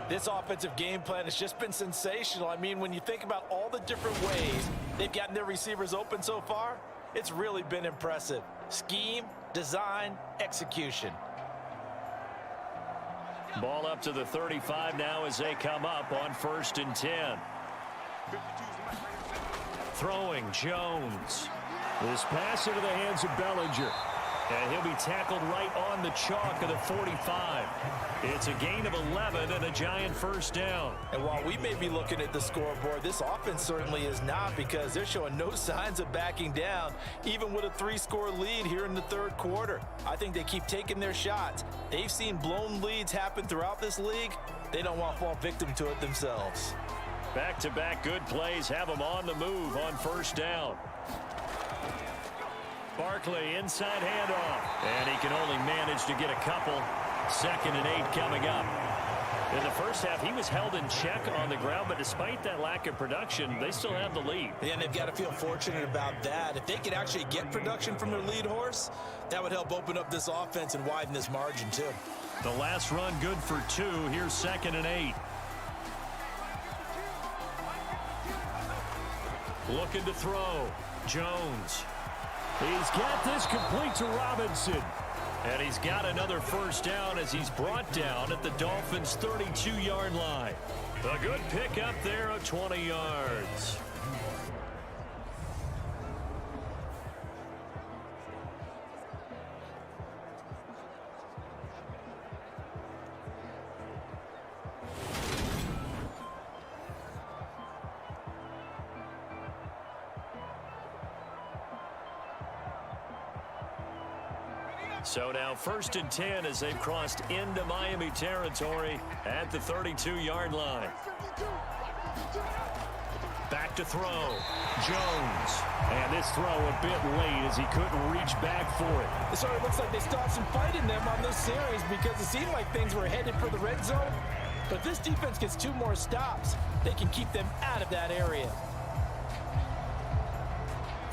This offensive game plan has just been sensational. I mean, when you think about all the different ways they've gotten their receivers open so far, it's really been impressive. Scheme, design, execution. Ball up to the 35 now as they come up on 1st and 10. Throwing Jones. This pass into the hands of Bellinger. And he'll be tackled right on the chalk of the 45. It's a gain of 11 and a Giant 1st down. And while we may be looking at the scoreboard, this offense certainly is not, because they're showing no signs of backing down, even with a 3-score lead here in the 3rd quarter. I think they keep taking their shots. They've seen blown leads happen throughout this league. They don't want to fall victim to it themselves. Back-to-back good plays have them on the move on 1st down. Barkley inside handoff, and he can only manage to get a couple. 2nd and 8 coming up. In the first half, he was held in check on the ground, but despite that lack of production, they still have the lead. Yeah, and they've got to feel fortunate about that. If they could actually get production from their lead horse, that would help open up this offense and widen this margin too. The last run good for 2. Here's 2nd and 8. Looking to throw. Jones. He's got this complete to Robinson. And he's got another 1st down as he's brought down at the Dolphins' 32-yard line. A good pickup there of 20 yards. So now 1st and 10 as they've crossed into Miami territory at the 32-yard line. Back to throw. Jones. And this throw a bit late as he couldn't reach back for it. It sort of looks like they stopped some fight in them on this series because it seemed like things were headed for the red zone. But this defense gets 2 more stops. They can keep them out of that area.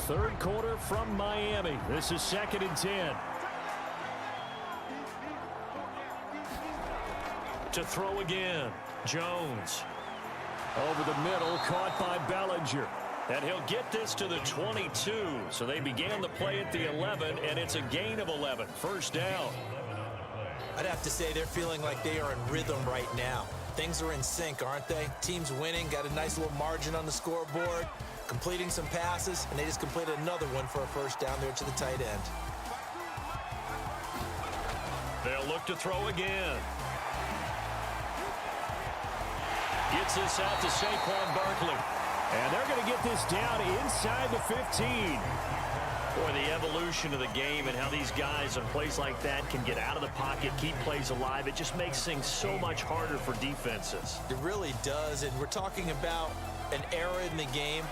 3rd quarter from Miami. This is 2nd and 10. To throw again. Jones. Over the middle, caught by Bellinger. And he'll get this to the 22. So they began the play at the 11, and it's a gain of 11. 1st down. I'd have to say they're feeling like they are in rhythm right now. Things are in sync, aren't they? Team's winning, got a nice little margin on the scoreboard, completing some passes, and they just completed another one for a 1st down there to the tight end. They'll look to throw again. Gets this out to Saquon Barkley. And they're going to get this down inside the 15. Boy, the evolution of the game and how these guys on plays like that can get out of the pocket, keep plays alive, it just makes things so much harder for defenses. It really does, and we're talking about an era in the game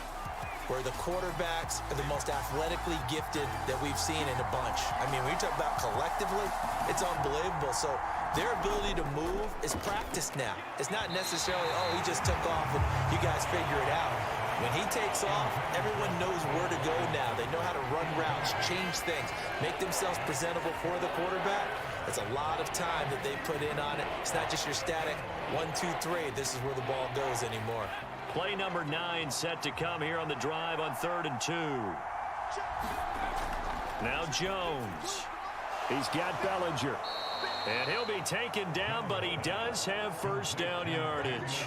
where the quarterbacks are the most athletically gifted that we've seen in a bunch. I mean, when you talk about collectively, it's unbelievable. So their ability to move is practiced now. It's not necessarily, oh, he just took off and you guys figure it out. When he takes off, everyone knows where to go now. They know how to run routes, change things, make themselves presentable for the quarterback. It's a lot of time that they put in on it. It's not just your static 1, 2, 3. This is where the ball goes anymore. Play number 9 set to come here on the drive on 3rd and 2. Now Jones. He's got Bellinger. And he'll be taken down, but he does have 1st down yardage.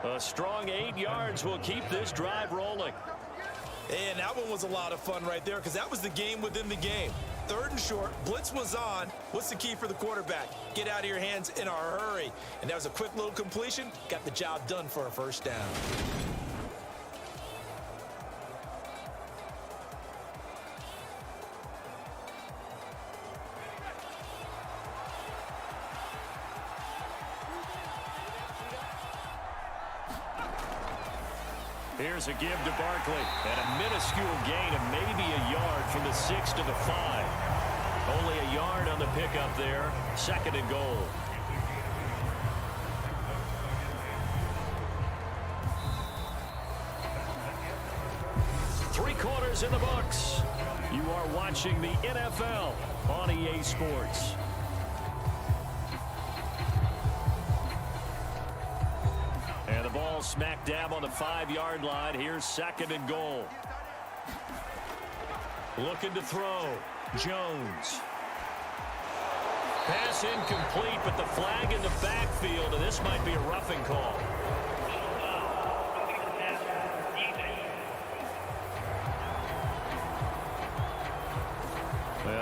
A strong 8 yards will keep this drive rolling. And that one was a lot of fun right there because that was the game within the game. 3rd and short, blitz was on. What's the key for the quarterback? Get out of your hands in a hurry. And that was a quick little completion. Got the job done for a 1st down. Here's a give to Barkley. And a minuscule gain of maybe a yard from the 6 to the 5. Only a yard on the pickup there. 2nd and goal. Three quarters in the books. You are watching the NFL on EA Sports. And the ball smack dab on the 5-yard line. Here's 2nd and goal. Looking to throw. Jones. Pass incomplete, but the flag in the backfield, and this might be a roughing call.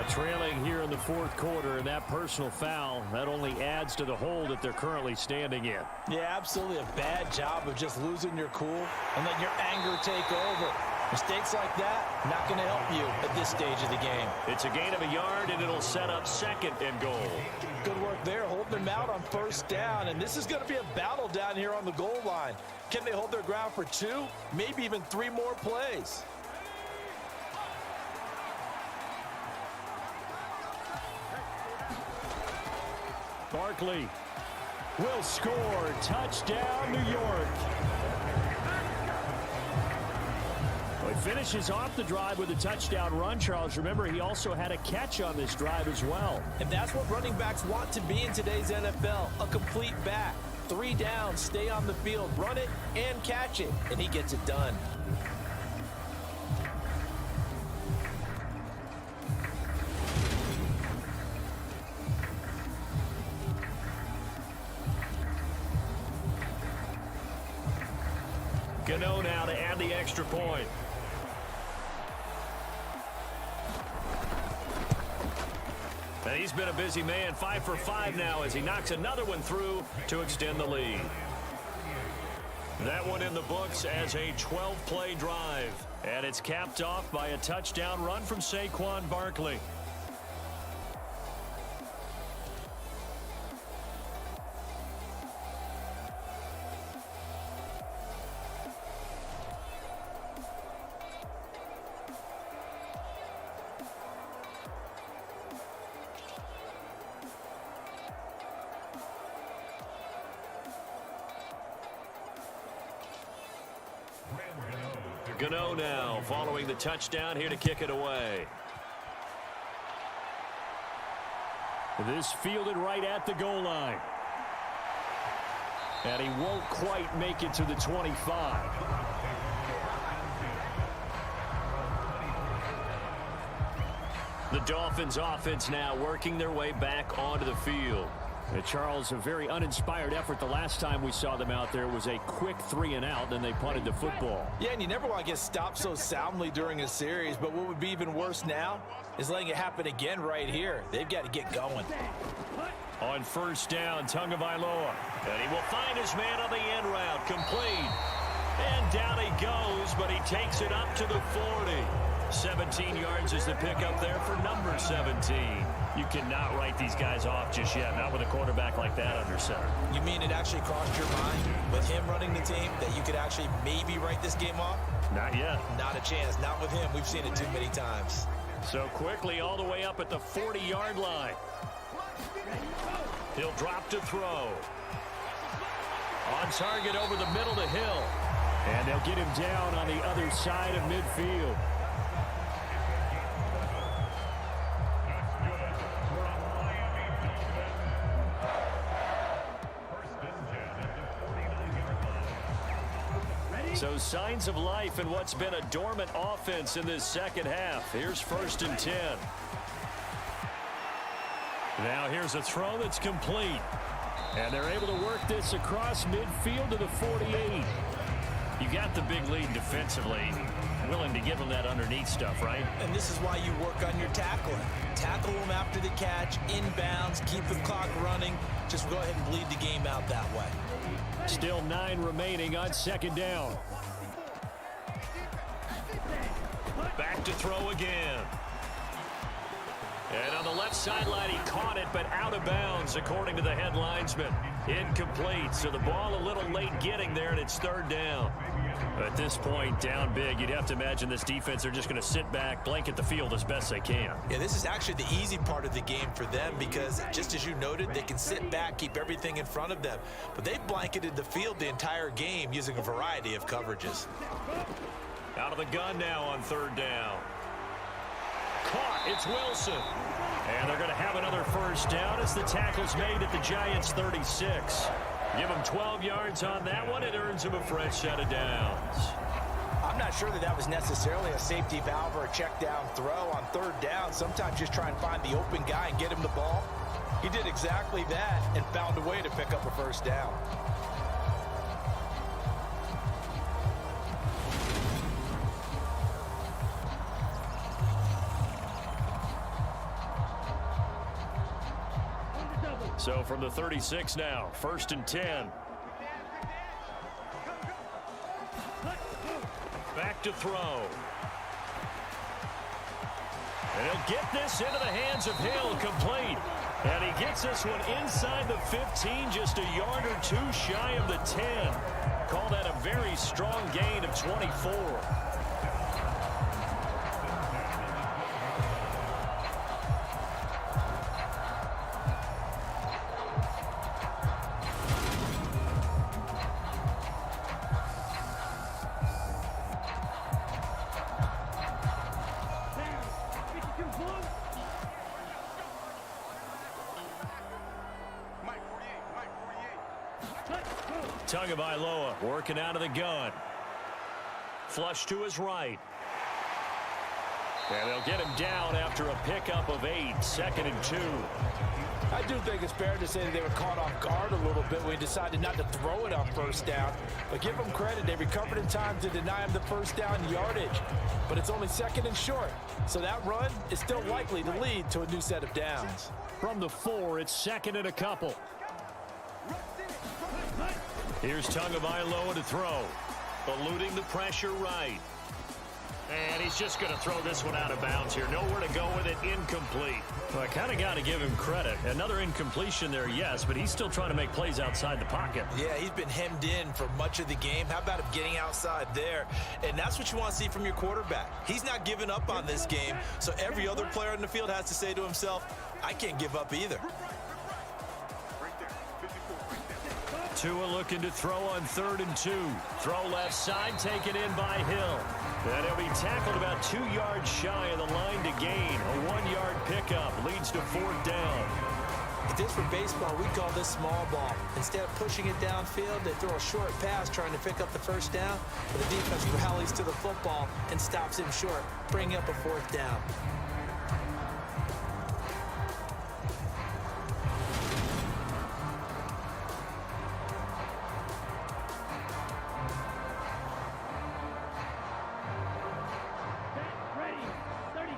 Trailing here in the 4th quarter, and that personal foul, that only adds to the hole that they're currently standing in. Yeah, absolutely a bad job of just losing your cool and letting your anger take over. Mistakes like that, not going to help you at this stage of the game. It's a gain of a yard, and it'll set up 2nd and goal. Good work there, holding them out on 1st down, and this is going to be a battle down here on the goal line. Can they hold their ground for 2, maybe even 3 more plays? Barkley will score. Touchdown, New York. Well, he finishes off the drive with a touchdown run, Charles. Remember, he also had a catch on this drive as well. And that's what running backs want to be in today's NFL, a complete back. 3 downs, stay on the field, run it and catch it, and he gets it done. Gano now to add the extra point. And he's been a busy man, 5 for 5 now as he knocks another one through to extend the lead. That one in the books as a 12-play drive. And it's capped off by a touchdown run from Saquon Barkley. Gano now following the touchdown here to kick it away. This fielded right at the goal line. And he won't quite make it to the 25. The Dolphins offense now working their way back onto the field. And Charles, a very uninspired effort the last time we saw them out there was a quick 3-and-out, and they punted the football. Yeah, and you never want to get stopped so soundly during a series, but what would be even worse now is letting it happen again right here. They've got to get going. On first down, Tagovailoa. And he will find his man on the end route. Complete. And down he goes, but he takes it up to the 40. 17 yards is the pickup there for number 17. You cannot write these guys off just yet, not with a quarterback like that under center. You mean it actually crossed your mind with him running the team that you could actually maybe write this game off? Not yet. Not a chance. Not with him. We've seen it too many times. So quickly all the way up at the 40-yard line. He'll drop to throw. On target over the middle to Hill. And they'll get him down on the other side of midfield. So signs of life in what's been a dormant offense in this second half. Here's 1st and 10. Now here's a throw that's complete. And they're able to work this across midfield to the 48. You got the big lead defensively. Willing to give them that underneath stuff, right? And this is why you work on your tackling. Tackle them after the catch, inbounds, keep the clock running. Just go ahead and bleed the game out that way. Still 9 remaining on 2nd down. Back to throw again. And on the left sideline, he caught it, but out of bounds, according to the head linesman. Incomplete, so the ball a little late getting there, and it's 3rd down. At this point, down big, you'd have to imagine this defense are just going to sit back, blanket the field as best they can. Yeah, this is actually the easy part of the game for them because, just as you noted, they can sit back, keep everything in front of them. But they've blanketed the field the entire game using a variety of coverages. Out of the gun now on 3rd down. Caught, it's Wilson. And they're going to have another 1st down as the tackle's made at the Giants' 36. Give them 12 yards on that one. It earns them a fresh set of downs. I'm not sure that was necessarily a safety valve or a check down throw on 3rd down. Sometimes just try and find the open guy and get him the ball. He did exactly that and found a way to pick up a 1st down. So from the 36 now, 1st and 10. Back to throw. And he'll get this into the hands of Hill, complete. And he gets this one inside the 15, just a yard or 2 shy of the 10. Call that a very strong gain of 24. Tagovailoa working out of the gun. Flush to his right. And they'll get him down after a pickup of 8, 2nd and 2. I do think it's fair to say that they were caught off guard a little bit when he decided not to throw it on 1st down. But give them credit, they recovered in time to deny him the 1st down yardage. But it's only 2nd and short. So that run is still likely to lead to a new set of downs. From the 4, it's 2nd and a couple. Here's Tagovailoa to throw. Eluding the pressure right. And he's just going to throw this one out of bounds here. Nowhere to go with it. Incomplete. Well, I kind of got to give him credit. Another incompletion there, yes, but he's still trying to make plays outside the pocket. Yeah, he's been hemmed in for much of the game. How about him getting outside there? And that's what you want to see from your quarterback. He's not giving up on this game, so every other player in the field has to say to himself, I can't give up either. Tua looking to throw on 3rd and 2. Throw left side, taken in by Hill. And he'll be tackled about 2 yards shy of the line to gain. A 1-yard pickup leads to 4th down. If this were baseball, we'd call this small ball. Instead of pushing it downfield, they throw a short pass trying to pick up the first down, but the defense rallies to the football and stops him short, bringing up a 4th down.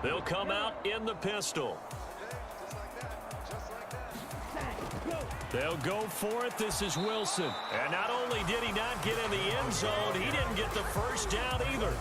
They'll come out in the pistol. They'll go for it. This is Wilson. And not only did he not get in the end zone, he didn't get the first down either.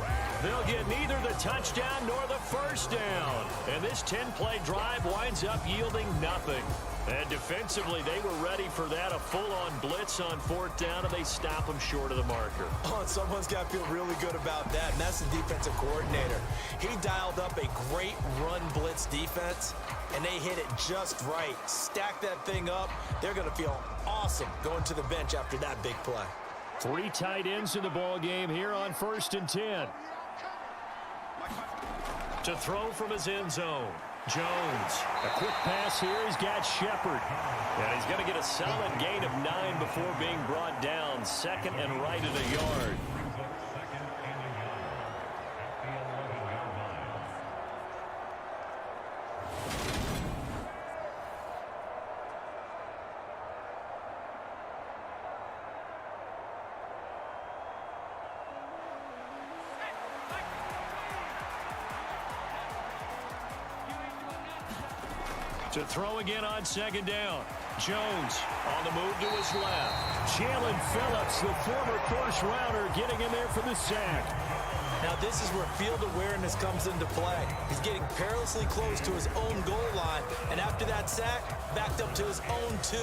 They'll get neither the touchdown nor the first down. And this 10-play drive winds up yielding nothing. And defensively, they were ready for that, a full-on blitz on 4th down, and they stop them short of the marker. Oh, someone's got to feel really good about that, and that's the defensive coordinator. He dialed up a great run blitz defense, and they hit it just right. Stack that thing up. They're going to feel awesome going to the bench after that big play. 3 tight ends in the ball game here on 1st and 10. To throw from his end zone. Jones. A quick pass here. He's got Shepard. And he's going to get a solid gain of 9 before being brought down. 2nd and right at a yard. To throw again on 2nd down. Jones on the move to his left. Jalen Phillips, the former first-rounder, getting in there for the sack. Now this is where field awareness comes into play. He's getting perilously close to his own goal line, and after that sack, backed up to his own 2.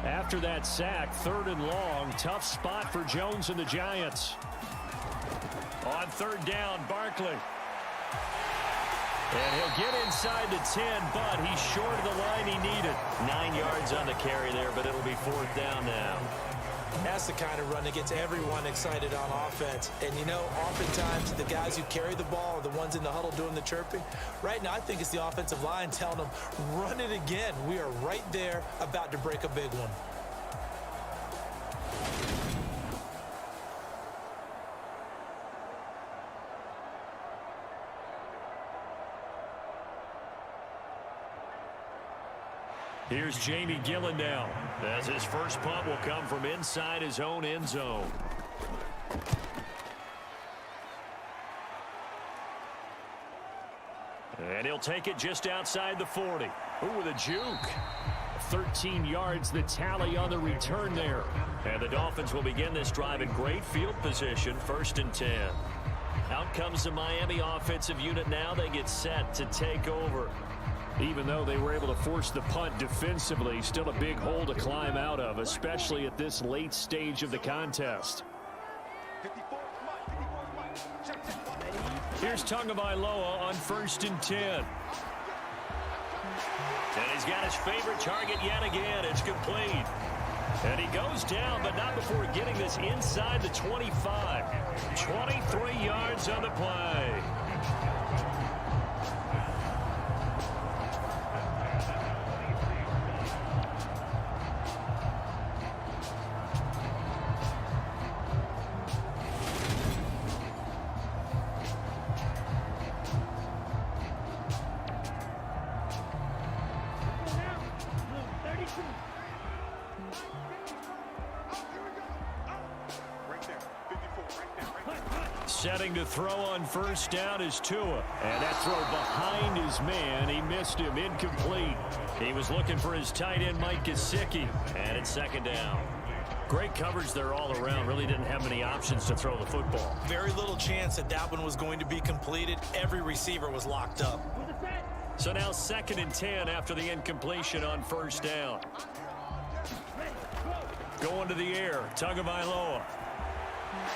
After that sack, 3rd and long, tough spot for Jones and the Giants. On 3rd down, Barkley. And he'll get inside the 10, but he's short of the line he needed. 9 yards on the carry there, but it'll be 4th down now. That's the kind of run that gets everyone excited on offense. And, you know, oftentimes the guys who carry the ball are the ones in the huddle doing the chirping. Right now, I think it's the offensive line telling them, run it again. We are right there about to break a big one. Here's Jamie Gillen now, as his first punt will come from inside his own end zone. And he'll take it just outside the 40. Ooh, with a juke. 13 yards, the tally on the return there. And the Dolphins will begin this drive in great field position, 1st and 10. Out comes the Miami offensive unit now. They get set to take over. Even though they were able to force the punt defensively, still a big hole to climb out of, especially at this late stage of the contest. Here's Tagovailoa on 1st and 10. And he's got his favorite target yet again. It's complete. And he goes down, but not before getting this inside the 25. 23 yards on the play. Setting to throw on 1st down is Tua. And that throw behind his man. He missed him. Incomplete. He was looking for his tight end, Mike Gesicki. And it's 2nd down. Great coverage there all around. Really didn't have many options to throw the football. Very little chance that that one was going to be completed. Every receiver was locked up. So now 2nd and 10 after the incompletion on 1st down. Going to the air. Tagovailoa.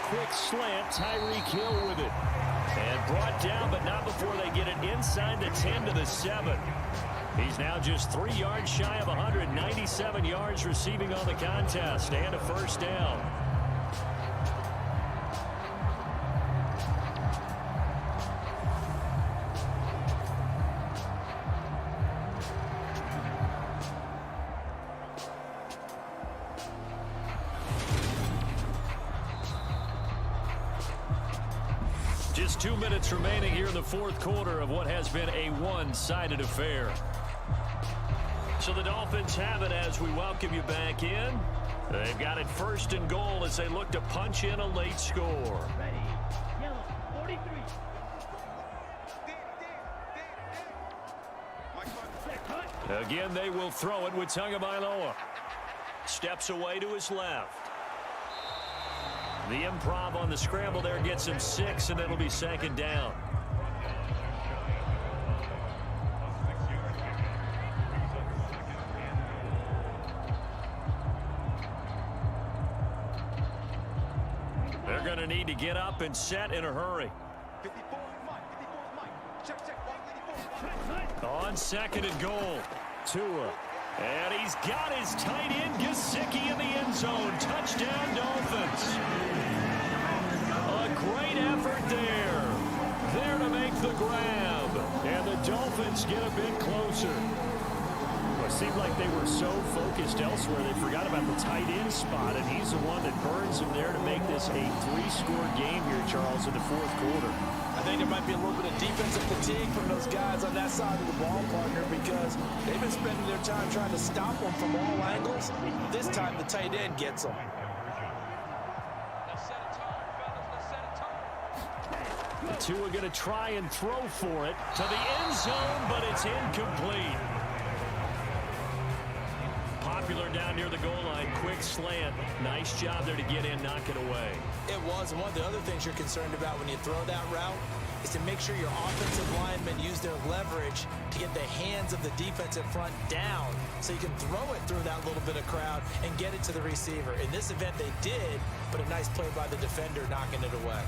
Quick slant. Tyreek Hill with it. And brought down, but not before they get it inside the 10 to the 7. He's now just 3 yards shy of 197 yards receiving on the contest and a first down. Just 2 minutes remaining here in the fourth quarter of what has been a one-sided affair. So the Dolphins have it as we welcome you back in. They've got it first and goal as they look to punch in a late score. Ready. Yellow, 43. Again, they will throw it with Tagovailoa. Steps away to his left. The improv on the scramble there gets him 6, and it'll be second down. They're going to need to get up and set in a hurry. 54 Mike. Check. 54 On second and goal, Tua. And he's got his tight end, Gesicki, in the end zone. Touchdown, Dolphins. A great effort there. There to make the grab. And the Dolphins get a bit closer. Well, it seemed like they were so focused elsewhere, they forgot about the tight end spot, and he's the one that burns him there to make this a 3-score game here, Charles, in the fourth quarter. I think there might be a little bit of defensive fatigue from those guys on that side of the ball, partner, because they've been spending their time trying to stop them from all angles. This time, the tight end gets them. Tua going to try and throw for it to the end zone, but it's incomplete. Popular down near the goal line. Quick slant. Nice job there to get in, knock it away. It was, and one of the other things you're concerned about when you throw that route is to make sure your offensive linemen use their leverage to get the hands of the defensive front down so you can throw it through that little bit of crowd and get it to the receiver. In this event, they did, but a nice play by the defender knocking it away.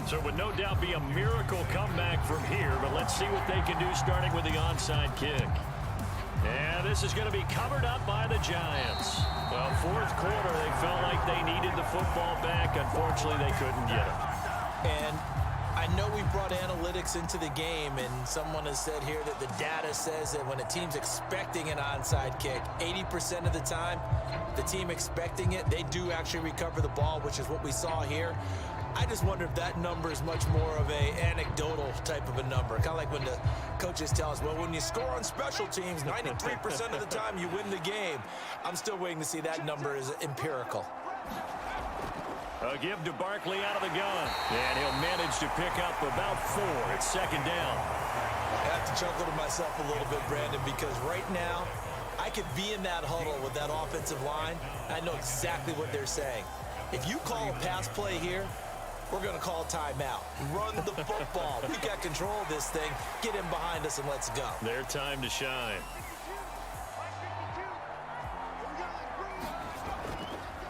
So it would no doubt be a miracle comeback from here, but let's see what they can do starting with the onside kick. And this is going to be covered up by the Giants. Well, fourth quarter, they felt like they needed the football back. Unfortunately, they couldn't get it. And I know we brought analytics into the game, and someone has said here that the data says that when a team's expecting an onside kick, 80% of the time, the team expecting it, they do actually recover the ball, which is what we saw here. I just wonder if that number is much more of a anecdotal type of a number. Kind of like when the coaches tell us, well, when you score on special teams, 93% of the time you win the game. I'm still waiting to see that number is empirical. A give to Barkley out of the gun. And he'll manage to pick up about 4. It's second down. I have to chuckle to myself a little bit, Brandon, because right now I could be in that huddle with that offensive line. I know exactly what they're saying. If you call a pass play here, we're going to call timeout. Run the football. We got control of this thing. Get in behind us and let's go. Their time to shine.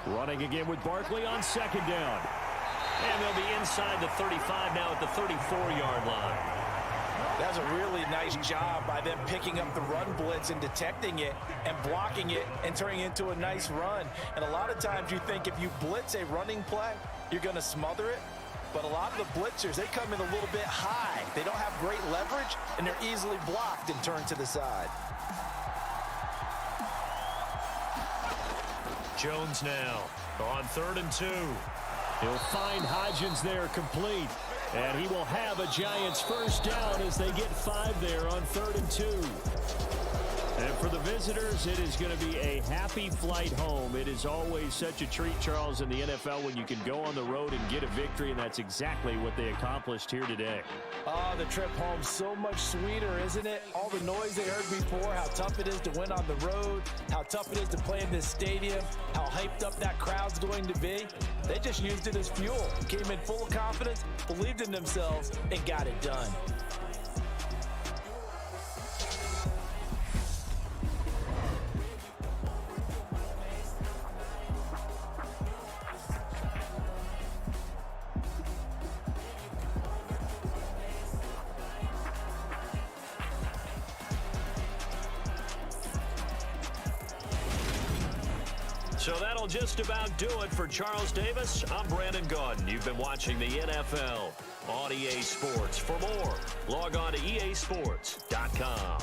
Running again with Barkley on second down. And they'll be inside the 35 now at the 34-yard line. That's a really nice job by them picking up the run blitz and detecting it and blocking it and turning it into a nice run. And a lot of times you think if you blitz a running play, you're going to smother it. But a lot of the blitzers, they come in a little bit high. They don't have great leverage, and they're easily blocked and turned to the side. Jones now on 3rd and 2. He'll find Hodgins there complete. And he will have a Giants first down as they get 5 there on 3rd and 2. And for the visitors, it is going to be a happy flight home. It is always such a treat, Charles, in the NFL when you can go on the road and get a victory, and that's exactly what they accomplished here today. Oh, the trip home so much sweeter, isn't it? All the noise they heard before, how tough it is to win on the road, how tough it is to play in this stadium, how hyped up that crowd's going to be. They just used it as fuel, came in full of confidence, believed in themselves, and got it done. So that'll just about do it for Charles Davis. I'm Brandon Gaudin. You've been watching the NFL on EA Sports. For more, log on to easports.com.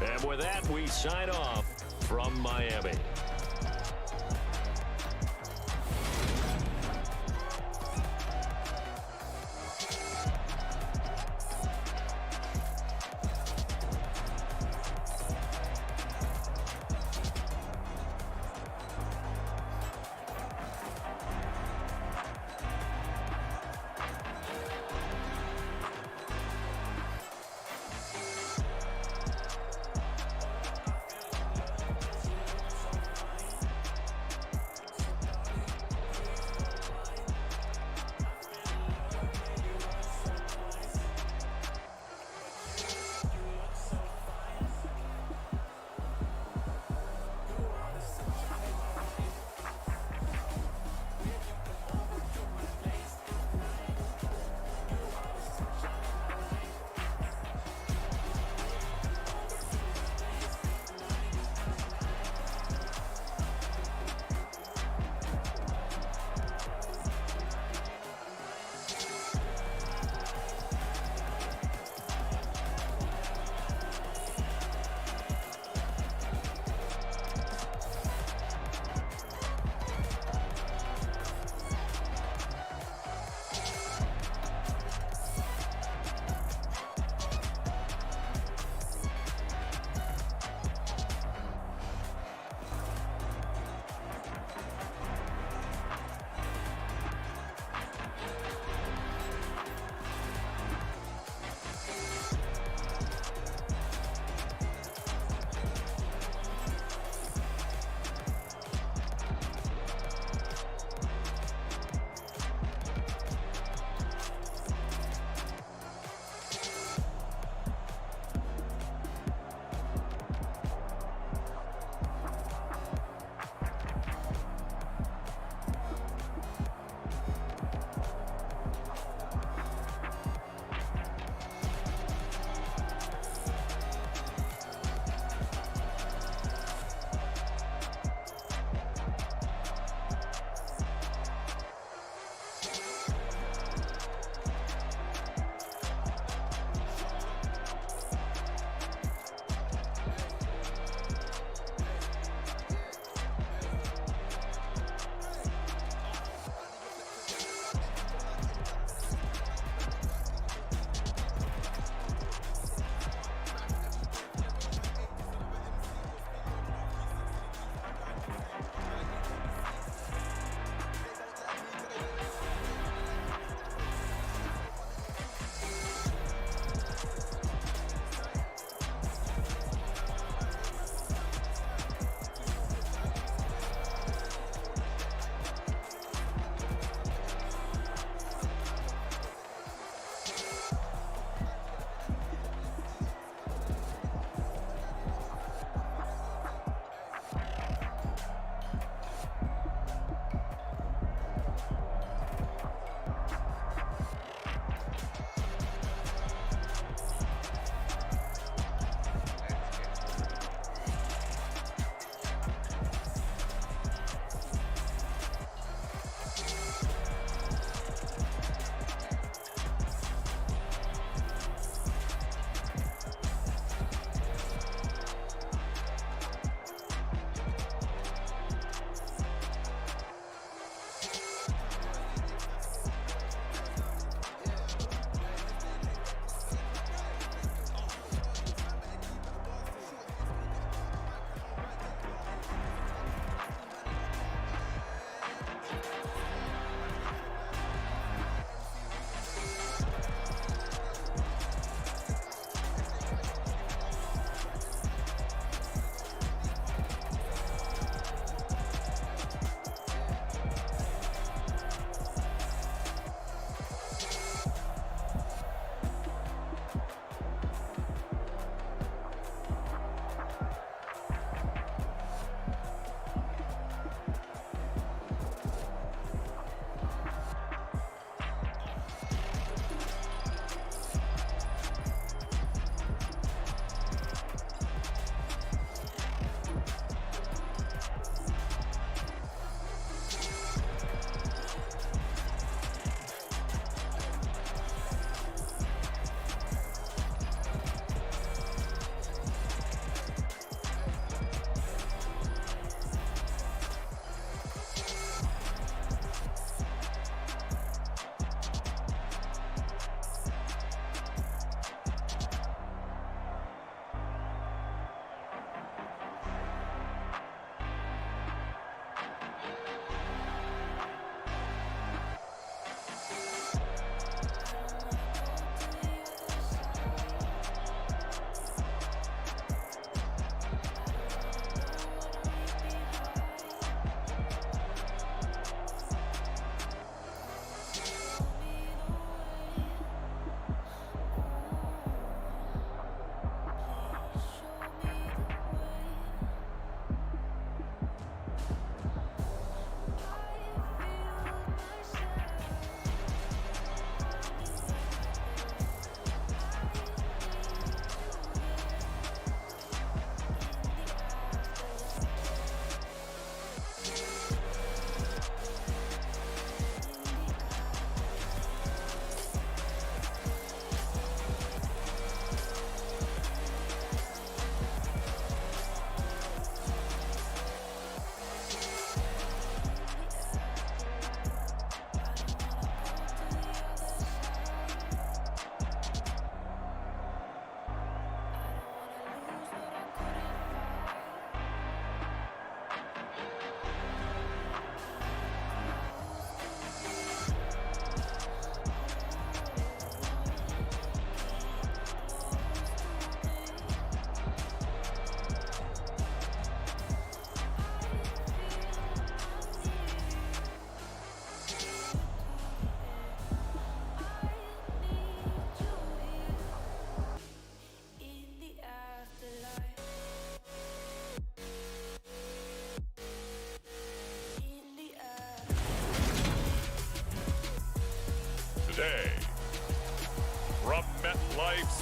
And with that, we sign off from Miami.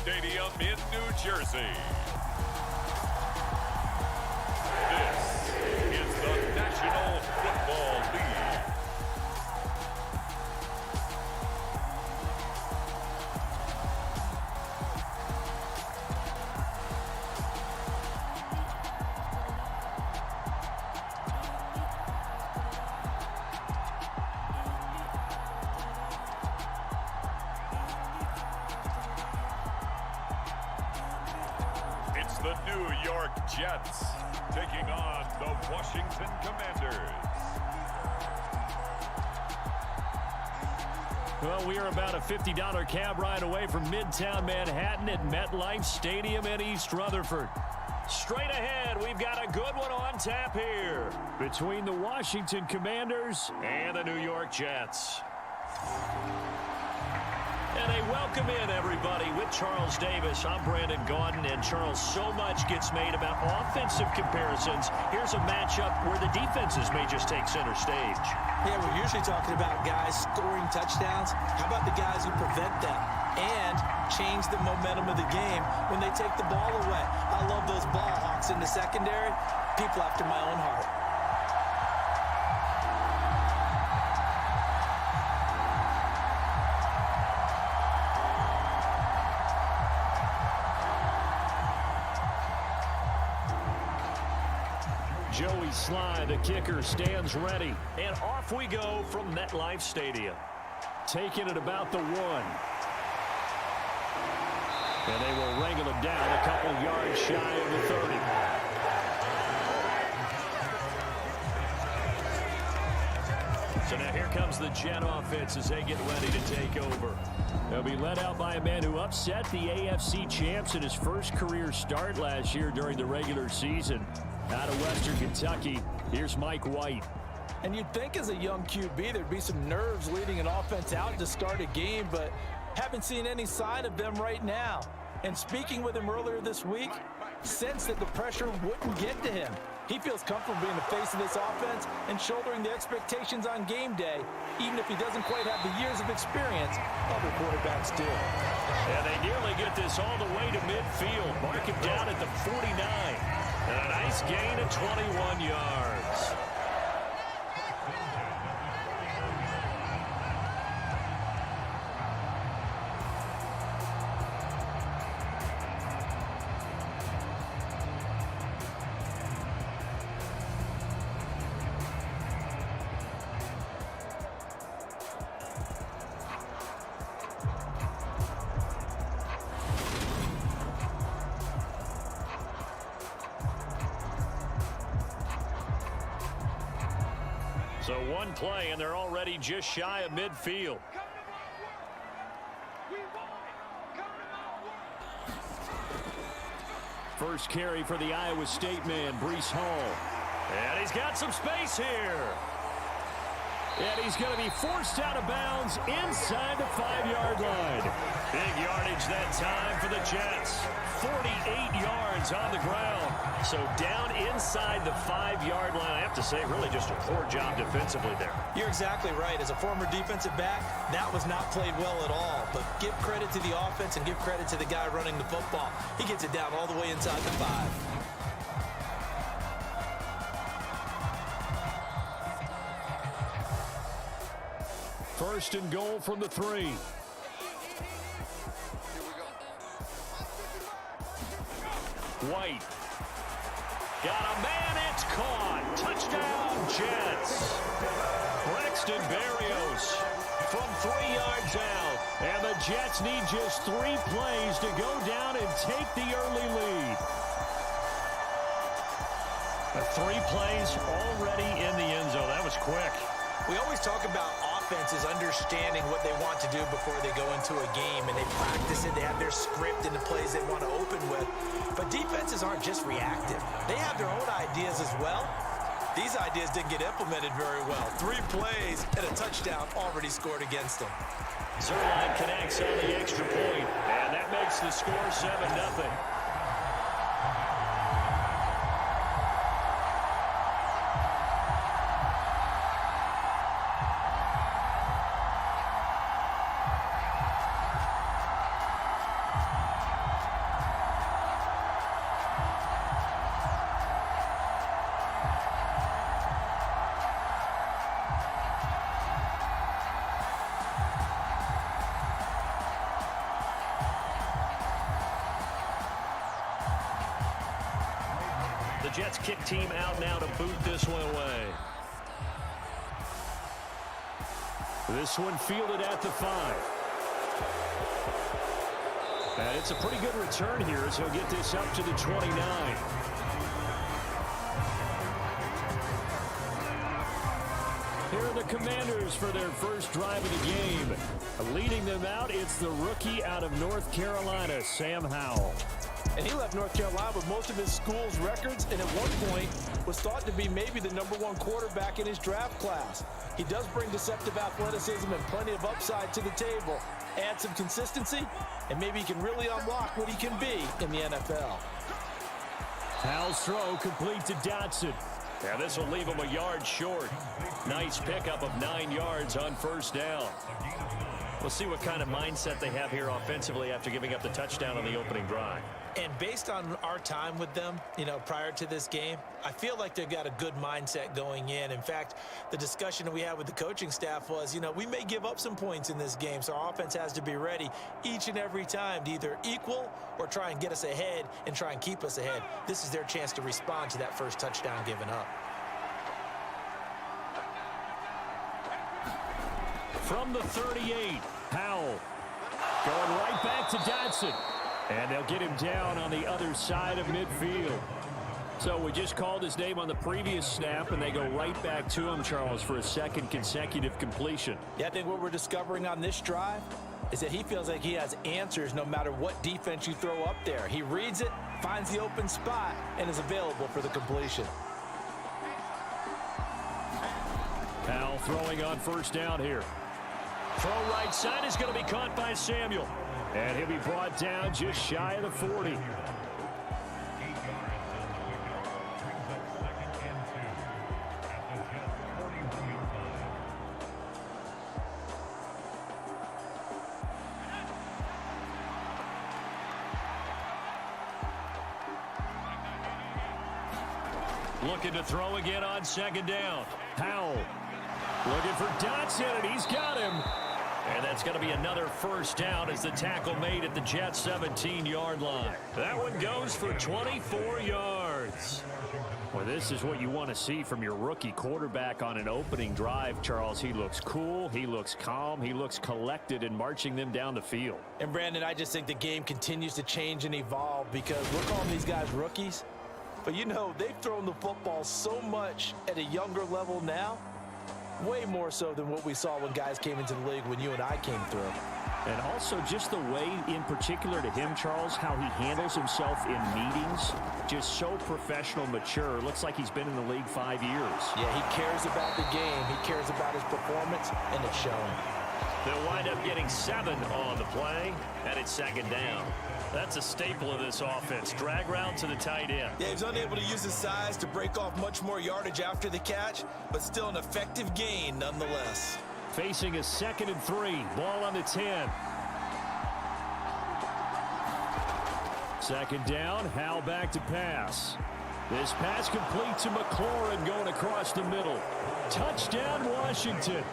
Stadium in New Jersey. This is the National Football League. It's the New York Jets taking on the Washington Commanders. Well, we are about a $50 cab ride away from Midtown Manhattan at MetLife Stadium in East Rutherford. Straight ahead, we've got a good one on tap here between the Washington Commanders and the New York Jets. And a welcome in, everybody, with Charles Davis. I'm Brandon Gaudin, and Charles, so much gets made about offensive comparisons. Here's a matchup where the defenses may just take center stage. Yeah, we're usually talking about guys scoring touchdowns. How about the guys who prevent them and change the momentum of the game when they take the ball away? I love those ball hawks in the secondary. People after my own heart. Joey Sly, the kicker, stands ready. And off we go from MetLife Stadium. Taking it about the 1. And they will wrangle him down a couple yards shy of the 30. So now here comes the Jet offense as they get ready to take over. They'll be led out by a man who upset the AFC champs in his first career start last year during the regular season. Out of Western Kentucky, here's Mike White. And you'd think as a young QB there'd be some nerves leading an offense out to start a game, but haven't seen any sign of them right now. And speaking with him earlier this week, sensed that the pressure wouldn't get to him. He feels comfortable being the face of this offense and shouldering the expectations on game day, even if he doesn't quite have the years of experience other quarterbacks do. And they nearly get this all the way to midfield. Mark him down at the 49. And a nice gain of 21 yards. So one play, and they're already just shy of midfield. First carry for the Iowa State man, Breece Hall. And he's got some space here. And he's going to be forced out of bounds inside the 5-yard line. Big yardage that time for the Jets. 48 yards on the ground. So down inside the 5-yard line. I have to say, really just a poor job defensively there. You're exactly right. As a former defensive back, that was not played well at all. But give credit to the offense and give credit to the guy running the football. He gets it down all the way inside the 5. First and goal from the 3. White. Got a man, it's caught. Touchdown, Jets. Braxton Berrios from 3 yards out. And the Jets need just 3 plays to go down and take the early lead. 3 plays already in the end zone. That was quick. We always talk about offenses understanding what they want to do before they go into a game, and they practice it. They have their script and the plays they want to open with. But defenses aren't just reactive. They have their own ideas as well. These ideas didn't get implemented very well. 3 plays and a touchdown already scored against them. Zerline connects on the extra point, and that makes the score 7-0. The Jets kick team out now to boot this one away. This one fielded at the 5. And it's a pretty good return here as he'll get this up to the 29. Here are the Commanders for their first drive of the game. Leading them out, it's the rookie out of North Carolina, Sam Howell. And he left North Carolina with most of his school's records, and at one point was thought to be maybe the #1 quarterback in his draft class. He does bring deceptive athleticism and plenty of upside to the table. Add some consistency, and maybe he can really unlock what he can be in the NFL. Howell's throw complete to Dotson. Yeah, this will leave him a yard short. Nice pickup of 9 yards on first down. We'll see what kind of mindset they have here offensively after giving up the touchdown on the opening drive. And based on our time with them, prior to this game, I feel like they've got a good mindset going in. In fact, the discussion that we had with the coaching staff was, we may give up some points in this game, so our offense has to be ready each and every time to either equal or try and get us ahead and try and keep us ahead. This is their chance to respond to that first touchdown given up. From the 38, Howell going right back to Dotson. And they'll get him down on the other side of midfield. So we just called his name on the previous snap, and they go right back to him, Charles, for a second consecutive completion. Yeah, I think what we're discovering on this drive is that he feels like he has answers no matter what defense you throw up there. He reads it, finds the open spot, and is available for the completion. Howell throwing on first down here. Throw right side is going to be caught by Samuel. And he'll be brought down just shy of the 40. Looking to throw again on second down. Howell looking for Dotson, and he's got him. And that's going to be another first down as the tackle made at the Jets' 17-yard line. That one goes for 24 yards. Well, this is what you want to see from your rookie quarterback on an opening drive, Charles. He looks cool, he looks calm, he looks collected in marching them down the field. And, Brandon, I just think the game continues to change and evolve because we're calling these guys rookies. But, they've thrown the football so much at a younger level now. Way more so than what we saw when guys came into the league when you and I came through. And also just the way, in particular to him, Charles, how he handles himself in meetings. Just so professional, mature. Looks like he's been in the league 5 years. Yeah, he cares about the game. He cares about his performance, and it's showing. They'll wind up getting 7 on the play, and it's second down. That's a staple of this offense. Drag route to the tight end. Yeah, he's unable to use his size to break off much more yardage after the catch, but still an effective gain nonetheless. Facing a 2nd and 3. Ball on the 10. Second down. Howell back to pass. This pass complete to McLaurin going across the middle. Touchdown, Washington.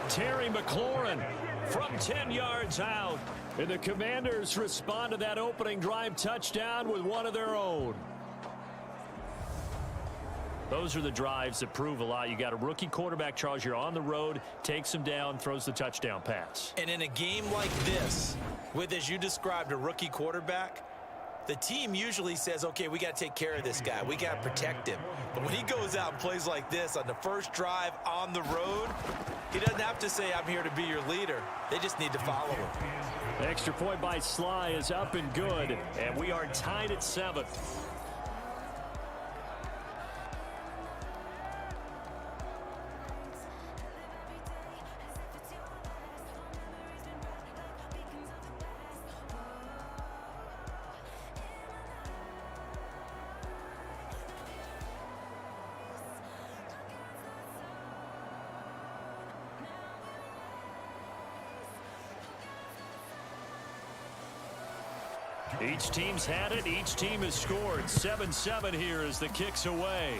Terry McLaurin from 10 yards out. And the Commanders respond to that opening drive touchdown with one of their own. Those are the drives that prove a lot. You got a rookie quarterback, Charles. You're on the road, takes him down, throws the touchdown pass. And in a game like this, with, as you described, a rookie quarterback, the team usually says, okay, we got to take care of this guy. We got to protect him. But when he goes out and plays like this on the first drive on the road, he doesn't have to say, I'm here to be your leader. They just need to follow him. Extra point by Sly is up and good, and we are tied at 7. Each team's had it. Each team has scored. 7-7 here as the kick's away.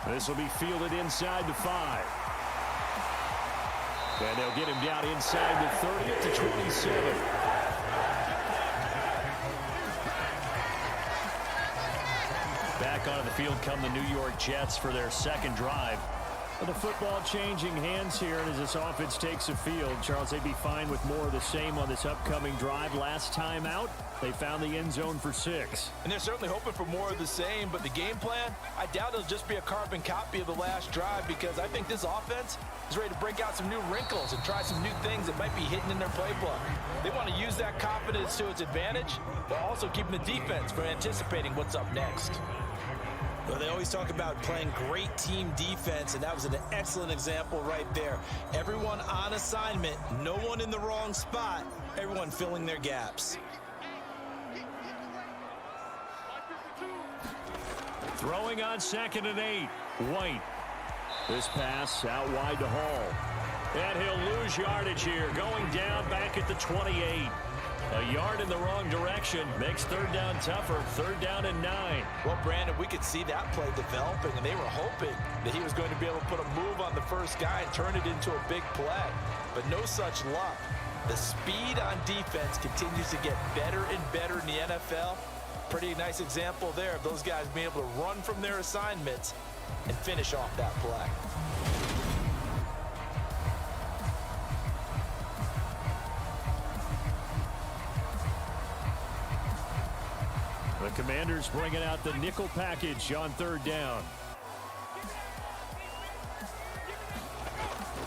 This will be fielded inside the 5. And they'll get him down inside the 30 at the 27. Back onto the field come the New York Jets for their second drive. But the football changing hands here, and as this offense takes the field, Charles, they'd be fine with more of the same on this upcoming drive. Last time out, they found the end zone for 6. And they're certainly hoping for more of the same, but the game plan, I doubt it'll just be a carbon copy of the last drive, because I think this offense is ready to break out some new wrinkles and try some new things that might be hidden in their playbook. They want to use that confidence to its advantage, but also keeping the defense from anticipating what's up next. Well, they always talk about playing great team defense, and that was an excellent example right there. Everyone on assignment, no one in the wrong spot, everyone filling their gaps. Throwing on 2nd and 8. White. This pass out wide to Hall. And he'll lose yardage here. Going down back at the 28. A yard in the wrong direction makes 3rd down tougher. 3rd down and 9. Well, Brandon, we could see that play developing, and they were hoping that he was going to be able to put a move on the first guy and turn it into a big play. But no such luck. The speed on defense continues to get better and better in the NFL. Pretty nice example there of those guys being able to run from their assignments and finish off that play. The Commanders bringing out the nickel package on 3rd down.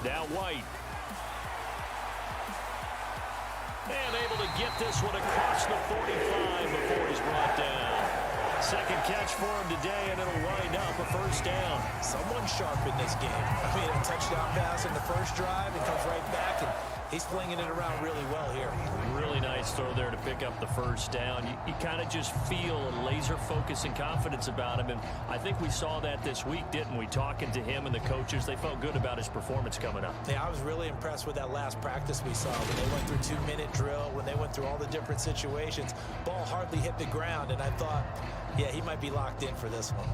Now White. And able to get this one across the 45 before he's brought down. Second catch for him today, and it'll wind up a 1st down. Someone sharp in this game. I mean, a touchdown pass in the first drive, and comes right back, and he's flinging it around really well here. Really nice throw there to pick up the 1st down. You kind of just feel a laser focus and confidence about him, and I think we saw that this week, didn't we? Talking to him and the coaches, they felt good about his performance coming up. Yeah, I was really impressed with that last practice we saw when they went through 2-minute drill, when they went through all the different situations. Ball hardly hit the ground, and I thought, yeah, he might be locked in for this one.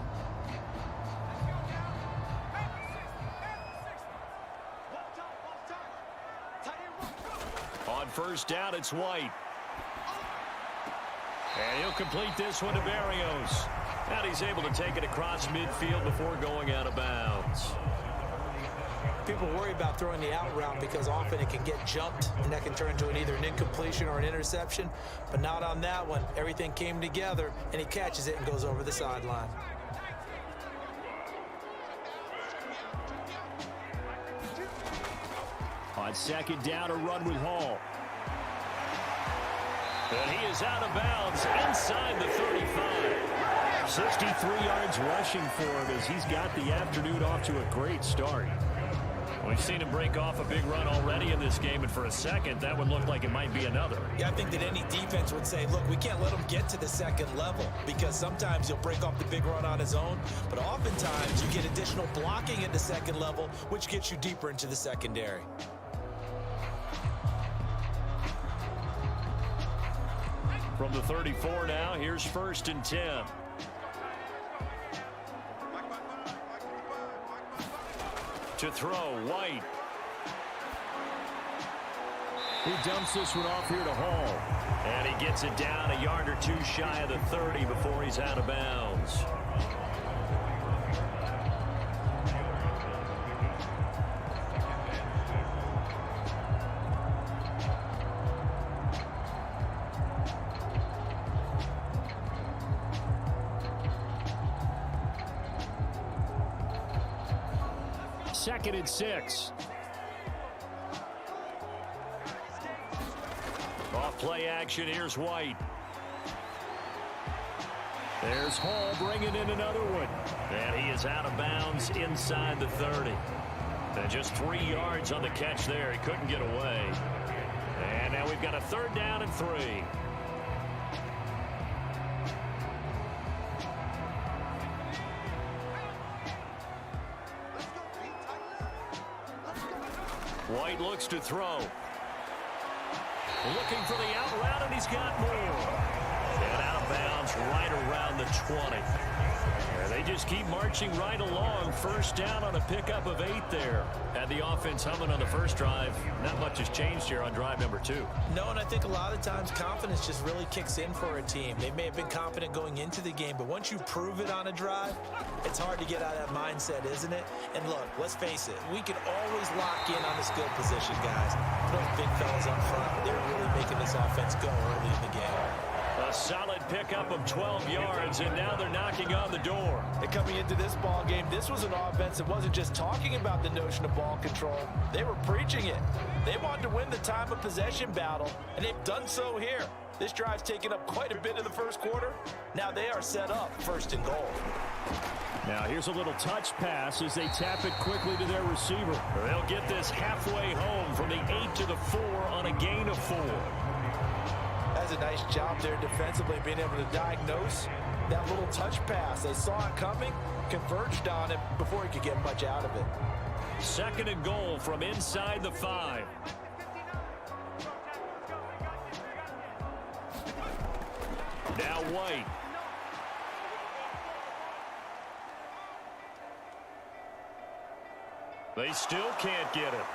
On 1st down, it's White. And he'll complete this one to Barrios. And he's able to take it across midfield before going out of bounds. People worry about throwing the out route because often it can get jumped, and that can turn into either an incompletion or an interception. But not on that one. Everything came together, and he catches it and goes over the sideline. On 2nd down, a run with Hall. And he is out of bounds inside the 35. 63 yards rushing for him as he's got the afternoon off to a great start. We've seen him break off a big run already in this game, and for a second, that would look like it might be another. Yeah, I think that any defense would say, look, we can't let him get to the 2nd level, because sometimes he'll break off the big run on his own, but oftentimes you get additional blocking at the 2nd level, which gets you deeper into the secondary. From the 34 now, here's 1st and 10. To throw, White. He dumps this one off here to Hall. And he gets it down a yard or 2 shy of the 30 before he's out of bounds. Second and 6. Off play action, here's White. There's Hall bringing in another one. And he is out of bounds inside the 30. And just 3 yards on the catch there. He couldn't get away. And now we've got a 3rd down and 3. White looks to throw. Looking for the out route, and he's got more. And out of bounds right around the 20. And they just keep marching right along. First down on a pickup of 8 there. Had the offense humming on the first drive. Not much has changed here on drive number 2. No, and I think a lot of times confidence just really kicks in for a team. They may have been confident going into the game, but once you prove it on a drive, it's hard to get out of that mindset, isn't it? And look, let's face it, we can always lock in on the skill position, guys. Those big fellas up front, they're really making this offense go early in the game. A solid pickup of 12 yards, and now they're knocking on the door. And coming into this ball game, this was an offense that wasn't just talking about the notion of ball control. They were preaching it. They wanted to win the time of possession battle, and they've done so here. This drive's taken up quite a bit in the first quarter. Now they are set up first and goal. Now here's a little touch pass as they tap it quickly to their receiver. They'll get this halfway home from the 8 to the 4 on a gain of 4. That's a nice job there defensively, being able to diagnose that little touch pass. They saw it coming, converged on it before he could get much out of it. Second and goal from inside the 5. Now White. They still can't get it.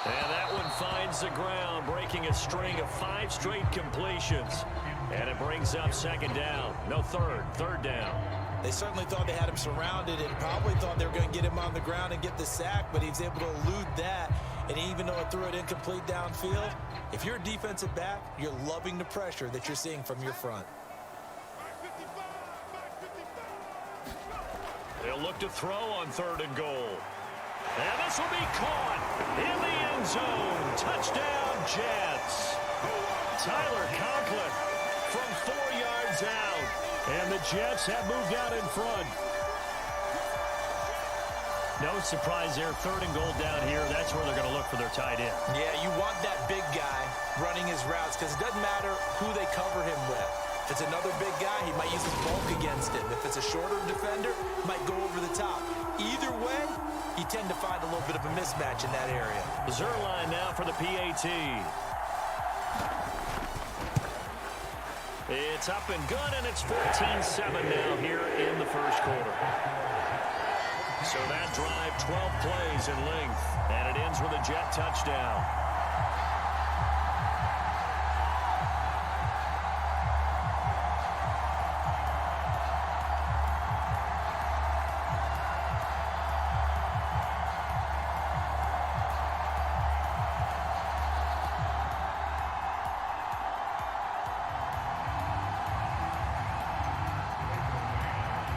And that one finds the ground, breaking a string of 5 straight completions. And it brings up second down. No, third down. They certainly thought they had him surrounded and probably thought they were going to get him on the ground and get the sack, but he was able to elude that. And even though it threw it incomplete downfield, if you're a defensive back, you're loving the pressure that you're seeing from your front. They'll look to throw on third and goal. And this will be caught in the end zone. Touchdown, Jets. Tyler Conklin from 4 yards out. And the Jets have moved out in front. No surprise there. Third and goal down here. That's where they're going to look for their tight end. Yeah, you want that big guy running his routes because it doesn't matter who they cover him with. If it's another big guy, he might use his bulk against him. If it's a shorter defender, he might go over the top. Either way, you tend to find a little bit of a mismatch in that area. Zerline now for the PAT. It's up and good, and it's 14-7 now here in the first quarter. So that drive, 12 plays in length, and it ends with a Jet touchdown.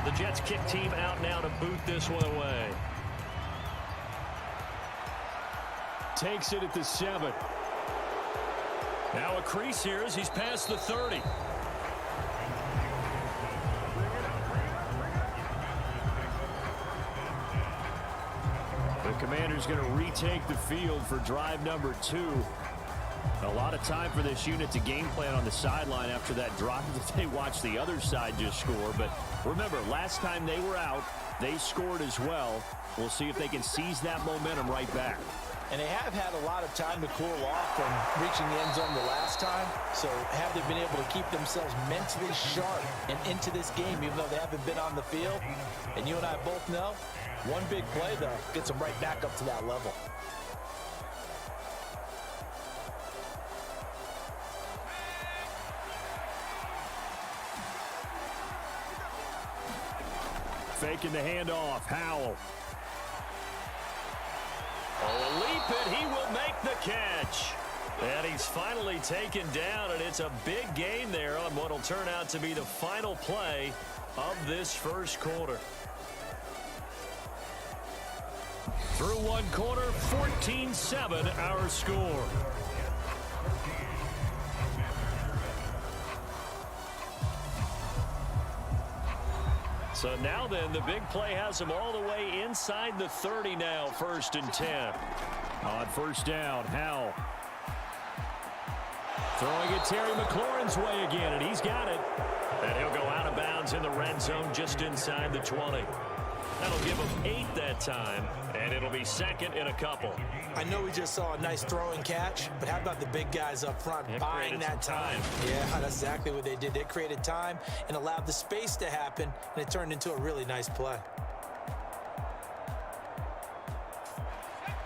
The Jets kick team out now to boot this one away. Takes it at the 7. Now a crease here as he's past the 30. The Commander's going to retake the field for drive number 2. A lot of time for this unit to game plan on the sideline after that drive that they watched the other side just score. But remember, last time they were out, they scored as well. We'll see if they can seize that momentum right back. And they have had a lot of time to cool off from reaching the end zone the last time. So have they been able to keep themselves mentally sharp and into this game, even though they haven't been on the field? And you and I both know, one big play, though, gets them right back up to that level. Faking the handoff. Howell. Oh, a leap it. He will make the catch. And he's finally taken down, and it's a big gain there on what will turn out to be the final play of this first quarter. Through one quarter, 14-7 our score. So now then, the big play has him all the way inside the 30 now, 1st and 10. On first down, Howell. Throwing it Terry McLaurin's way again, and he's got it. And he'll go out of bounds in the red zone just inside the 20. That'll give him 8 that time, and it'll be second and a couple. I know we just saw a nice throw and catch, but how about the big guys up front buying that time? Yeah, that's exactly what they did. They created time and allowed the space to happen, and it turned into a really nice play.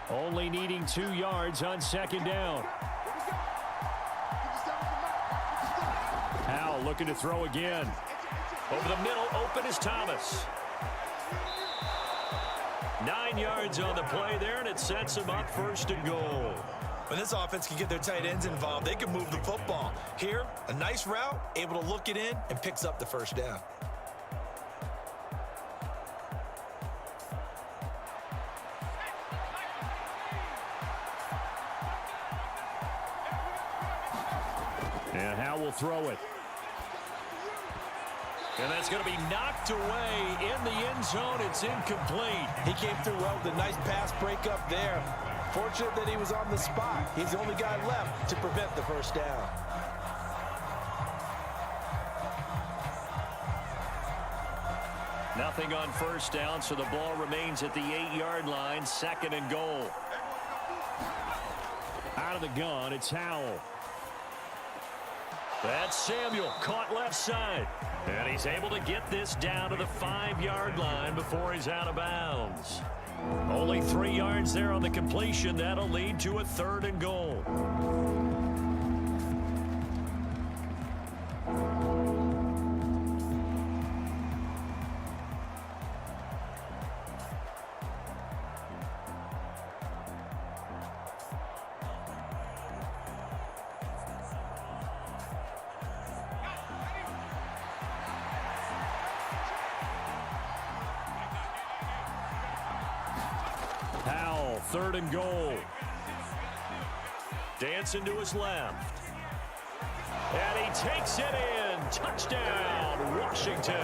Only needing 2 yards on second down. Howell looking to throw again. Over the middle, open is Thomas. 9 yards on the play there, and it sets him up first and goal. When this offense can get their tight ends involved, they can move the football. Here, a nice route, able to look it in, and picks up the first down. And Howell will throw it. And that's going to be knocked away in the end zone. It's incomplete. He came through well with a nice pass breakup there. Fortunate that he was on the spot. He's the only guy left to prevent the first down. Nothing on first down, so the ball remains at the 8-yard line. Second and goal. Out of the gun, it's Howell. That's Samuel, caught left side. And he's able to get this down to the 5-yard line before he's out of bounds. Only 3 yards there on the completion. That'll lead to a third and goal. Howell, third and goal. Dancing to his left. And he takes it in. Touchdown, Washington.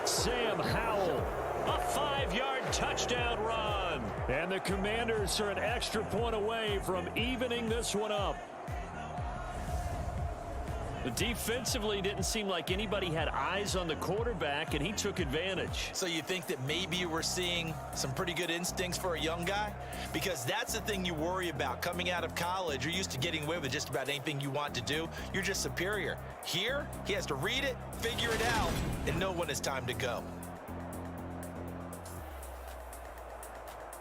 Sam Howell, a 5-yard touchdown run. And the Commanders are an extra point away from evening this one up. Defensively, didn't seem like anybody had eyes on the quarterback, and he took advantage. So you think that maybe we're seeing some pretty good instincts for a young guy? Because that's the thing you worry about. Coming out of college, you're used to getting away with just about anything you want to do. You're just superior. Here, he has to read it, figure it out, and know when it's time to go.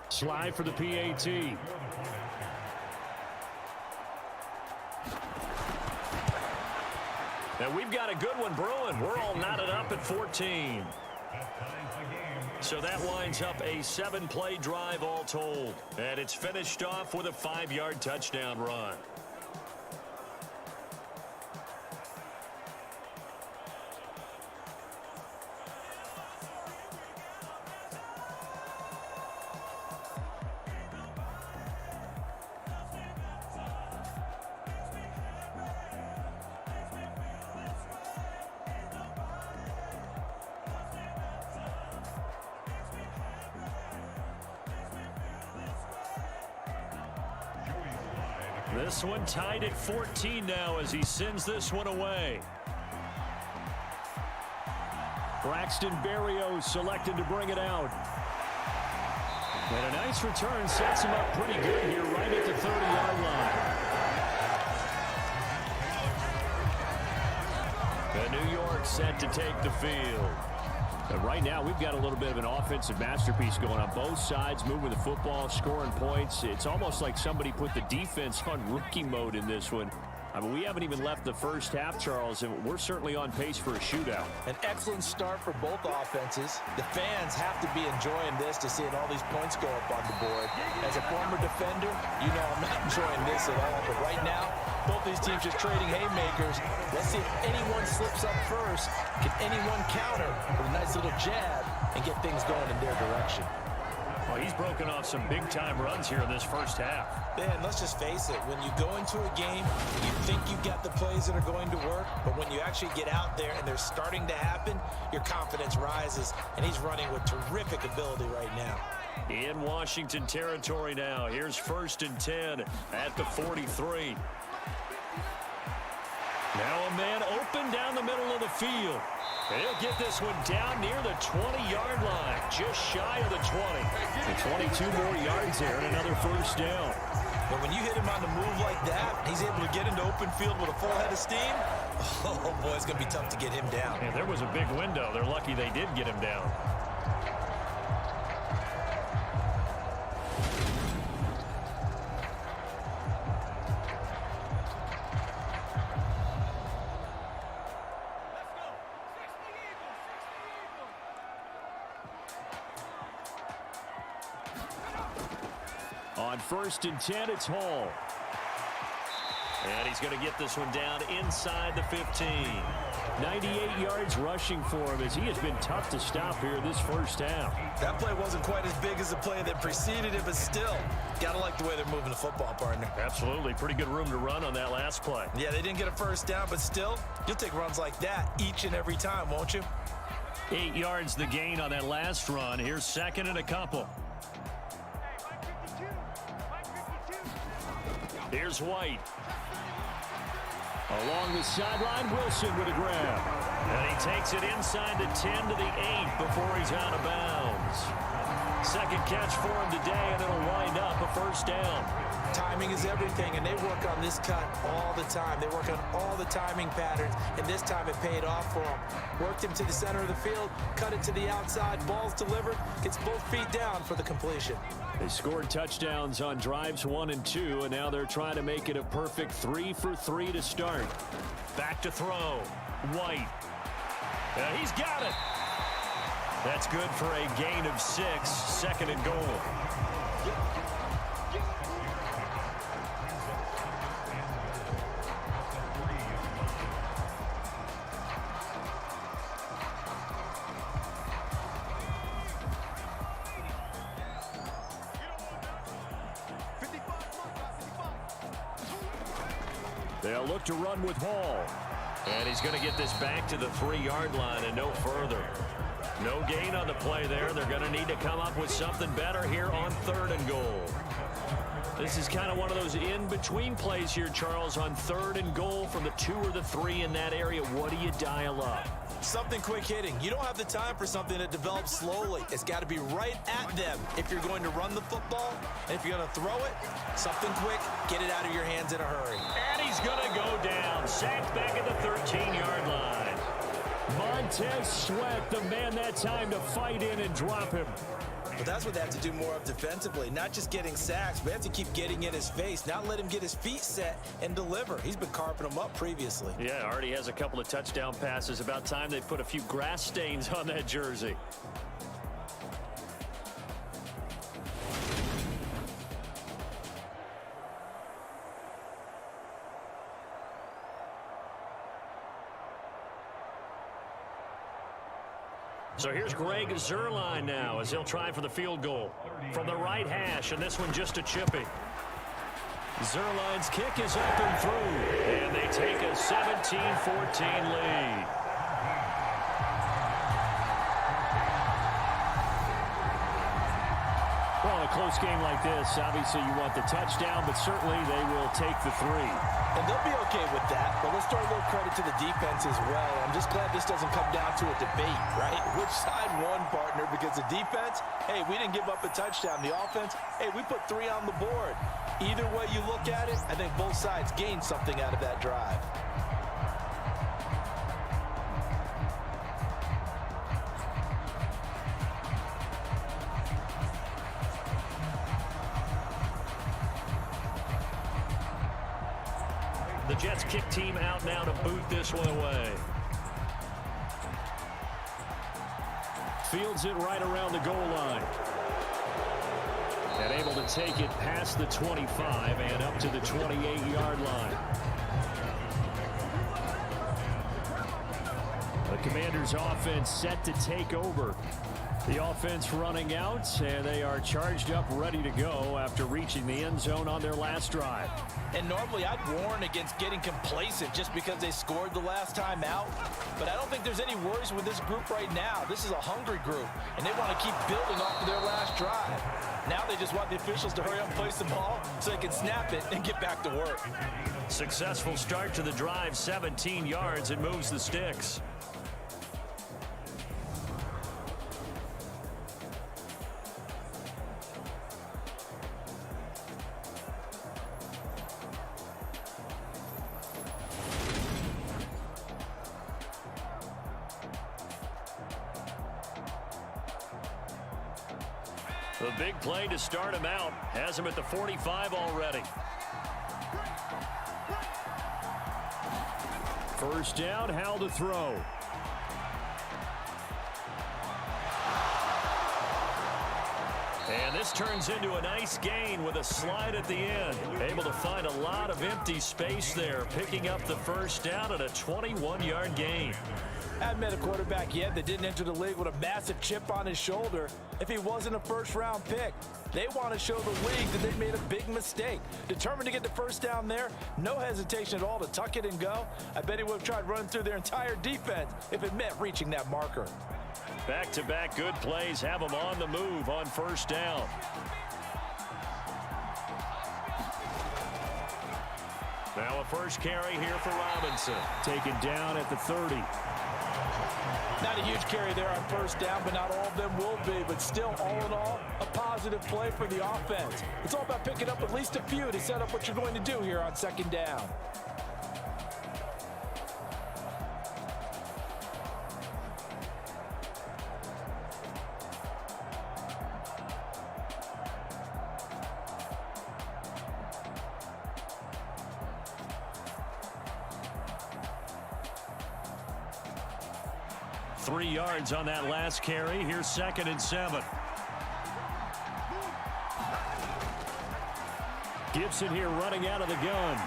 Slide for the PAT. And we've got a good one brewing. We're all knotted up at 14. So that winds up a 7-play drive all told. And it's finished off with a 5-yard touchdown run. This one tied at 14 now as he sends this one away. Braxton Berrios selected to bring it out. And a nice return sets him up pretty good here right at the 30-yard line. The New York set to take the field. But right now, we've got a little bit of an offensive masterpiece going on both sides, moving the football, scoring points. It's almost like somebody put the defense on rookie mode in this one. I mean, we haven't even left the first half, Charles, and we're certainly on pace for a shootout. An excellent start for both offenses. The fans have to be enjoying this to seeing all these points go up on the board. As a former defender, you know I'm not enjoying this at all. But right now, both these teams just trading haymakers. Let's see if anyone slips up first. Can anyone counter with a nice little jab and get things going in their direction? Well, he's broken off some big-time runs here in this first half. Ben, let's just face it. When you go into a game, you think you've got the plays that are going to work, but when you actually get out there and they're starting to happen, your confidence rises, and he's running with terrific ability right now. In Washington territory now. Here's 1st and 10 at the 43. Now a man open down the middle of the field. And he'll get this one down near the 20-yard line, just shy of the 20. And 22 more yards there and another first down. But when you hit him on the move like that, he's able to get into open field with a full head of steam. Oh, boy, it's going to be tough to get him down. And there was a big window. They're lucky they did get him down. On 1st and 10, it's Hall. And he's going to get this one down inside the 15. 98 yards rushing for him as he has been tough to stop here this first half. That play wasn't quite as big as the play that preceded it, but still, got to like the way they're moving the football, partner. Absolutely. Pretty good room to run on that last play. Yeah, they didn't get a first down, but still, you'll take runs like that each and every time, won't you? 8 yards the gain on that last run. Here's 2nd and a couple. Here's White. Along the sideline, Wilson with a grab. And he takes it inside the 10 to the 8 before he's out of bounds. Second catch for him today, and it'll wind up a first down. Timing is everything, and they work on this cut all the time. They work on all the timing patterns, and this time it paid off for him. Worked him to the center of the field, cut it to the outside, ball's delivered, gets both feet down for the completion. They scored touchdowns on drives 1 and 2, and now they're trying to make it a perfect 3 for 3 to start. Back to throw. White. He's got it. That's good for a gain of 6, 2nd and goal. They'll look to run with Hall. And he's going to get this back to the 3-yard line and no further. No gain on the play there. They're going to need to come up with something better here on 3rd and goal. This is kind of one of those in-between plays here, Charles, on 3rd and goal from the 2 or the 3 in that area. What do you dial up? Something quick hitting. You don't have the time for something that develops slowly. It's got to be right at them if you're going to run the football. And if you're going to throw it, something quick, get it out of your hands in a hurry. And he's going to go down. Sacked back at the 13-yard line. Montez Sweat, the man that time to fight in and drop him. But that's what they have to do more of defensively. Not just getting sacks, but they have to keep getting in his face. Not let him get his feet set and deliver. He's been carping them up previously. Yeah, already has a couple of touchdown passes. About time they put a few grass stains on that jersey. So here's Greg Zuerlein now as he'll try for the field goal from the right hash, and this one just a chippy. Zuerlein's kick is up and through, and they take a 17-14 lead. Well, in a close game like this, obviously you want the touchdown, but certainly they will take the 3. And they'll be okay with that, but let's throw a little credit to the defense as well. I'm just glad this doesn't come down to a debate, right? Which side won, partner? Because the defense, hey, we didn't give up a touchdown. The offense, hey, we put 3 on the board. Either way you look at it, I think both sides gained something out of that drive. The Jets kick team out now to boot this one away. Fields it right around the goal line. And able to take it past the 25 and up to the 28-yard line. The Commanders' offense set to take over. The offense running out, and they are charged up, ready to go after reaching the end zone on their last drive. And normally I'd warn against getting complacent just because they scored the last time out. But I don't think there's any worries with this group right now. This is a hungry group, and they want to keep building off of their last drive. Now they just want the officials to hurry up and place the ball so they can snap it and get back to work. Successful start to the drive, 17 yards, and moves the sticks. The big play to start him out has him at the 45 already. First down, Howell to throw. And this turns into a nice gain with a slide at the end. Able to find a lot of empty space there, picking up the first down at a 21-yard gain. I haven't met a quarterback yet that didn't enter the league with a massive chip on his shoulder if he wasn't a first-round pick. They want to show the league that they made a big mistake. Determined to get the first down there, no hesitation at all to tuck it and go. I bet he would have tried running through their entire defense if it meant reaching that marker. Back-to-back good plays have him on the move on first down. Now a first carry here for Robinson. Taken down at the 30. Not a huge carry there on first down, but not all of them will be. But still, all in all, a positive play for the offense. It's all about picking up at least a few to set up what you're going to do here on second down. Three yards on that last carry. Here's 2nd and 7. Gibson here running out of the gun.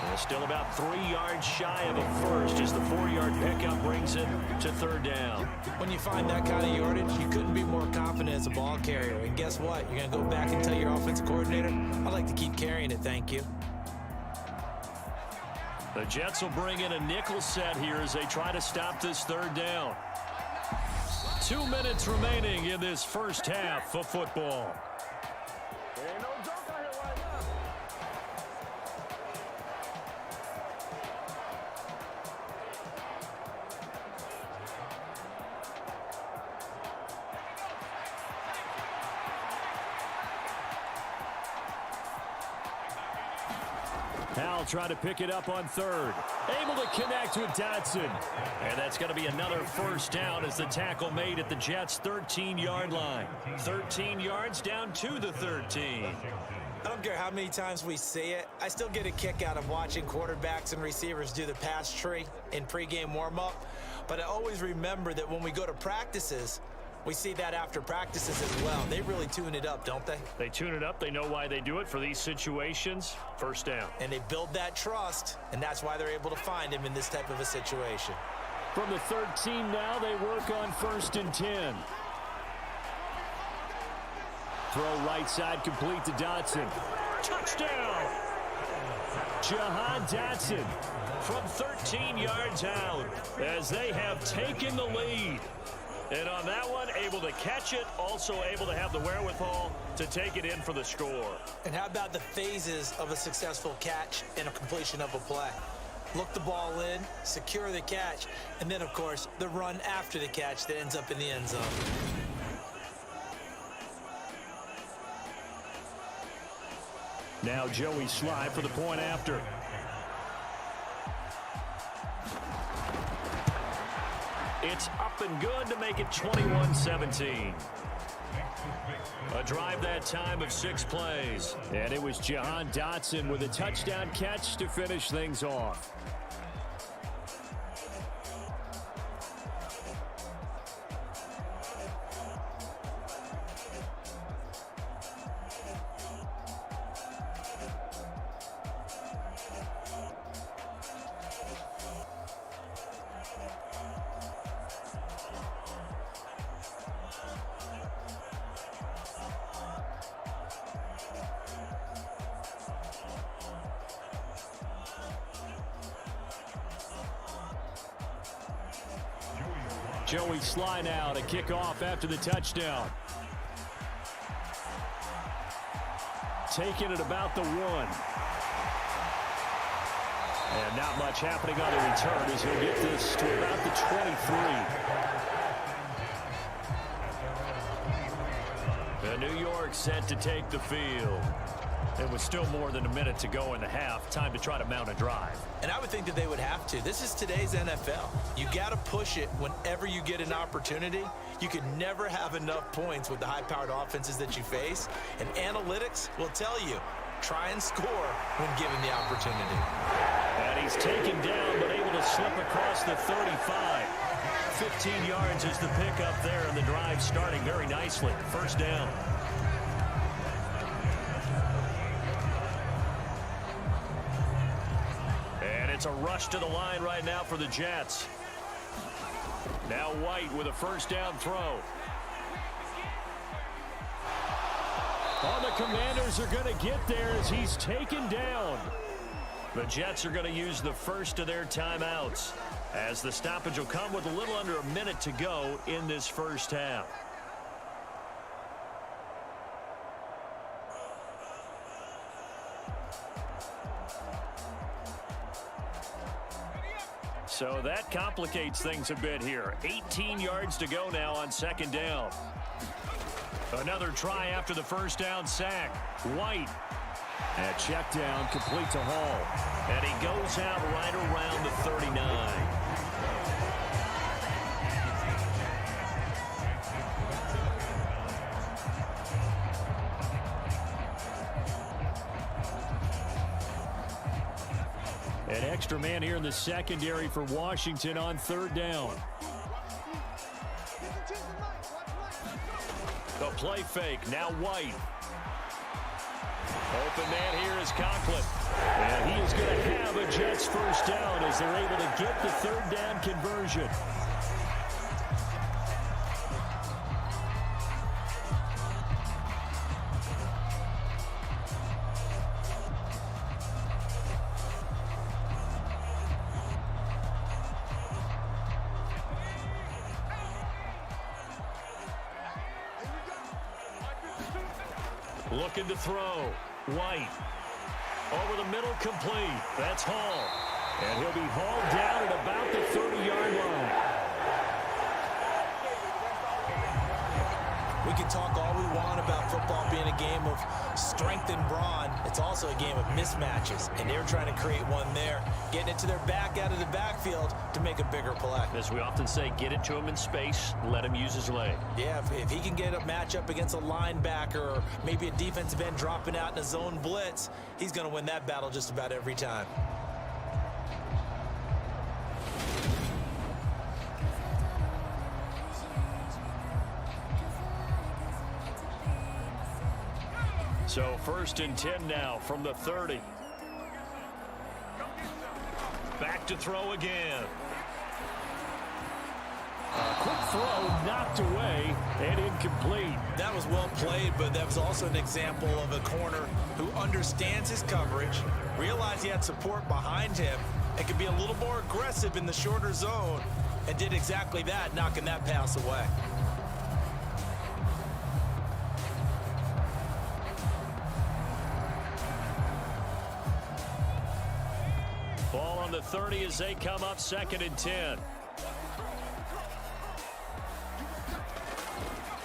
And still about 3 yards shy of a first as the 4-yard pickup brings it to third down. When you find that kind of yardage, you couldn't be more confident as a ball carrier. And guess what? You're going to go back and tell your offensive coordinator, I'd like to keep carrying it, thank you. The Jets will bring in a nickel set here as they try to stop this third down. 2 minutes remaining in this first half of football. Howell trying to pick it up on third. Able to connect with Dotson. And that's going to be another first down as the tackle made at the Jets' 13-yard line. 13 yards down to the 13. I don't care how many times we see it. I still get a kick out of watching quarterbacks and receivers do the pass tree in pregame warm-up. But I always remember that when we go to practices, we see that after practices as well. They really tune it up, don't they? They tune it up. They know why they do it for these situations. First down. And they build that trust, and that's why they're able to find him in this type of a situation. From the 13 now, they work on 1st and 10. Throw right side complete to Dotson. Touchdown! Jahan Dotson from 13 yards out as they have taken the lead. And on that one, able to catch it, also able to have the wherewithal to take it in for the score. And how about the phases of a successful catch and a completion of a play? Look the ball in, secure the catch, and then, of course, the run after the catch that ends up in the end zone. Now Joey Sly for the point after. It's up and good to make it 21-17. A drive that time of 6 plays. And it was Jahan Dotson with a touchdown catch to finish things off. Joey Sly now to kick off after the touchdown. Taking it about the 1. And not much happening on the return as he'll get this to about the 23. The New York set to take the field. It was still more than a minute to go in the half. Time to try to mount a drive. And I would think that they would have to. This is today's NFL. You got to push it whenever you get an opportunity. You can never have enough points with the high-powered offenses that you face. And analytics will tell you, try and score when given the opportunity. And he's taken down, but able to slip across the 35. 15 yards is the pickup there, and the drive starting very nicely. First down. And it's a rush to the line right now for the Jets. Now White with a first down throw. Oh, the Commanders are going to get there as he's taken down. The Jets are going to use the first of their timeouts as the stoppage will come with a little under a minute to go in this first half. So that complicates things a bit here. 18 yards to go now on second down. Another try after the first down sack. White. And check down complete to Hall. And he goes out right around the 39. An extra man here in the secondary for Washington on third down. The play fake, now White. Open man here is Conklin. And he is going to have a Jets first down as they're able to get the third down conversion. Looking to throw. White. Over the middle, complete. That's Hall. And he'll be hauled down at about the 30-yard line. We can talk all we want about football being a game of strength and brawn. It's also a game of mismatches, and they're trying to create one there, getting it to their back out of the backfield to make a bigger play. As we often say, get it to him in space, let him use his leg. Yeah, if he can get a matchup against a linebacker or maybe a defensive end dropping out in a zone blitz, he's going to win that battle just about every time. So first and 10 now from the 30. Back to throw again. A quick throw knocked away and incomplete. That was well played, but that was also an example of a corner who understands his coverage, realized he had support behind him, and could be a little more aggressive in the shorter zone, and did exactly that, knocking that pass away. Ball on the 30 as they come up second and 10.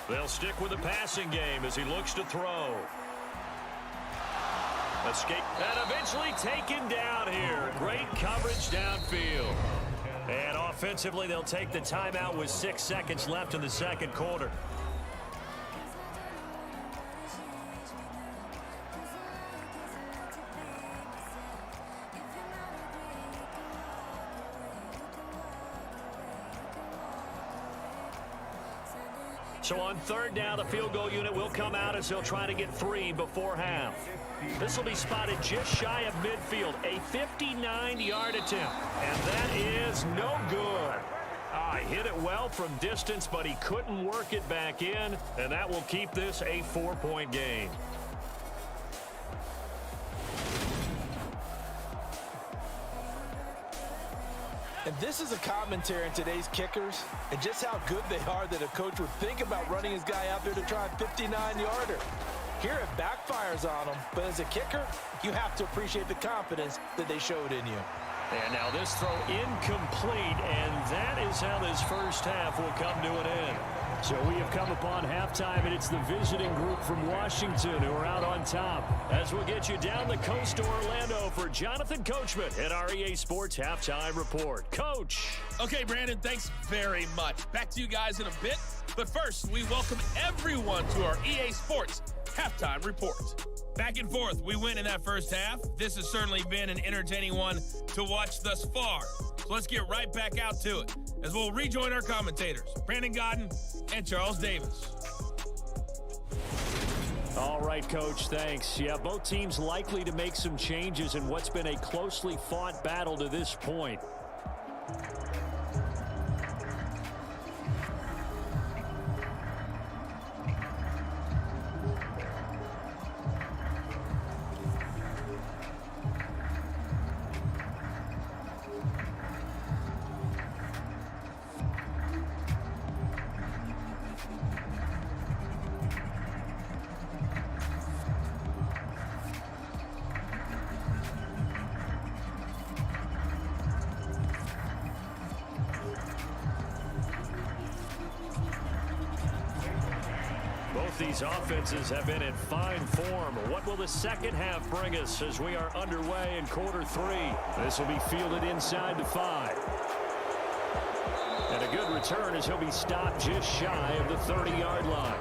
They'll stick with the passing game as he looks to throw. Escape and eventually taken down here. Great coverage downfield. And offensively, they'll take the timeout with 6 seconds left in the second quarter. So on third down, the field goal unit will come out as they'll try to get 3 before half. This will be spotted just shy of midfield, a 59-yard attempt. And that is no good. He hit it well from distance, but he couldn't work it back in, and that will keep this a 4-point game. And this is a commentary on today's kickers and just how good they are that a coach would think about running his guy out there to try a 59-yarder. Here it backfires on him, but as a kicker, you have to appreciate the confidence that they showed in you. And now this throw incomplete, and that is how this first half will come to an end. So we have come upon halftime, and it's the visiting group from Washington who are out on top. As we'll get you down the coast to Orlando for Jonathan Coachman at our EA Sports Halftime Report. Coach. Okay, Brandon, thanks very much. Back to you guys in a bit. But first, we welcome everyone to our EA Sports Halftime Report. Back and forth, we win in that first half. This has certainly been an entertaining one to watch thus far. So let's get right back out to it as we'll rejoin our commentators, Brandon Godden and Charles Davis. All right, Coach, thanks. Yeah, both teams likely to make some changes in what's been a closely fought battle to this point. These offenses have been in fine form. What will the second half bring us as we are underway in quarter three? This will be fielded inside the 5. And a good return as he'll be stopped just shy of the 30-yard line.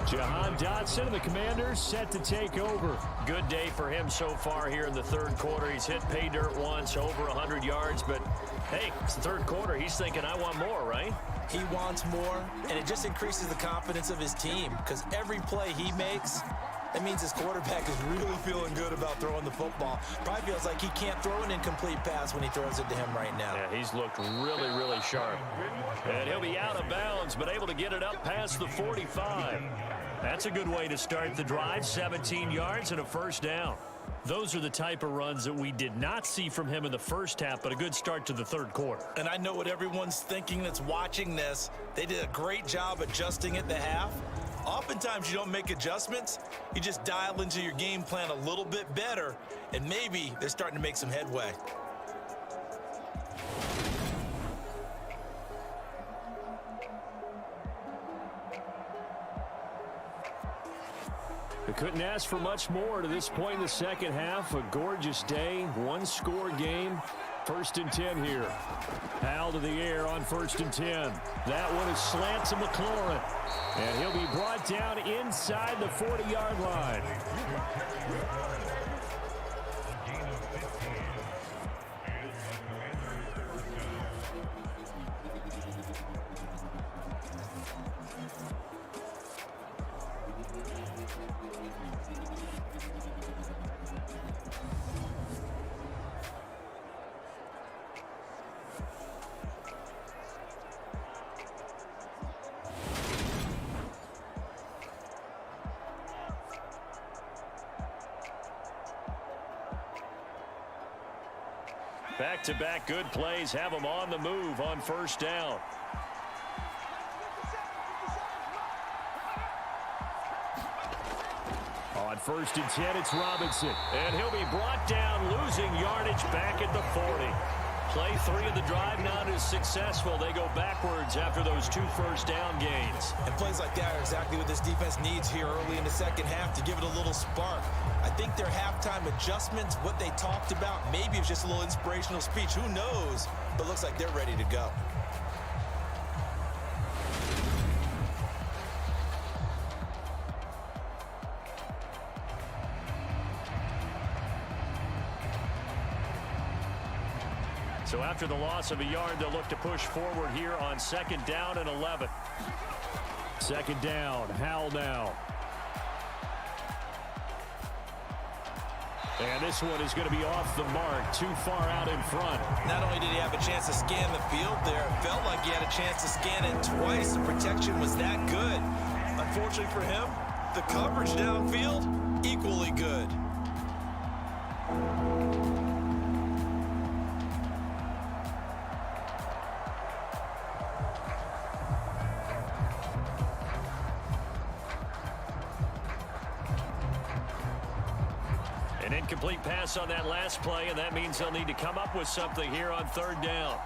Jahan Dotson and the Commanders set to take over. Good day for him so far here in the third quarter. He's hit pay dirt once, over 100 yards, but hey, it's the third quarter. He's thinking, I want more, right? He wants more, and it just increases the confidence of his team because every play he makes, that means his quarterback is really feeling good about throwing the football. Probably feels like he can't throw an incomplete pass when he throws it to him right now. Yeah, he's looked really, really sharp. And he'll be out of bounds, but able to get it up past the 45. That's a good way to start the drive, 17 yards and a first down. Those are the type of runs that we did not see from him in the first half, but a good start to the third quarter. And I know what everyone's thinking that's watching this. They did a great job adjusting at the half. Oftentimes you don't make adjustments. You just dial into your game plan a little bit better, and maybe they're starting to make some headway. They couldn't ask for much more to this point in the second half. A gorgeous day, one-score game. 1st and 10 here. Hal to the air on 1st and 10. That one is slant to McLaurin. And he'll be brought down inside the 40-yard line. Back-to-back good plays have them on the move on first down. On 1st and 10, it's Robinson. And he'll be brought down, losing yardage back at the 40. Play 3 of the drive not as successful. They go backwards after those 2 first down gains. And plays like that are exactly what this defense needs here early in the second half to give it a little spark. I think their halftime adjustments, what they talked about, maybe it was just a little inspirational speech. Who knows? But looks like they're ready to go. So after the loss of a yard, they'll look to push forward here on 2nd down and 11. 2nd down, Hal now. And this one is going to be off the mark, too far out in front. Not only did he have a chance to scan the field there, it felt like he had a chance to scan it twice. The protection was that good. Unfortunately for him, the coverage downfield, equally good. An incomplete pass on that last play, and that means they'll need to come up with something here on third down.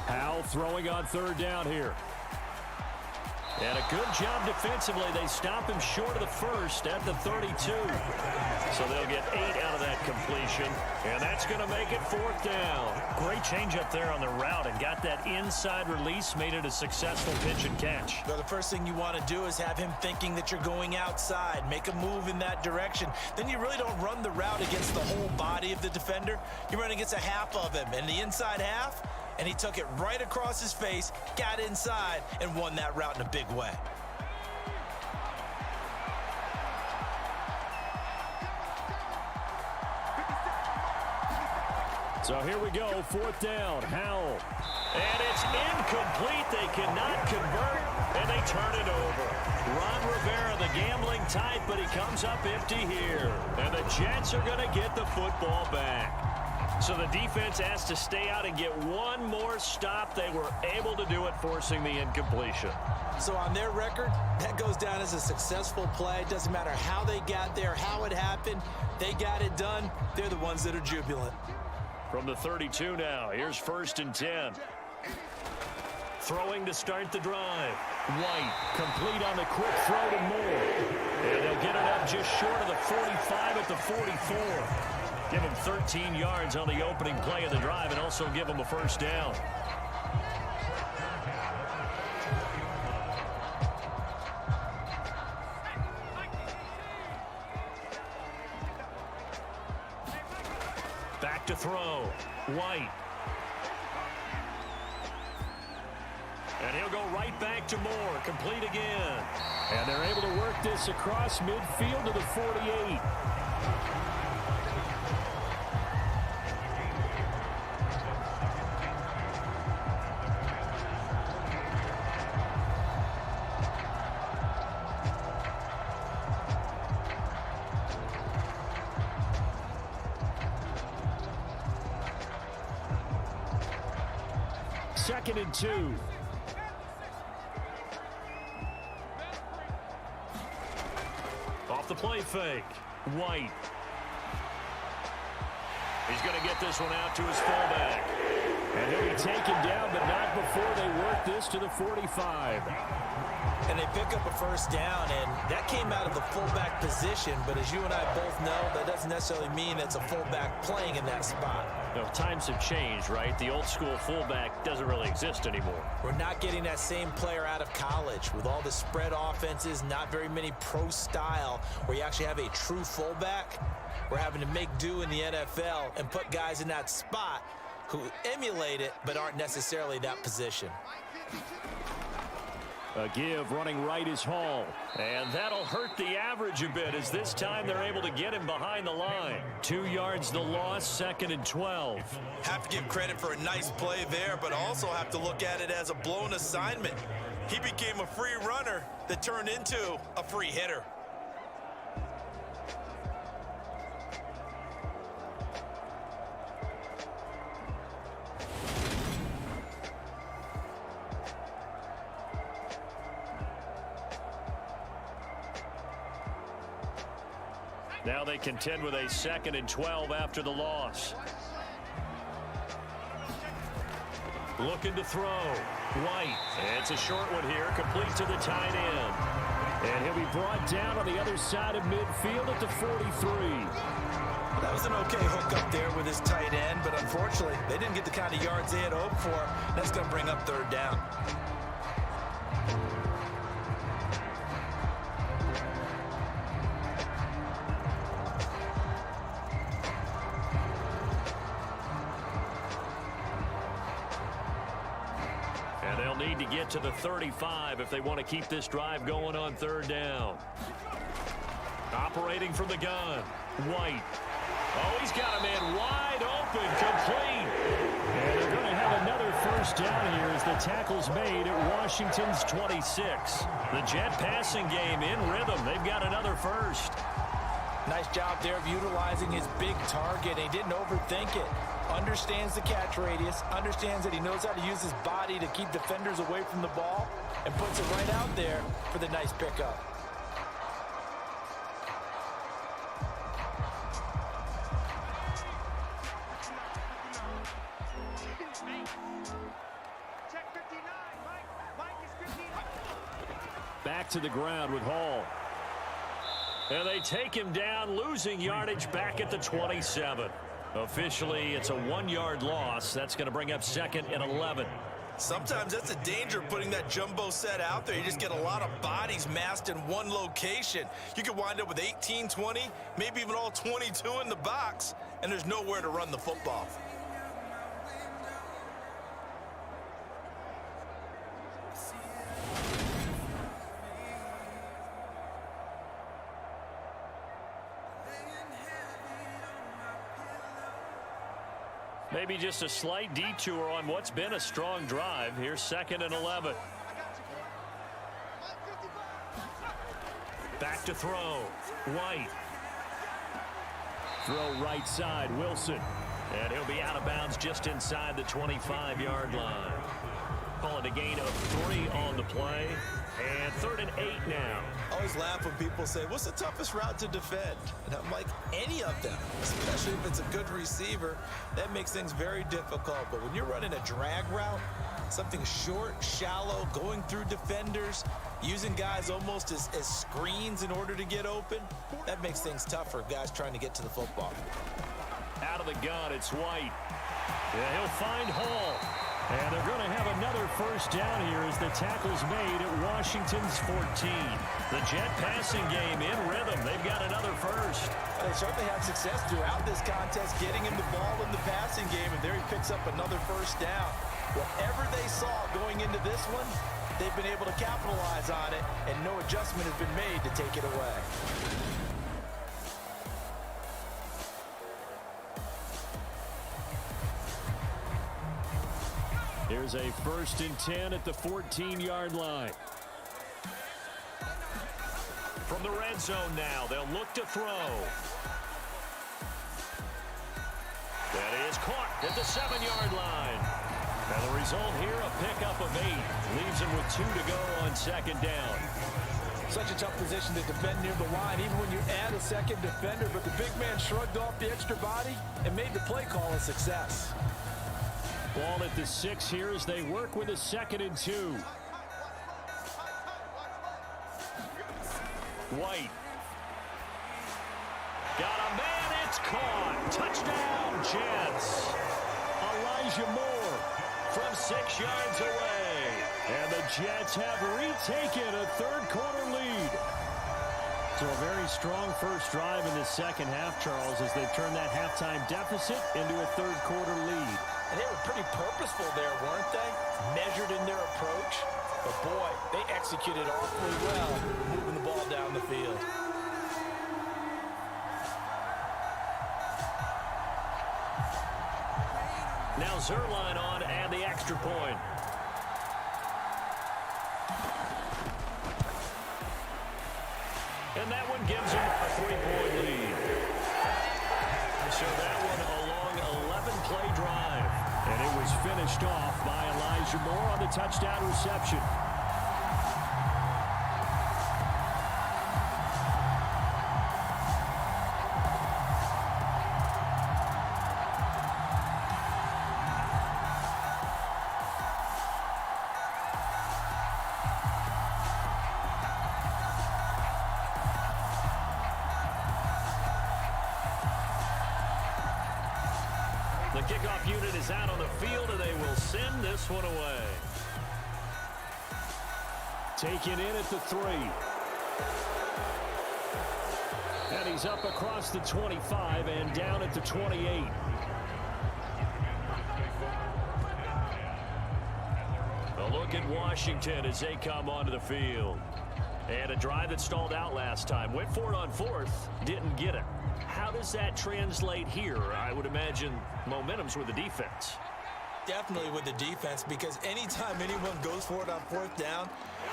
Howell throwing on third down here. And a good job defensively. They stop him short of the first at the 32. So they'll get 8 out of that completion. And that's going to make it fourth down. Great change up there on the route and got that inside release, made it a successful pitch and catch. Well, the first thing you want to do is have him thinking that you're going outside, make a move in that direction. Then you really don't run the route against the whole body of the defender. You run against a half of him, and the inside half, and he took it right across his face, got inside, and won that route in a big way. So here we go, fourth down, Howell. And it's incomplete. They cannot convert, and they turn it over. Ron Rivera, the gambling type, but he comes up empty here. And the Jets are going to get the football back. So the defense has to stay out and get one more stop. They were able to do it, forcing the incompletion. So on their record, that goes down as a successful play. It doesn't matter how they got there, how it happened. They got it done. They're the ones that are jubilant. From the 32 now, here's first and 10. Throwing to start the drive. White, complete on the quick throw to Moore. And they'll get it up just short of the 45 at the 44. Give him 13 yards on the opening play of the drive and also give him a first down. Back to throw. White. And he'll go right back to Moore. Complete again. And they're able to work this across midfield to the 48. Second and 2. Off the play fake. White. He's going to get this one out to his fullback. And he'll be taken down, but not before they work this to the 45. And they pick up a first down, and that came out of the fullback position. But as you and I both know, that doesn't necessarily mean it's a fullback playing in that spot. No, times have changed, right? The old school fullback doesn't really exist anymore. We're not getting that same player out of college with all the spread offenses, not very many pro style where you actually have a true fullback. We're having to make do in the NFL and put guys in that spot who emulate it but aren't necessarily that position. A give running right is Hall. And that'll hurt the average a bit as this time they're able to get him behind the line. 2 yards the loss, second and 12. Have to give credit for a nice play there, but also have to look at it as a blown assignment. He became a free runner that turned into a free hitter. Now they contend with a second and 12 after the loss. Looking to throw. White. It's a short one here, complete to the tight end. And he'll be brought down on the other side of midfield at the 43. That was an okay hook up there with his tight end, but unfortunately, they didn't get the kind of yards they had hoped for. That's going to bring up third down. Need to get to the 35 if they want to keep this drive going on third down. Operating from the gun. White. Oh, he's got a man wide open, complete. And they're going to have another first down here as the tackle's made at Washington's 26. The Jet passing game in rhythm. They've got another first. Nice job there of utilizing his big target. He didn't overthink it. Understands the catch radius, understands that he knows how to use his body to keep defenders away from the ball, and puts it right out there for the nice pickup. back to the ground with Hall. And they take him down, losing yardage back at the 27. Officially, it's a 1-yard loss. That's going to bring up 2nd and 11. Sometimes that's the danger of putting that jumbo set out there. You just get a lot of bodies massed in one location. You could wind up with 18, 20, maybe even all 22 in the box, and there's nowhere to run the football. Maybe just a slight detour on what's been a strong drive. Here's 2nd and 11. Back to throw. White. Throw right side. Wilson. And he'll be out of bounds just inside the 25-yard line. Call it a gain of 3 on the play. And 3rd and 8 now. I always laugh when people say, what's the toughest route to defend? And I'm like, any of them, especially if it's a good receiver. That makes things very difficult. But when you're running a drag route, something short, shallow, going through defenders, using guys almost as screens in order to get open, that makes things tough for guys trying to get to the football. Out of the gun, it's White. Yeah, he'll find Hall. And they're going to have another first down here as the tackle's made at Washington's 14. The Jet passing game in rhythm. They've got another first. They certainly had success throughout this contest, getting him the ball in the passing game, and there he picks up another first down. Whatever they saw going into this one, they've been able to capitalize on it, and no adjustment has been made to take it away. Here's a 1st and 10 at the 14-yard line. From the red zone now, they'll look to throw. That is caught at the 7-yard line. And the result here, a pickup of 8. Leaves him with 2 to go on 2nd down. Such a tough position to defend near the line, even when you add a second defender, but the big man shrugged off the extra body and made the play call a success. Ball at the 6 here as they work with a 2nd and 2. White. Got a man, it's caught. Touchdown, Jets. Elijah Moore from 6 yards away. And the Jets have retaken a 3rd quarter lead. So a very strong first drive in the 2nd half, Charles, as they've turned that halftime deficit into a 3rd quarter lead. And they were pretty purposeful there, weren't they? Measured in their approach. But boy, they executed awfully well, moving the ball down the field. Now Zerline on and the extra point. And that one gives them a 3-point lead. So that one a long 11-play drive. And it was finished off by Elijah Moore on the touchdown reception. The kickoff unit is out on the field, and they will send this one away. Taken in at the 3. And he's up across the 25 and down at the 28. A look at Washington as they come onto the field. And a drive that stalled out last time. Went for it on 4th, didn't get it. How does that translate here? I would imagine momentum's with the defense. Definitely with the defense, because anytime anyone goes for it on 4th down,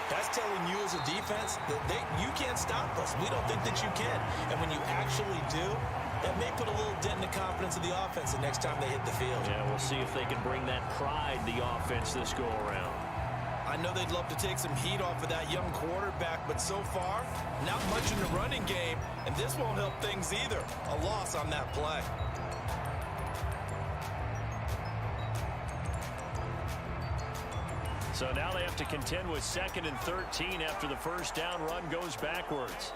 that's telling you as a defense that you can't stop us. We don't think that you can. And when you actually do, that may put a little dent in the confidence of the offense the next time they hit the field. Yeah, we'll see if they can bring that pride the offense this go around. I know they'd love to take some heat off of that young quarterback, but so far, not much in the running game, and this won't help things either. A loss on that play. So now they have to contend with 2nd and 13 after the first down run goes backwards.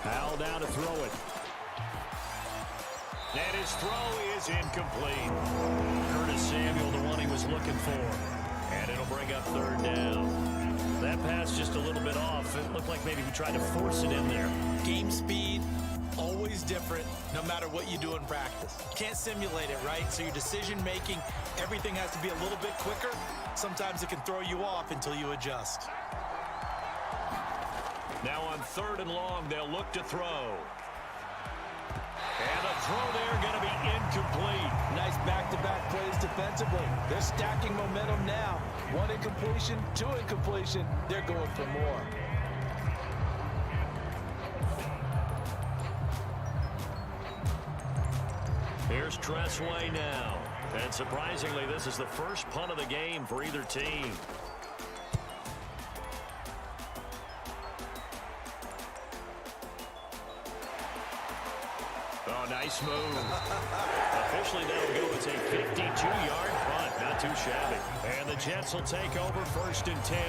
Powell down to throw it. And his throw is incomplete. Curtis Samuel, the one he was looking for. And it'll bring up 3rd down. That pass just a little bit off. It looked like maybe he tried to force it in there. Game speed, always different, no matter what you do in practice. Can't simulate it, right? So your decision making, everything has to be a little bit quicker. Sometimes it can throw you off until you adjust. Now on 3rd and long, they'll look to throw. And the throw there going to be incomplete. Nice back-to-back plays defensively. They're stacking momentum now. 1 incompletion, 2 incompletion. They're going for more. Here's Tressway now. And surprisingly, this is the first punt of the game for either team. Oh, nice move. Officially, that'll go as a 52-yard punt. Not too shabby. And the Jets will take over 1st and 10.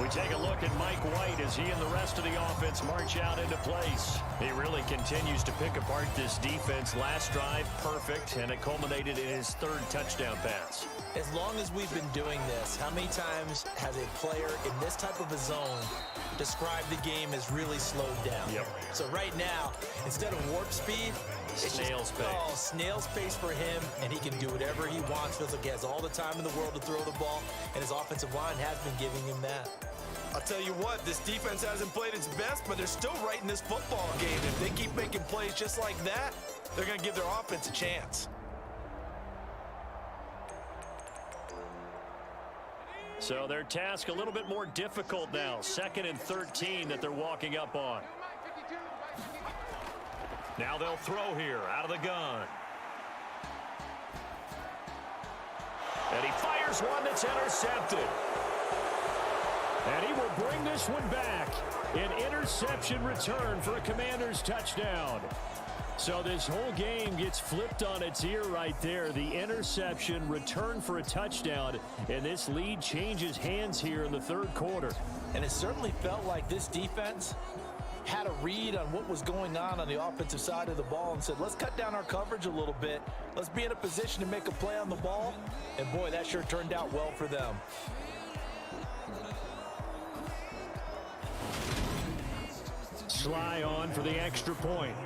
We take a look at Mike White as he and the rest of the offense march out into place. He really continues to pick apart this defense. Last drive, perfect, and it culminated in his 3rd touchdown pass. As long as we've been doing this, how many times has a player in this type of a zone described the game as really slowed down? Yep. So right now, instead of warp speed, it's Snail's just, pace. Oh, snail's pace for him, and he can do whatever he wants. Feels like he has all the time in the world to throw the ball, and his offensive line has been giving him that. I'll tell you what, this defense hasn't played its best, but they're still right in this football game. If they keep making plays just like that, they're going to give their offense a chance. So their task a little bit more difficult now. 2nd and 13 that they're walking up on. Now they'll throw here out of the gun. And he fires one that's intercepted. And he will bring this one back. An interception return for a Commanders touchdown. So this whole game gets flipped on its ear right there. The interception, return for a touchdown, and this lead changes hands here in the 3rd quarter. And it certainly felt like this defense had a read on what was going on the offensive side of the ball and said, let's cut down our coverage a little bit. Let's be in a position to make a play on the ball. And boy, that sure turned out well for them. Sly on for the extra point.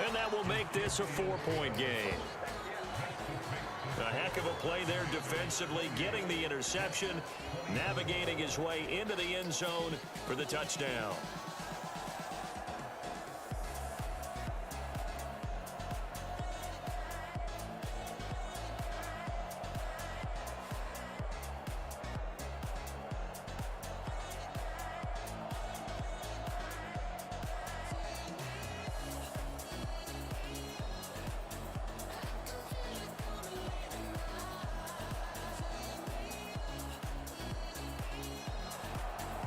And that will make this a 4-point game. A heck of a play there defensively, getting the interception, navigating his way into the end zone for the touchdown.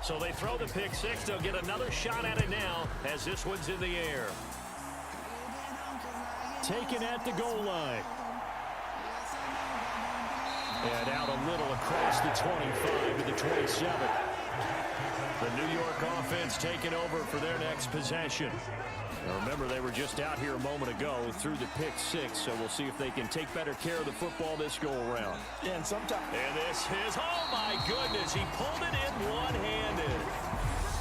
So they throw the pick six. They'll get another shot at it now as this one's in the air. Taken at the goal line. And out a little across the 25 to the 27. The New York offense taking over for their next possession. Now remember, they were just out here a moment ago through the pick six, so we'll see if they can take better care of the football this go-around. Yeah, and sometimes... And this is, oh my goodness, he pulled it in one-handed.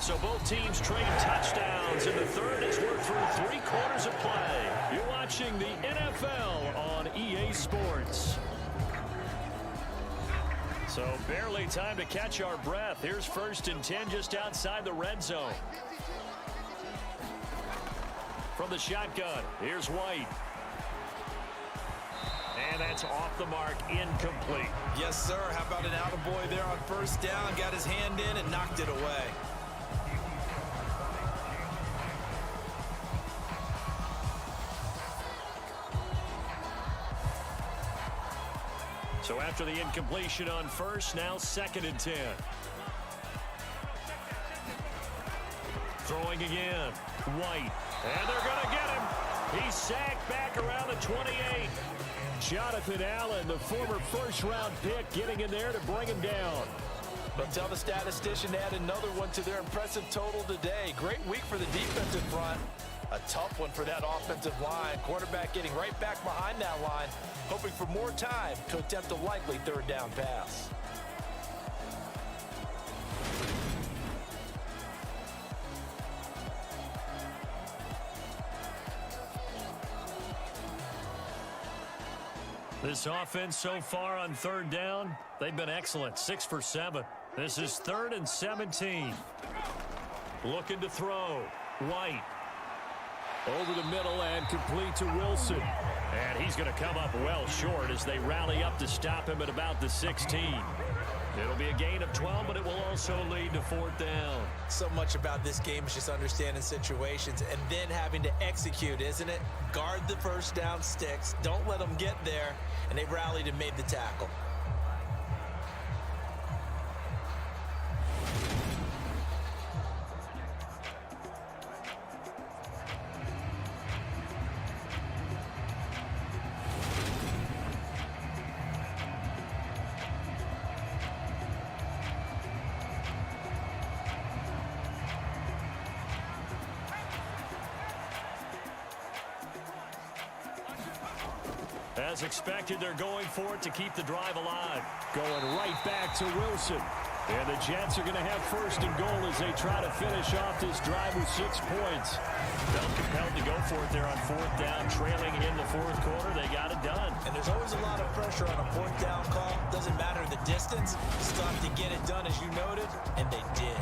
So both teams trade touchdowns, and the third has worked through 3 quarters of play. You're watching the NFL on EA Sports. So barely time to catch our breath. Here's 1st and 10 just outside the red zone. From the shotgun, here's White. And that's off the mark, incomplete. Yes, sir. How about an attaboy there on 1st down? Got his hand in and knocked it away. So after the incompletion on 1st, now 2nd and 10. Throwing again. White. And they're going to get him. He's sacked back around the 28. Jonathan Allen, the former first-round pick, getting in there to bring him down. But tell the statistician to add another one to their impressive total today. Great week for the defensive front. A tough one for that offensive line. Quarterback getting right back behind that line, hoping for more time to attempt a likely third down pass. This offense so far on third down, they've been excellent. 6 for 7. This is 3rd and 17. Looking to throw. White. Over the middle and complete to Wilson. And he's going to come up well short as they rally up to stop him at about the 16. It'll be a gain of 12, but it will also lead to 4th down. So much about this game is just understanding situations and then having to execute, isn't it? Guard the first down sticks. Don't let them get there. And they rallied and made the tackle. As expected, they're going for it to keep the drive alive. Going right back to Wilson. And the Jets are going to have 1st and goal as they try to finish off this drive with 6 points. Felt compelled to go for it there on 4th down, trailing in the 4th quarter. They got it done. And there's always a lot of pressure on a 4th down call. Doesn't matter the distance. Still have to get it done, as you noted, and they did.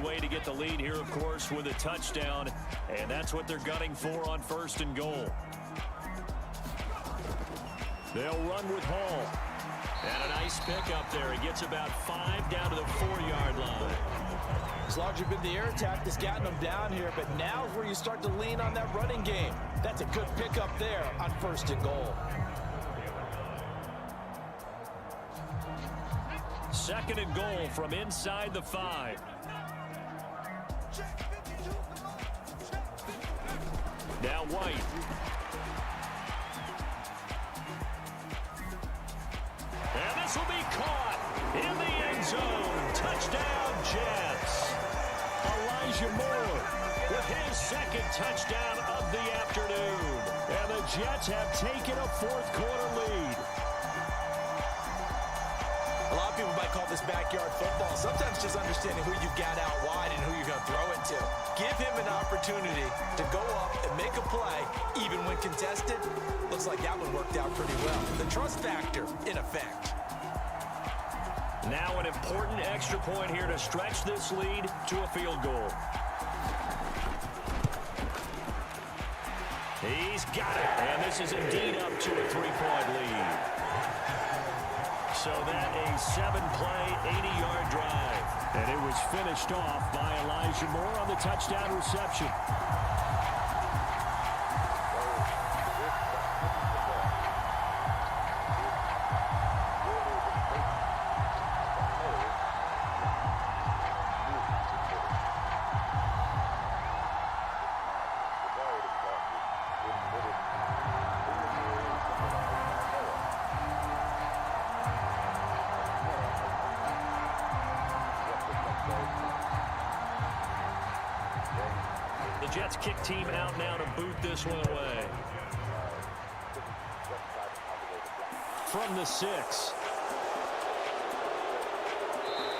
Way to get the lead here, of course, with a touchdown, and that's what they're gunning for on 1st and goal. They'll run with Hall. And a nice pickup there. He gets about 5 down to the 4-yard line. As long as you've been the air attack that's gotten them down here, but now is where you start to lean on that running game. That's a good pickup there on 1st and goal. 2nd and goal from inside the 5. Now White. And this will be caught in the end zone. Touchdown, Jets. Elijah Moore with his 2nd touchdown of the afternoon. And the Jets have taken a 4th quarter lead. A lot of people might call this backyard football. Sometimes just understanding who you've got out wide and who you're going to throw it to. Give him an opportunity to go up and make a play, even when contested. Looks like that one worked out pretty well. The trust factor in effect. Now an important extra point here to stretch this lead to a field goal. He's got it. And this is indeed up to a 3-point lead. So that a 7-play, 80-yard drive. And it was finished off by Elijah Moore on the touchdown reception. Jets kick team out now to boot this one away. From the 6.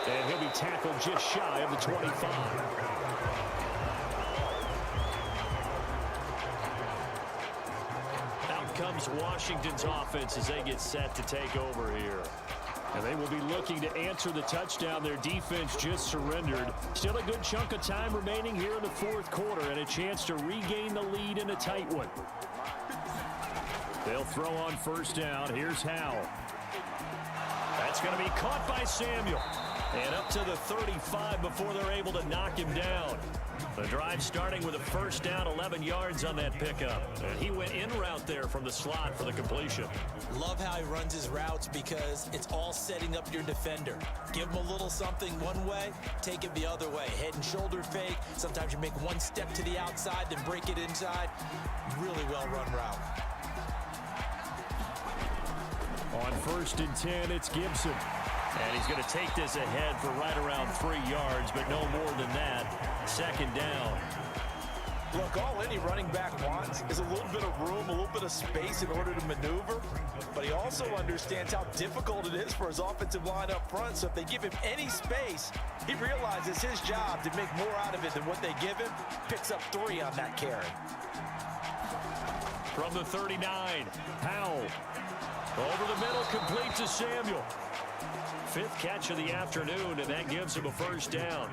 And he'll be tackled just shy of the 25. Out comes Washington's offense as they get set to take over here. And they will be looking to answer the touchdown. Their defense just surrendered. Still a good chunk of time remaining here in the 4th quarter and a chance to regain the lead in a tight one. They'll throw on 1st down. Here's Howell. That's going to be caught by Samuel. And up to the 35 before they're able to knock him down. The drive starting with a first down, 11 yards on that pickup. And he went in route there from the slot for the completion. Love how he runs his routes because it's all setting up your defender. Give him a little something one way, take it the other way. Head and shoulder fake. Sometimes you make one step to the outside, then break it inside. Really well run route. On 1st and 10, it's Gibson. And he's going to take this ahead for right around 3 yards, but no more than that. 2nd down. Look, all any running back wants is a little bit of room, a little bit of space in order to maneuver. But he also understands how difficult it is for his offensive line up front. So if they give him any space, he realizes his job to make more out of it than what they give him. Picks up 3 on that carry. From the 39, Powell. Over the middle, complete to Samuel. 5th catch of the afternoon, and that gives him a first down.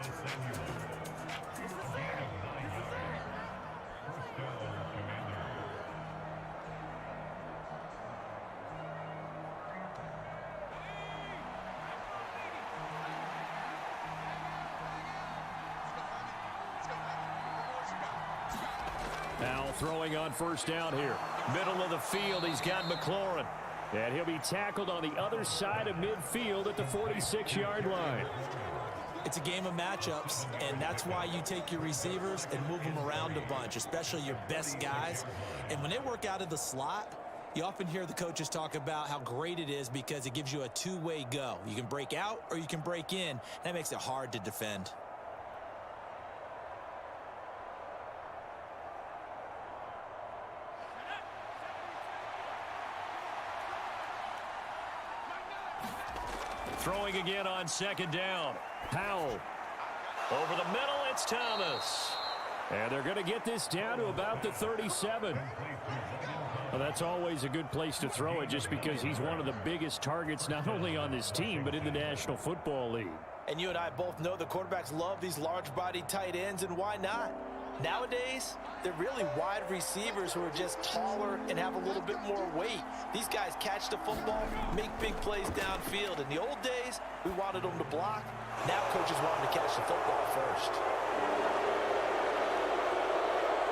Now throwing on 1st down here. Middle of the field, he's got McLaurin. And he'll be tackled on the other side of midfield at the 46-yard line. It's a game of matchups, and that's why you take your receivers and move them around a bunch, especially your best guys. And when they work out of the slot, you often hear the coaches talk about how great it is because it gives you a two-way go. You can break out or you can break in. That makes it hard to defend. Throwing again on 2nd down. Powell. Over the middle, it's Thomas. And they're going to get this down to about the 37. Well, that's always a good place to throw it just because he's one of the biggest targets not only on this team but in the National Football League. And you and I both know the quarterbacks love these large-bodied tight ends, and why not? Nowadays, they're really wide receivers who are just taller and have a little bit more weight. These guys catch the football, make big plays downfield. In the old days, we wanted them to block. Now coaches want them to catch the football first.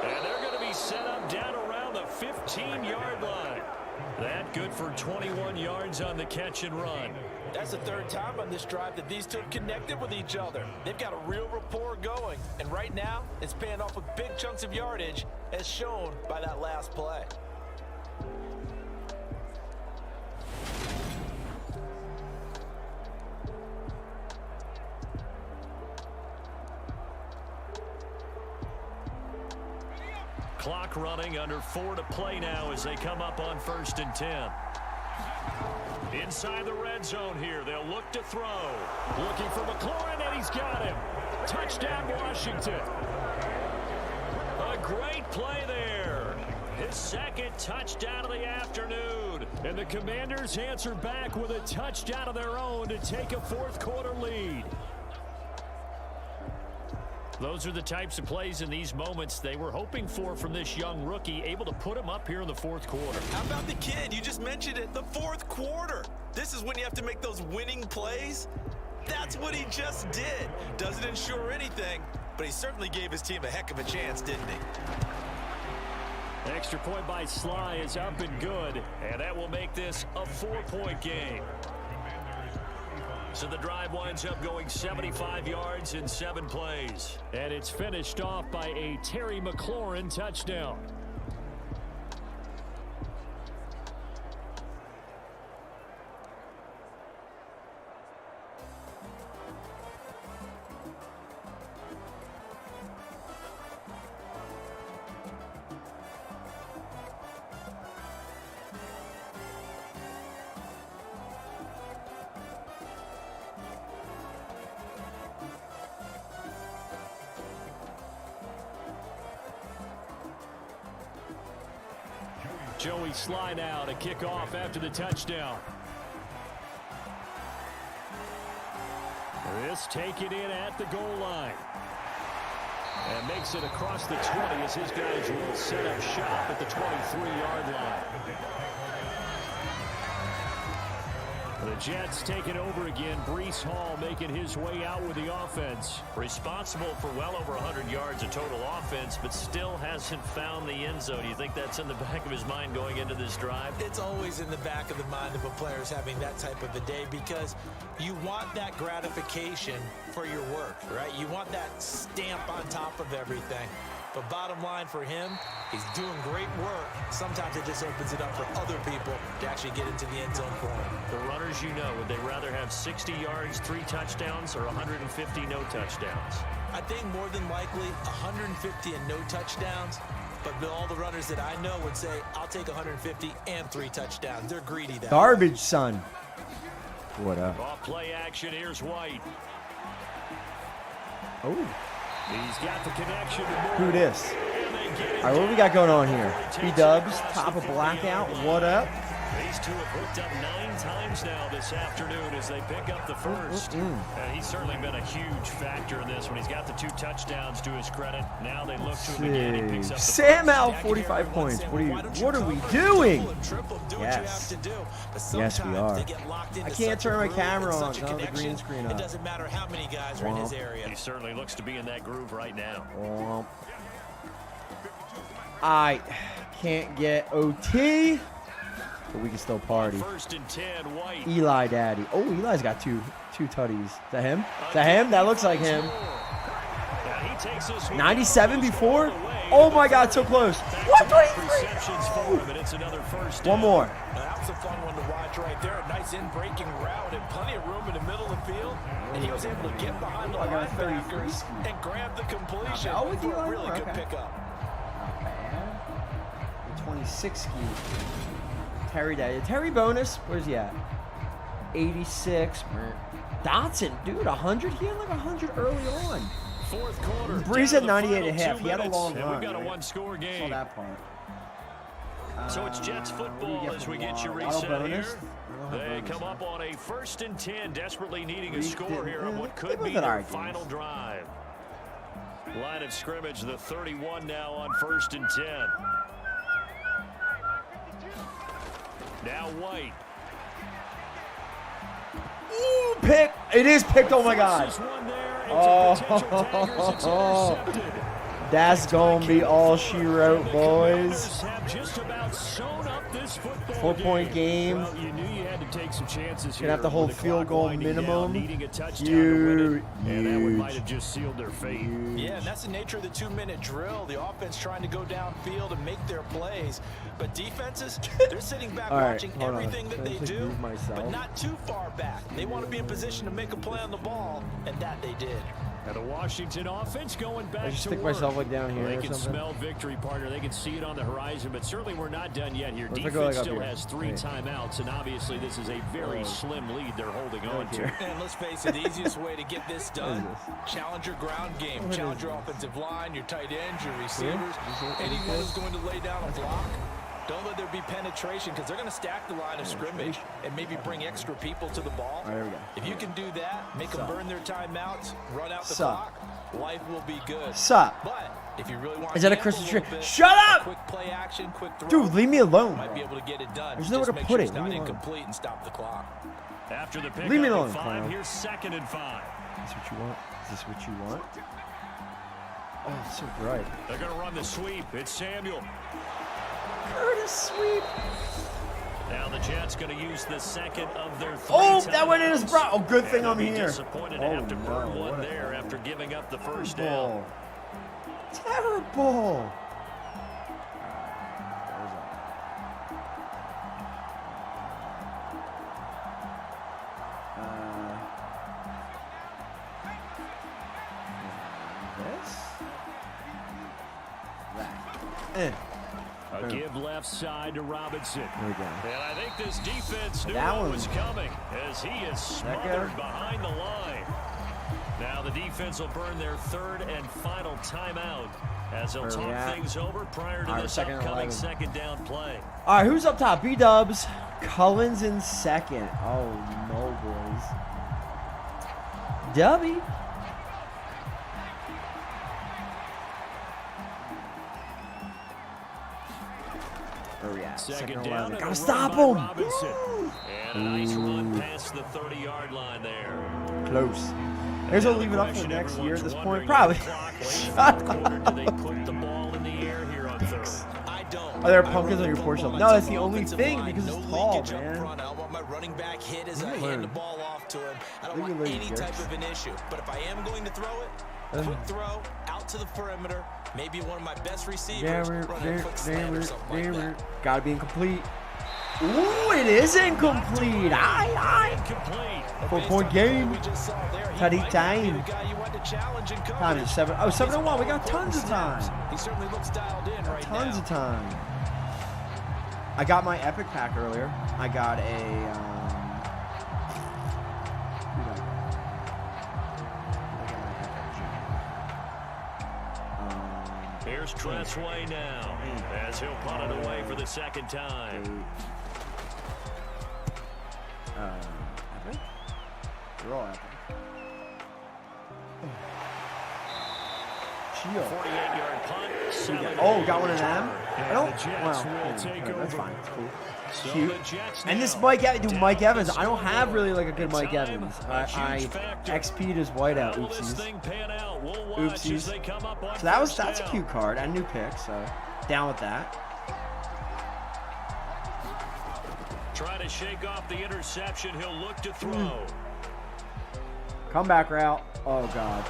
And they're going to be set up down around the 15-yard line. That good for 21 yards on the catch and run. That's the 3rd time on this drive that these two have connected with each other. They've got a real rapport going. And right now, it's paying off with big chunks of yardage, as shown by that last play. Clock running, under 4 to play now as they come up on 1st and 10. Inside the red zone here, they'll look to throw. Looking for McLaurin, and he's got him. Touchdown, Washington. A great play there. His 2nd touchdown of the afternoon. And the Commanders answer back with a touchdown of their own to take a 4th quarter lead. Those are the types of plays in these moments they were hoping for from this young rookie, able to put him up here in the 4th quarter. How about the kid? You just mentioned it, the 4th quarter. This is when you have to make those winning plays. That's what he just did. Doesn't ensure anything, but he certainly gave his team a heck of a chance, didn't he? Extra point by Sly is up and good, and that will make this a 4-point game. So the drive winds up going 75 yards in 7 plays. And it's finished off by a Terry McLaurin touchdown. Joey Sly now to kick off after the touchdown. This taken in at the goal line. And makes it across the 20 as his guys will set up shop at the 23-yard line. The Jets take it over again. Breece Hall making his way out with the offense. Responsible for well over 100 yards of total offense, but still hasn't found the end zone. You think that's in the back of his mind going into this drive? It's always in the back of the mind of a player having that type of a day because you want that gratification for your work, right? You want that stamp on top of everything. But bottom line for him, he's doing great work. Sometimes it just opens it up for other people to actually get into the end zone for him. The runners, you know, would they rather have 60 yards, 3 touchdowns, or 150 no touchdowns? I think more than likely 150 and no touchdowns. But all the runners that I know would say, I'll take 150 and 3 touchdowns. They're greedy that Garbage, son. What up? Off play action. Here's White. Oh. He's got the connection. Who this? All right, what we got going on here? B-Dubs, top of blackout. What up? These two have hooked up 9 times now this afternoon as they pick up the first. And he's certainly been a huge factor in this when he's got the 2 touchdowns to his credit. Now they look to him again. He picks up the Sam out 45 points. What are we doing? Yes. Yes, we are. I can't turn my camera on. I have the green screen It up. doesn't matter how many guys are in his area. He certainly looks to be in that groove right now. I can't get OT, but we can still party. 1st and 10, White. Eli Daddy. Oh, Eli's got two tutties. Is that him? Is that him? That looks like him. 97 before? Oh my God, so close. 123. One more. That was a fun one to watch right there. A nice in-breaking route and plenty of room in the middle of the field. And he was able to get behind the linebackers and grab the completion for a really good pickup. 26 ski. Terry Daddy. Terry bonus. Where's he at? 86. Dotson, dude, 100. He had like 100 early on. 4th quarter. Breeze at 98 and a half. He had a long run. We've got a 1-score game. Saw that part. So it's Jets football as we get you reset here. They come up on a 1st and 10, desperately needing a score here on what could be their final drive. Line of scrimmage, the 31 now on 1st and 10. Now White. Ooh, pick. It is picked. Oh, my God. Oh, that's going to be all she wrote, boys. 4-point game. Well, you knew you had to take some chances here. Gonna have to hold field goal minimum. Needing a touchdown to win it, and that one might have just sealed their fate. Yeah, and that's the nature of the 2-minute drill. The offense trying to go downfield and make their plays. But defenses, they're sitting back watching everything that they do, but not too far back. They want to be in position to make a play on the ball, and that they did. And the Washington offense going back I just to stick work. myself like down here. They or can something. smell victory, partner. They can see it on the horizon, but certainly we're not done yet here. What if I Defense go like up still here? has 3 timeouts, and obviously this is a very slim lead they're holding on to. And let's face it, the easiest way to get this done, challenge your ground game, challenge your offensive line, your tight ends, your receivers, anyone who's going to lay down a block. Don't let there be penetration because they're going to stack the line of scrimmage and maybe bring extra people to the ball. All right, here we go. If you can do that, make them burn their timeouts, run out the clock, life will be good. Sup? But if you really want Is that a gamble Christmas tree? little bit, Shut up! Quick play action, quick throw. Dude, leave me alone, Might be bro. able to get it done. There's nowhere Just to make put sure it. it's not Leave me alone. incomplete and stop the clock. After the pick Leave me up alone, at 5, clown. here's 2nd and 5. Is this what you want? Is this what you want? Oh, it's so bright. They're going to run the sweep. It's Samuel. Curtis sweep. Now the Jets going to use the 2nd of their 3 Oh, that went in his bro. Oh, good thing and I'm they'll be here. disappointed to have to burn one there after giving up the first down. Terrible. A give left side to Robinson. There we go. And I think this defense knew That what one- was coming as he is smothered go? behind the line. Now the defense will burn their 3rd and final timeout as they'll Where we talk at? things over prior to All right, this 2nd and upcoming 11. 2nd down play. All right, who's up top? B-Dubs. Cullens in 2nd. Oh, no, boys. Dubby. Where are we at? Second and down. 11. And Gotta a stop run by him. Robinson. And a nice run past the 30-yard line there. Close. Here's what we'll leave it up for next year at this point. Probably. Shut up. Do they put the ball in the air here on third? I don't. Are there pumpkins on your porch? No, that's the only thing because it's tall, man. I don't want my running back hit as I learn. hand the ball off to him. I don't Leave want it any alone, type of an issue. But if I am going to throw it, quick throw, out to the perimeter, maybe one of my best receivers running a quick slant or something like that. Gotta be incomplete. Ooh, it is incomplete. Aye. 4-point game. Tutty time. Time is 7. Oh, 7:01. We got tons of time. He certainly looks dialed in right now. Tons of time. I got my epic pack earlier. I got a. Here's Tressway now, as he'll punt it away for the second time. Epic? They're all epic. 48-yard punt. Oh, got one of them? I don't. And the Jets Well, will take that's over. fine. It's cool. So Cute. the Jets And this now Mike Evans, dude, Mike down Evans. to I don't have really like a good Time, Mike Evans. a huge I factor. XP'd his whiteout. How will this Oopsies. thing pan out? We'll watch as they come up on So that's first a down. cute card. And a new pick, so down with that. Try to shake off the interception. He'll look to throw. Comeback route. Oh God.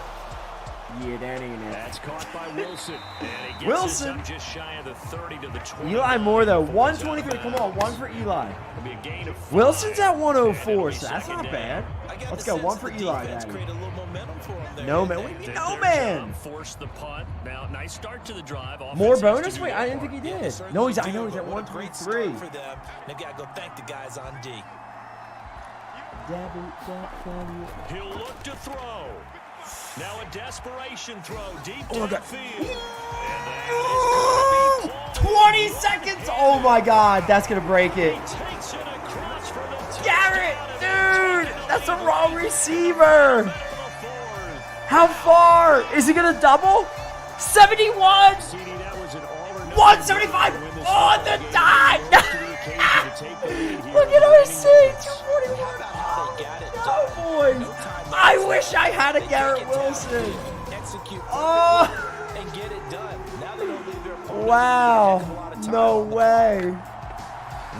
Yeah, that ain't it. That's caught by Wilson. And he gets Wilson. this up just shy of the 30 to the 20. Eli Moore though, 123. Come on, one for Eli. It'll be a gain of 5. Wilson's at And 104, it'll be so that's second not down. bad. I got Let's the go. sense One for the Eli, defense Daddy. created a little momentum for him there, No didn't man. they? What do you mean, Did no their man? job, forced the punt. Now, nice start to the drive. More Offense has bonus? to do Wait, their I didn't think part. he Yeah, did. certainly No, he's. I do, know he's but at what a great 123. start for them. They've got to go thank the guys on D. He'll look to throw. Now a desperation throw deep Oh my God. downfield. 20 seconds! Oh my God, that's gonna break it. Takes it across for the Garrett, touchdown. dude, that's the wrong receiver. Down the fourth. How far? Is he gonna double? 71! CD, that was an all or nothing 175 to win this on football the game. dime! Rose to the occasion to take the lead here Look in at the our remaining seats! moments. 241! How about how they got it done? Cowboys! No time I left. wish I had a They Garrett take it down, Wilson. execute Oh! perfectly, and get it done. Now they don't leave their opponent Wow! with a lot of time. No way!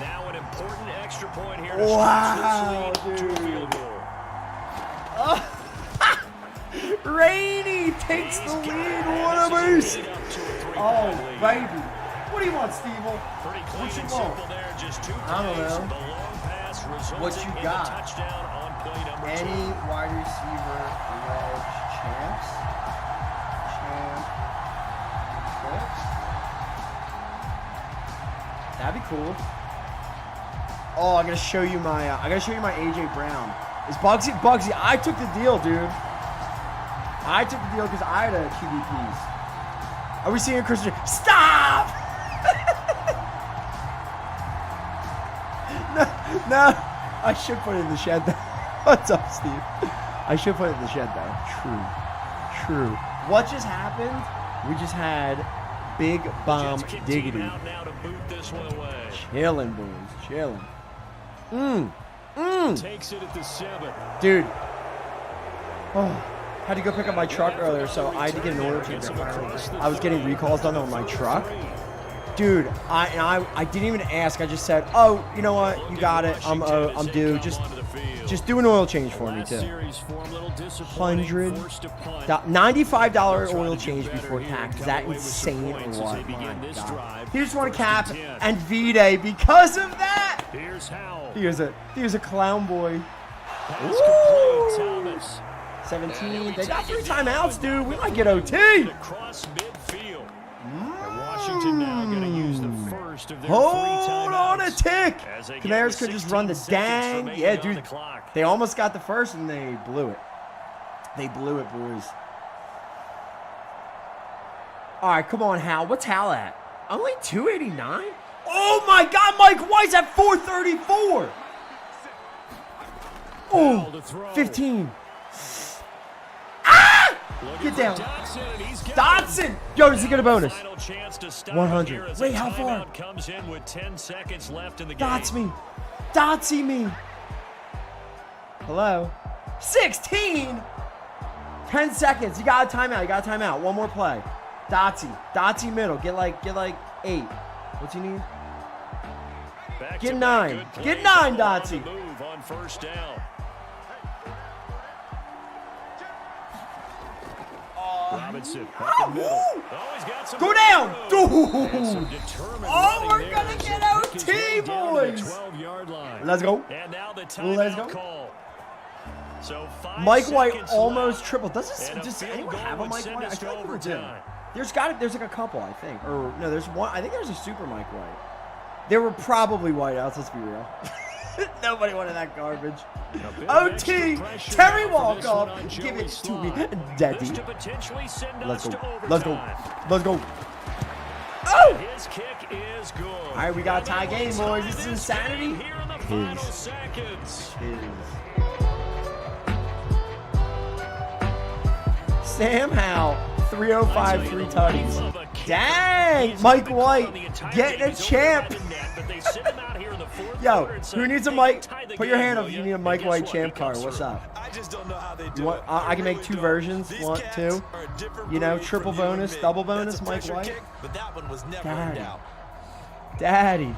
Now an important extra point here to Wow, stretch this lead to a dude. field goal. Rainey takes the lead. What a beast! Lead up to a 3-point Oh, lead. baby. What do you want, Steve? Pretty clean What you and want? simple there. Just 2 plays. I don't know. The long pass resulting What you in got? the touchdown on play number 2. Any wide receiver wedge champs? That'd be cool. Oh, I gotta show you my. I gotta show you my AJ Brown. Is Bugsy? Bugsy, I took the deal, dude. I took the deal because I had a QBPs. Are we seeing Christian? Stop! No, I should put it in the shed though. What's up, Steve? I should put it in the shed though. True. What just happened? We just had Big Bomb Jets kick Diggity. team out now to boot this one away. Chillin', boys. Chillin'. Takes it at the 7. Dude. Oh, had to go pick up my truck earlier, so I had to get an oil change. I was getting recalls done on my truck. Dude, I didn't even ask. I just said, "Oh, you know what? You got it. I'm due. Just do an oil change for me too." $95 oil change before tax. Is that insane or what? My God. He just want to cap and V-Day because of that. Here's how. Here's a clown boy. Pass complete. Thomas. 17. They got 3 timeouts, dude. We might get OT. Across midfield. And Washington now going to use the first of their 3 Hold timeouts. on a tick. As they get Canaries with could just run the 16 seconds dang. remaining Yeah, on dude. the clock. They almost got the first and they blew it. They blew it, boys. All right, come on, Hal. What's Hal at? Only 289? Oh my God, Mike White's at 434. Oh, 15. Ah! Get down. Dotson! Yo, does he get a bonus? 100. Wait, how far? Comes in with 10 seconds left in the game. Dots me. Dotsy me. Hello? 16? 10 seconds. You got a timeout. You got a timeout. One more play. Dotsy. Dotsy middle. Get like 8. What's he need? Get 9. Get 9, Dotsy. Move on first down. Robinson up the middle. Oh, he's got some Go down. Oh, we're going to get OT, boys. 12-yard line. Let's go. And now the Let's timeout go. call. So 5 Mike White seconds almost left. tripled. And Does field anyone goal have a would Mike send White? I us feel to like people do. overtime. There's like a couple, I think. Or no, there's one. I think there's a super Mike White. There were probably whiteouts. Let's be real. Nobody wanted that garbage. OT. Terry Walkoff. Give it to me, Daddy. Let's go. Let's go. Let's go. Oh! His kick is good. All right, we got a tie game, boys. This is insanity. Here in the final seconds. Sam Howell, 305, 3 tutties. Dang, Mike White, getting a champ. Yo, who needs a Mike? Put your hand up if you need a Mike White champ card. What's up? I just don't know how they do You want, it. I can make 2 versions. Want 2? You know, triple bonus, double bonus, Mike White. But that one was never in doubt. Daddy.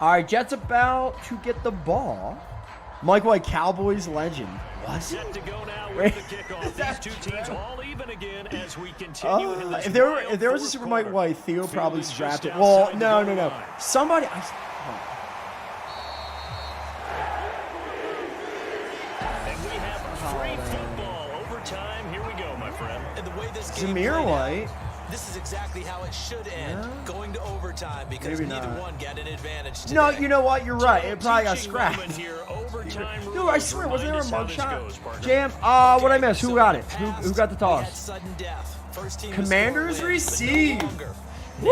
All right, Jets about to get the ball. Mike White, Cowboys legend. Was he? Set to go now Wait, with the kickoff. is that These two teams all even again as we continue in this if there was a Super Mike White, Theo probably strapped it. Well, no. Somebody. And we have free football overtime. Here we go, my friend. And the way this game Zamir played White. out, this is exactly how it should end, going to overtime because Maybe neither not. one got an advantage today. No, you know what? You're right. It probably got Teaching moment scrapped. here, overtime Dude, rules. I swear, wasn't there a Remind us how this mugshot? goes, partner. Jam. What'd I miss? Who got it? Who got the We had toss? sudden death. First team to Commanders score wins, but no receive. longer. Woo!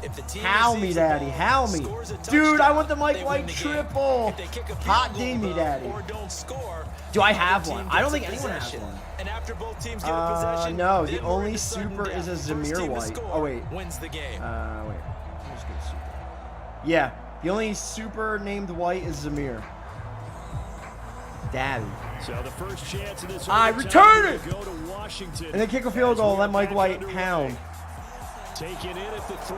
If the team How me, receives the Daddy. ball, How me. scores a Dude, I touchdown, want the Mike they White win the game. triple. If they kick a field Hot goal, D me, though, Daddy. or don't score, Do I the have team one? I don't gets think a anyone has possession. one. And after both teams get a possession, No, then the we're only into sudden super is a death. First Zamir team to White. score Oh, wait. wins the game. Wait. Let's get super. Yeah, the only super named White is Zamir. Daddy. So the first chance of this I overtime return it! will go to Washington. And then kick a field goal and let Mike White pound. Taken in at the 3.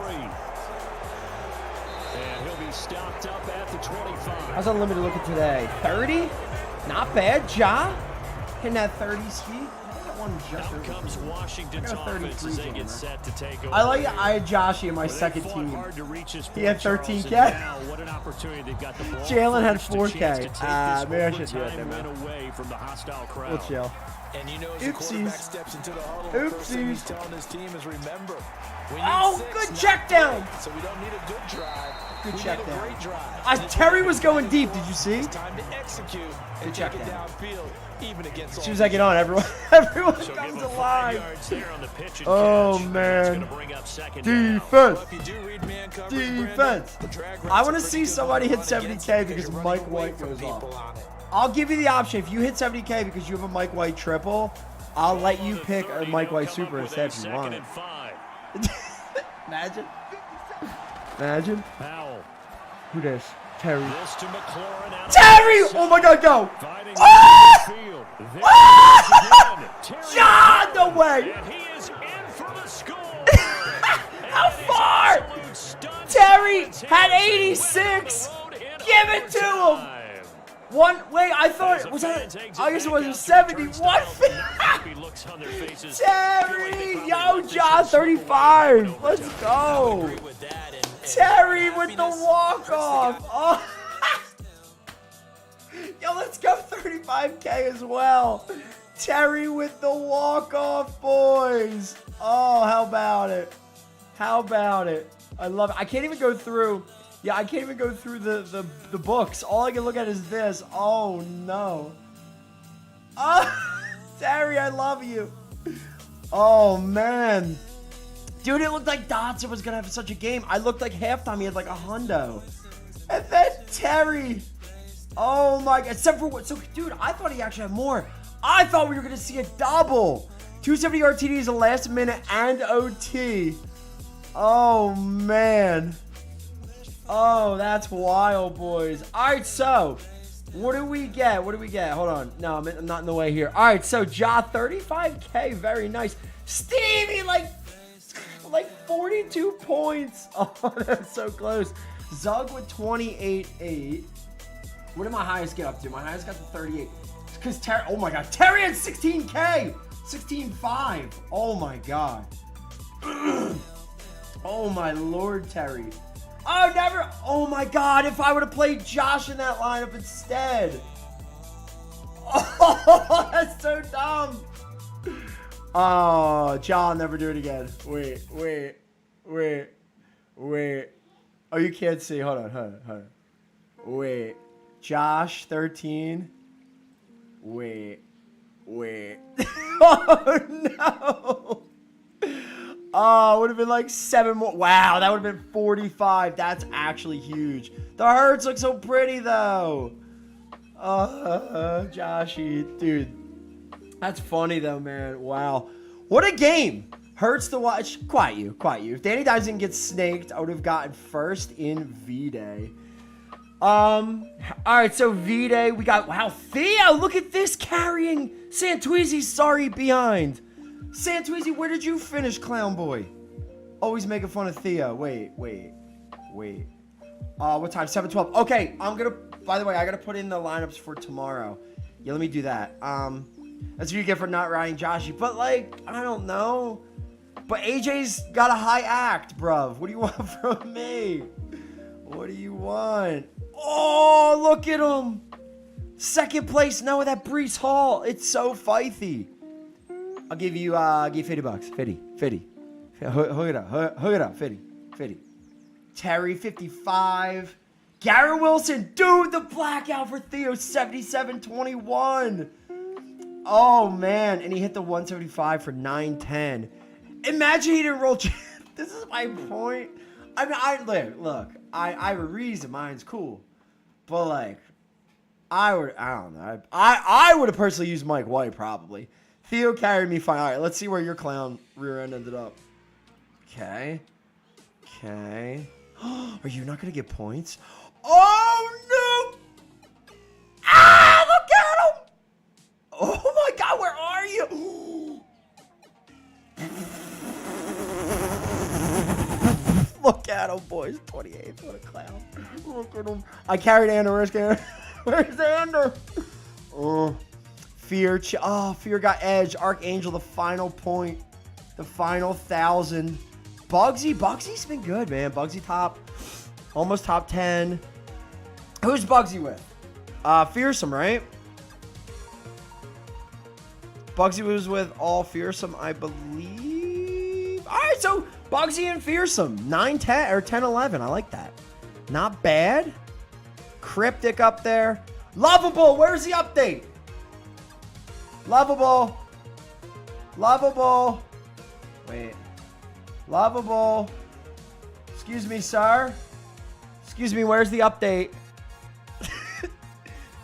And he'll be stopped up at the 25. How's unlimited looking today? 30? Not bad, Ja. Hitting that 30 ski. I got one just Out over. comes Washington's I got a offense 33 as they on get there. set to take over. I like it. I had Joshy in my Well, they second fought team. hard to reach this He had point, Charles, 13K. and now what an opportunity they've got the ball Jalen had first, a chance 4K. to take this Maybe I should do it overtime then, win away from the hostile crowd. We'll chill. And you know, as the quarterback Oopsies. steps into the huddle, the first thing he's Oopsies. telling his team is remember, we need Oh, 6, good not check 3. down. So we don't need a good drive. Good we check need a down. great drive. Terry was going deep. Did you see? It's time to execute and Good check take it down. downfield, even against As soon as I get on, everyone So comes give him 5 alive. yards there on the pitch and Oh, catch. man. That's gonna bring up second down. Defense. Well, if you do read man coverage, Brandon, Defense. the drag I routes want are to pretty see good somebody on hit run 70K against it because you're Mike running away White from goes people off. on it. I'll give you the option. If you hit 70K because you have a Mike White triple, I'll let you pick a Mike White super instead if you want it. Imagine. Imagine. Powell. Who this? Terry. This to McLaurin out of Terry! the Oh my God, go! Fighting Ah! field. There he is again. Terry John, no way! And he is in for the score. How far? Absolute stunt. Terry It's had his 86. on the road in Give it to him. overtime. Wait, I thought, was that, I guess it was 71. Terry, yo, John, 35. Let's go. With that and Terry with the walk-off. Oh. Yo, let's go 35K as well. Terry with the walk-off, boys. Oh, how about it? How about it? I love it. I can't even go through. Yeah, I can't even go through the books. All I can look at is this. Oh, no. Oh, Terry, I love you. Oh, man. Dude, it looked like Dotson was going to have such a game. I looked like halftime he had like a hundo. And then Terry. Oh, my God. Except for what? So, dude, I thought he actually had more. I thought we were going to see a double. 270-yard TDs, the last minute, and OT. Oh, man. Oh, that's wild, boys. All right, so what do we get? What do we get? Hold on. No, I'm not in the way here. All right, so Ja, 35K. Very nice. Stevie, like 42 points. Oh, that's so close. Zug with 28.8. What did my highest get up to? My highest got to 38. Because Terry, oh my God, Terry had 16K. 16.5. Oh my God. Oh my Lord, Terry. Oh, never. Oh my God, if I would have played Josh in that lineup instead. Oh, that's so dumb. Oh, John, never do it again. Wait. Oh, you can't see. Hold on. Wait. Josh, 13. Wait. Oh, no. Oh, it would have been like 7 more. Wow, that would have been 45. That's actually huge. The Hurts look so pretty, though. Joshy, dude. That's funny, though, man. Wow. What a game. Hurts to watch. Quiet you. If Danny Dimes didn't get snaked, I would have gotten first in V-Day. All right, so V-Day, we got, wow, Theo, look at this carrying Santuizi's sorry behind. Santuizi, where did you finish, clown boy? Always making fun of Theo. Wait. What time? 7:12. Okay, by the way, I gotta put in the lineups for tomorrow. Yeah, let me do that. That's what you get for not riding Joshy. But, like, I don't know. But AJ's got a high act, bruv. What do you want from me? What do you want? Oh, look at him. Second place now with that Brees Hall. It's so feisty. I'll give you, $50. 50. Hook it up. 50. Terry, 55. Garrett Wilson, dude, the blackout for Theo, 77-21. Oh, man. And he hit the 175 for 910. Imagine he didn't roll. This is my point. I mean, look, I have a reason. Mine's cool. But, like, I don't know. I would have personally used Mike White, probably. Theo carried me fine. All right, let's see where your clown rear end ended up. Okay. Are you not going to get points? Oh, no. Ah, look at him. Oh, my God, where are you? Look at him, boys. 28. What a clown. Look at him. I carried Ander. Where's Ander? Oh. Fear got edge. Archangel, the final point. The final 1,000. Bugsy's been good, man. Bugsy almost top 10. Who's Bugsy with? Fearsome, right? Bugsy was with all Fearsome, I believe. All right, so Bugsy and Fearsome. 9-10 or 10-11. I like that. Not bad. Cryptic up there. Lovable, where's the update? Lovable. Wait. Lovable. Excuse me, sir. Excuse me, where's the update?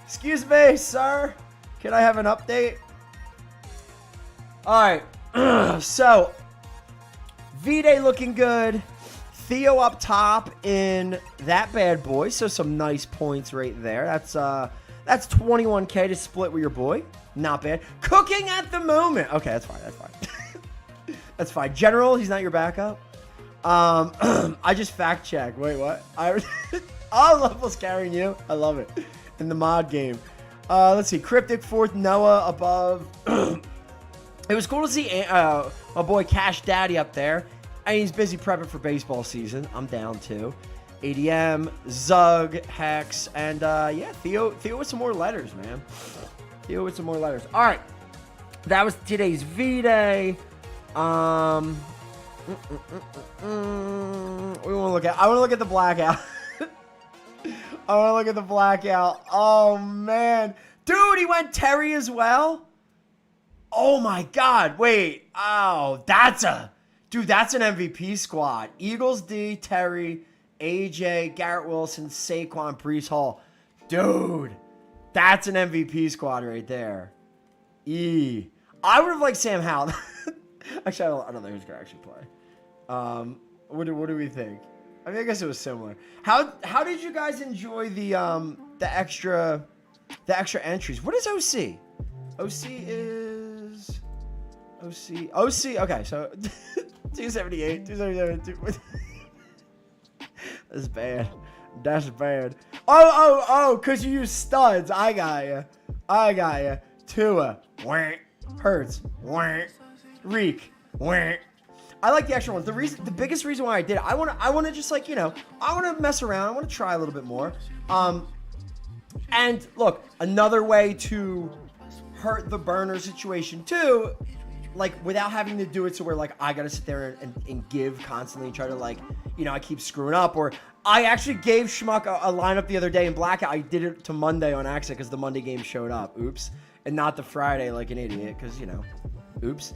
Excuse me, sir. Can I have an update? All right. So, V-Day looking good. Theo up top in that bad boy. So some nice points right there. That's 21K to split with your boy. Not bad. Cooking at the moment. Okay, that's fine. That's fine. General, he's not your backup. I just fact checked. Wait, what? Level's carrying you. I love it. In the mod game. Let's see. Cryptic fourth. Noah above. It was cool to see my boy Cash Daddy up there. And he's busy prepping for baseball season. I'm down too. ADM, Zug, Hex, and yeah, Theo with some more letters, man. Theo with some more letters. All right. That was today's V-Day. I want to look at the blackout. I want to look at the blackout. Oh, man. Dude, he went Terry as well? Oh, my God. Wait. Oh, that's an MVP squad. Eagles D, Terry, AJ, Garrett Wilson, Saquon, Brees Hall. Dude, that's an MVP squad right there. I would have liked Sam Howell. Actually, I don't know who's gonna actually play. What do we think? I mean, I guess it was similar. How did you guys enjoy the extra entries? What is OC? OC is OC. Okay, so 278, 277. That's bad. That's bad. Oh, because you use studs. I got you. Tua. Hurts. Reek. I like the extra ones. The biggest reason why I did it, I want to just like, I want to mess around. I want to try a little bit more. And look, another way to hurt the burner situation too, like without having to do it so where like I gotta sit there and give constantly and try to like, I keep screwing up. Or I actually gave Schmuck a lineup the other day in blackout. I did it to Monday on accident because the Monday game showed up. Oops. And not the Friday like an idiot because, oops.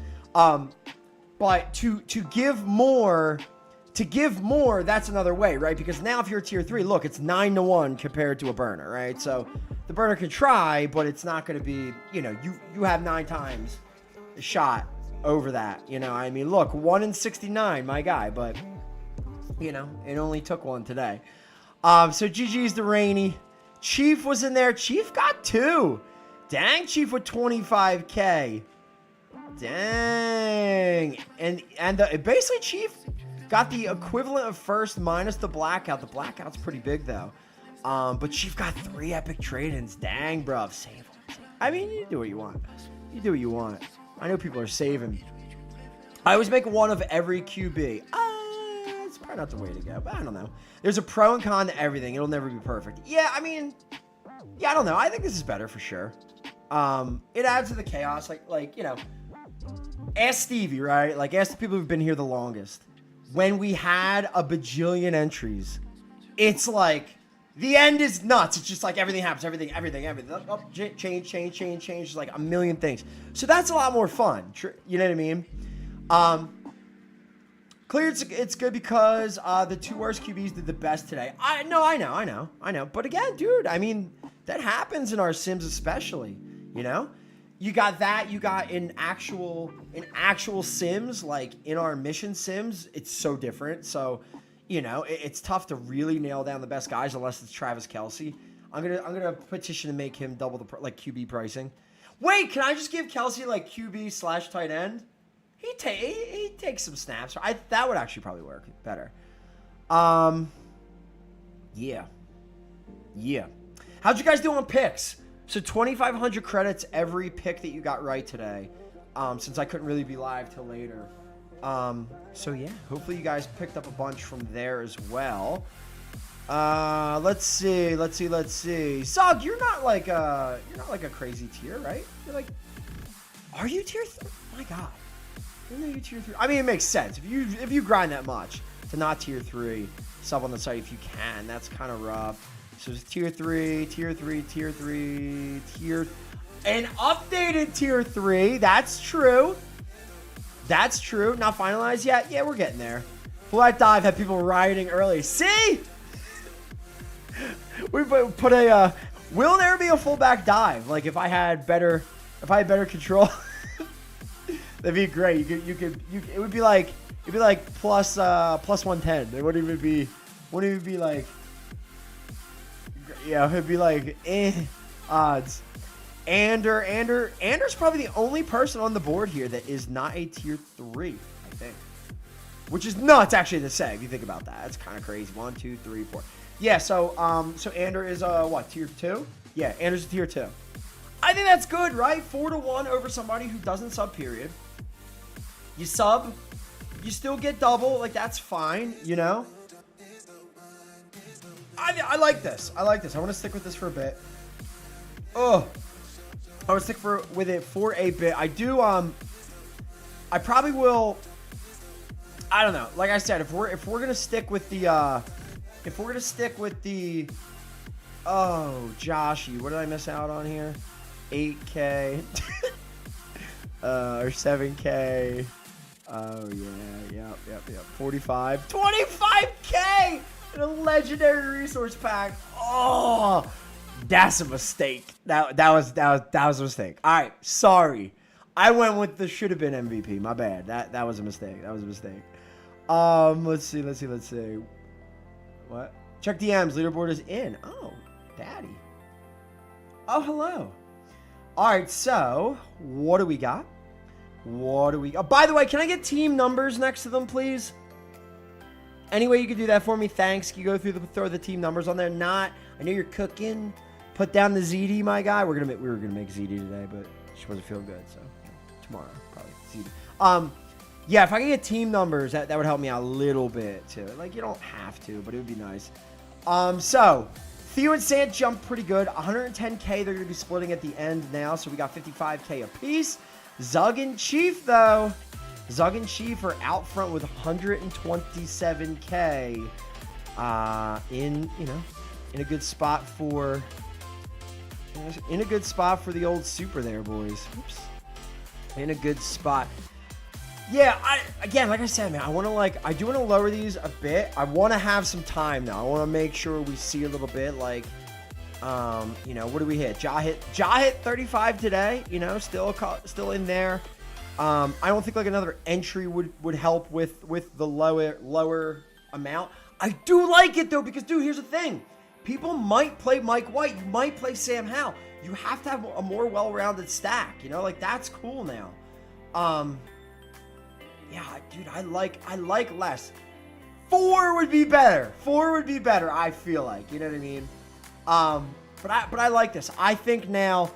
But to give more, that's another way, right? Because now if you're tier 3, look, it's 9-1 compared to a burner, right? So the burner can try, but it's not going to be, you have 9 times a shot over that. I mean, look, 1 in 69, my guy, but it only took 1 today. So GG's the Rainy. Chief was in there. Chief got 2. Dang, Chief with 25K. Dang. And basically Chief got the equivalent of first minus the blackout. The blackout's pretty big though. But Chief got 3 epic trade-ins. Dang, bruv. Save them. I mean, you do what you want. I know people are saving. I always make 1 of every QB. It's probably not the way to go, but I don't know. There's a pro and con to everything. It'll never be perfect. Yeah, I mean, I don't know. I think this is better for sure. It adds to the chaos. Like, ask Stevie, right? Like, ask the people who've been here the longest. When we had a bajillion entries, it's like, the end is nuts. It's just like everything happens. Everything. Oh, change. Like a million things. So that's a lot more fun. You know what I mean? Clear, it's good because the 2 worst QBs did the best today. I know. But again, dude, I mean, that happens in our sims especially, You got that. You got in actual sims, like in our mission sims, it's so different. So, it's tough to really nail down the best guys unless it's Travis Kelce. I'm gonna petition to make him double the QB pricing. Wait, can I just give Kelce like QB / tight end? He takes some snaps. That would actually probably work better. Yeah. How'd you guys do on picks? So 2,500 credits every pick that you got right today. Since I couldn't really be live till later. So yeah, hopefully you guys picked up a bunch from there as well. Let's see. Sog, you're not like a crazy tier, right? You're like, are you tier 3? Oh my God. Are you tier 3? I mean, it makes sense. If you grind that much to not tier 3, sub on the site if you can. That's kind of rough. So it's tier 3, an updated tier 3. That's true. Not finalized yet. Yeah, we're getting there. Full Out Dive had people rioting early. See? We put a. Will there be a fullback dive? Like if I had better control, that'd be great. It would be like plus 110. It wouldn't even be like. Yeah, it'd be like odds. Ander's probably the only person on the board here that is not a tier 3, I think. Which is nuts actually to say if you think about that. That's kind of crazy. 1, 2, 3, 4. Yeah, so Ander is what, tier 2? Yeah, Ander's a tier 2. I think that's good, right? 4-1 over somebody who doesn't sub, period. You sub, you still get double, like that's fine, I like this. I want to stick with this for a bit. Oh, I would stick with it for a bit. I do. I probably will. I don't know. Like I said, if we're gonna stick with the, oh, Joshy, what did I miss out on here? 8K, or 7K. Oh yeah, yep. 45, 25K. And a legendary resource pack. Oh, That's a mistake. That was a mistake. All right, sorry. I went with the should have been MVP. My bad. That was a mistake. That was a mistake. Let's see. What? Check DMs. Leaderboard is in. Oh, daddy. Oh, hello. All right, so what do we got? By the way, can I get team numbers next to them, please? Any way you can do that for me, thanks. Can you go throw the team numbers on there? Not. I know you're cooking. Put down the ZD, my guy. We were gonna make ZD today, but she wasn't feeling good, so tomorrow probably ZD. Yeah, if I could get team numbers, that would help me out a little bit too. Like, you don't have to, but it would be nice. So Theo and Sant jumped pretty good. 110K. They're gonna be splitting at the end now, so we got 55K apiece. Zug and Chief though. Zug and Chief are out front with 127K. In a good spot for the old super there, boys. Oops. In a good spot. Yeah, like I said, man, I do want to lower these a bit. I want to have some time now. I want to make sure we see a little bit, like, what do we hit? Ja hit 35 today, still in there. I don't think like another entry would help with the lower amount. I do like it though, because dude, here's the thing. People might play Mike White. You might play Sam Howell. You have to have a more well-rounded stack, like that's cool now. Yeah, dude, I like less. 4 would be better. I feel like, you know what I mean? But I like this. I think now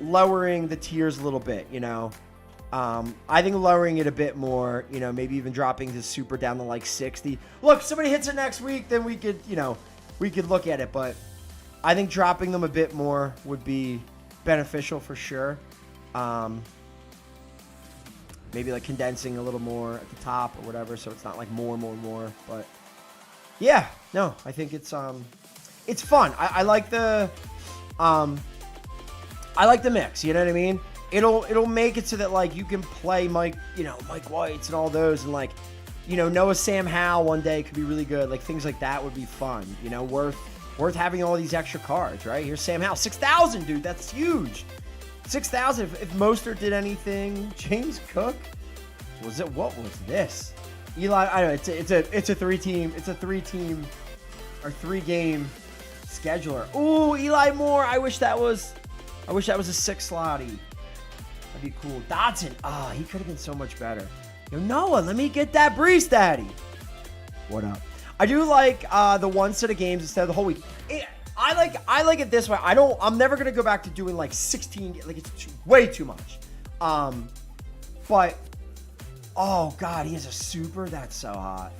lowering the tiers a little bit, I think lowering it a bit more, maybe even dropping the super down to like 60. Look, if somebody hits it next week, then we could look at it. But I think dropping them a bit more would be beneficial for sure. Maybe like condensing a little more at the top or whatever, so it's not like more. But yeah, no, I think it's fun. I like the mix. You know what I mean? It'll make it so that like you can play Mike Whites and all those, and like Noah Sam Howell one day could be really good. Like things like that would be fun. Worth having all these extra cards, right? Here's Sam Howell, 6,000, dude. That's huge. 6,000. If Mostert did anything, James Cook. What was this? Eli, I don't know. It's a 3-team or 3-game scheduler. Ooh, Eli Moore. I wish that was a 6-slotty. That'd be cool. Dodson. He could have been so much better. Noah, let me get that Brees, Daddy. What up? I do like the one set of games instead of the whole week. I like it this way. I'm never gonna go back to doing like 16. Like it's way too much. But oh god, he has a super. That's so hot.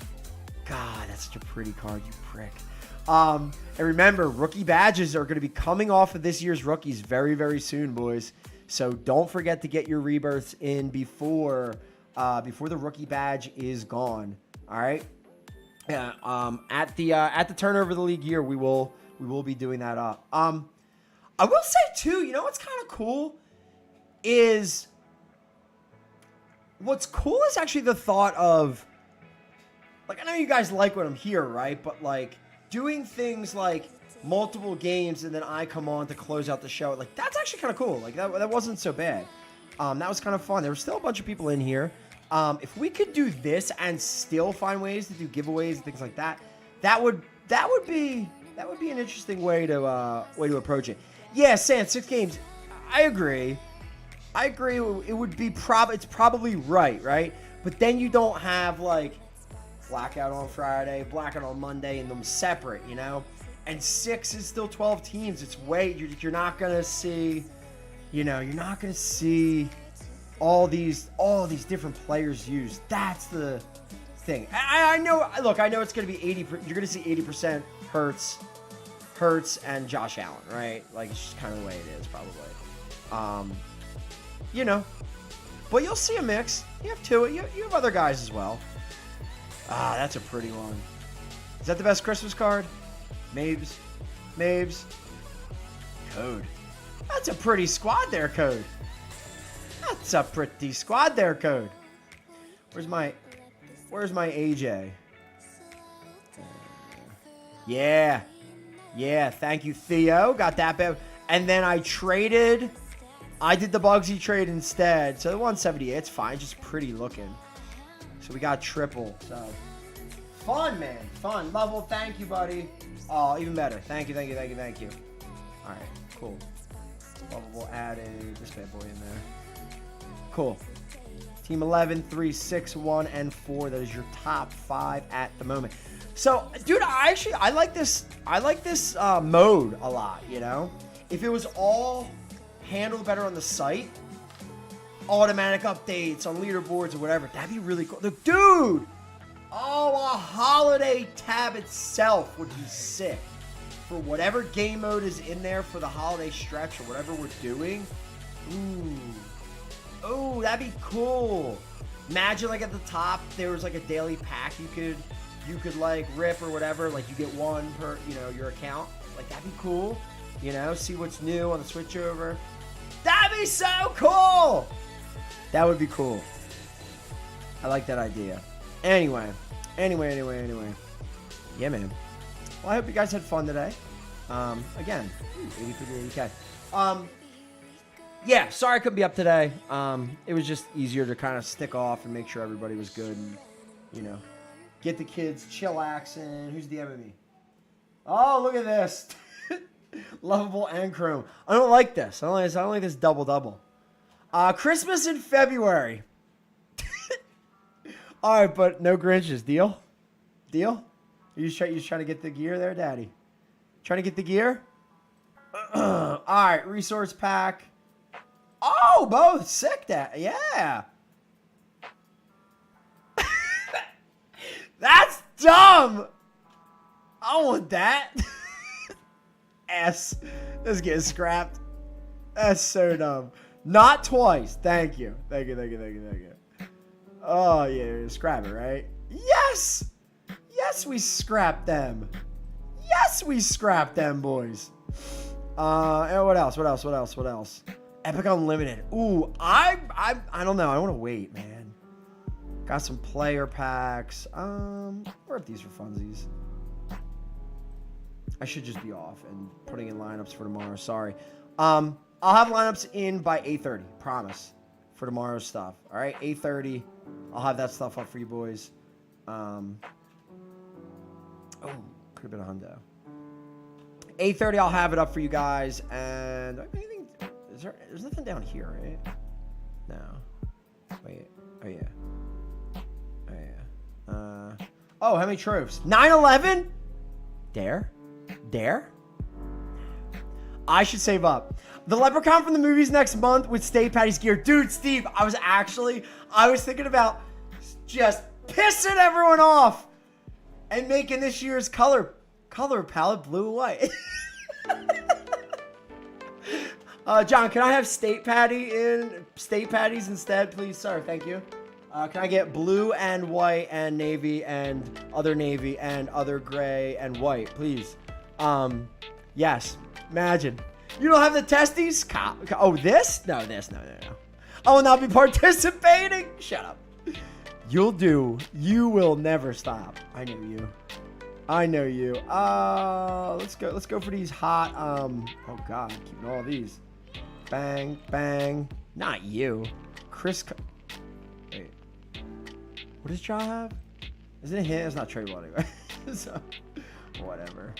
God, that's such a pretty card, you prick. And remember, rookie badges are gonna be coming off of this year's rookies very, very soon, boys. So don't forget to get your rebirths in before the rookie badge is gone. All right. Yeah. At the turnover of the league year, we will be doing that up. I will say too, what's kind of cool is actually the thought of, like, I know you guys like when I'm here, right? But like doing things like multiple games and then I come on to close out the show, like that's actually kind of cool. Like that wasn't so bad. That was kind of fun. There were still a bunch of people in here. If we could do this and still find ways to do giveaways and things like that, that would be an interesting way to approach it. Yeah, Sam, 6 games. I agree. It would be it's probably right? But then you don't have like blackout on Friday, blackout on Monday, and them separate, And 6 is still 12 teams. It's you're not gonna see, all these different players used. That's the thing. I know. Look, I know it's gonna be 80. You're gonna see 80% Hurts and Josh Allen, right? Like it's just kind of the way it is, probably. But you'll see a mix. You have two. You have other guys as well. That's a pretty one. Is that the best Christmas card? Mabes. Code. That's a pretty squad there, Code. That's a pretty squad there, Code. Where's my AJ? Yeah, Yeah, thank you, Theo. Got that bad. And then I did the Bugsy trade instead. So the 178, it's fine. Just pretty looking. So we got triple. So fun, man. Fun. Level, thank you, buddy. Oh, even better. Thank you. All right, cool. Level, we'll add this bad boy in there. Cool. Team 11, 3, 6, 1, and 4. That is your top 5 at the moment. So, dude, I like this. I like this mode a lot. You know, if it was all handled better on the site, automatic updates on leaderboards or whatever, that'd be really cool. Look, dude. Oh, a holiday tab itself would be sick for whatever game mode is in there for the holiday stretch or whatever we're doing. Ooh, that'd be cool. Imagine like at the top there was like a daily pack you could like rip or whatever. Like you get one per, you know, your account. Like that'd be cool. You know, see what's new on the switch over. That'd be so cool. That would be cool. I like that idea. Anyway. Yeah, man. Well, I hope you guys had fun today. Again, 83 80K. Yeah, sorry I couldn't be up today. It was just easier to kind of stick off and make sure everybody was good and, you know, get the kids chillaxing. Who's DMing me? Oh, look at this. Lovable and Chrome. I don't like this. I don't like this double-double. Christmas in February. All right, but no Grinches. Deal? Deal? You just trying to get the gear there, Daddy? Trying to get the gear? All right, resource pack. Oh, both sick. That yeah. That's dumb. I want that. S. Let's get scrapped. That's so dumb. Not twice. Thank you. Oh yeah, scrap it, right? Yes. Yes, we scrapped them. Yes, we scrapped them, boys. And what else? Epic Unlimited. Ooh, I don't know. I want to wait, man. Got some player packs. Where are these for funsies? I should just be off and putting in lineups for tomorrow. Sorry. I'll have lineups in by 8:30. Promise. For tomorrow's stuff. All right, 8:30. I'll have that stuff up for you boys. Oh, could have been a hundo. 8:30. I'll have it up for you guys. And anything? There's nothing down here, right? No. Wait. Oh yeah. Oh, how many trophies? 9/11. Dare. I should save up. The Leprechaun from the movies next month with Stay Patty's gear. Dude, Steve, I was thinking about just pissing everyone off and making this year's color palette blue and white. John, can I have State Patties instead, please? Sir, thank you. Can I get blue and white and navy and other gray and white, please? Yes. Imagine. You don't have the testes? Oh, this? No. I will not be participating. Shut up. You'll do. You will never stop. I know you. Let's go for these hot, oh God, keeping all these. Bang. Not you. Chris. Wait. What does John have? Isn't it him? It's not tradable anyway. So, whatever.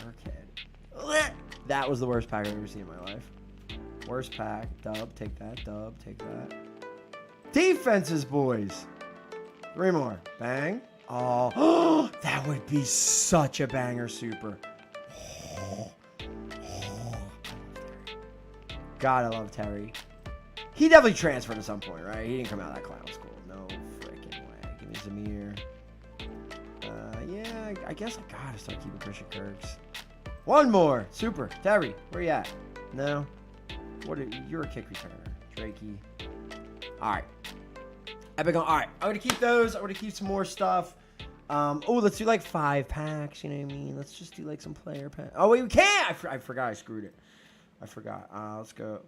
Arcade. That was the worst pack I've ever seen in my life. Worst pack. Dub, take that. Defenses, boys. 3 more. Bang. Oh, that would be such a banger super. God, I love Terry. He definitely transferred at some point, right? He didn't come out of that clown school. No freaking way. Give me Zamir. Yeah, I guess I gotta start keeping Christian Kirks. 1 more. Super. Terry, where you at? No? You're a kick returner. Drakey. Alright. Epic. Alright. I'm gonna keep those. I'm gonna keep some more stuff. Oh, let's do like 5 packs. You know what I mean? Let's just do like some player packs. Oh, wait, we can't! I forgot. I screwed it. I forgot. Let's go.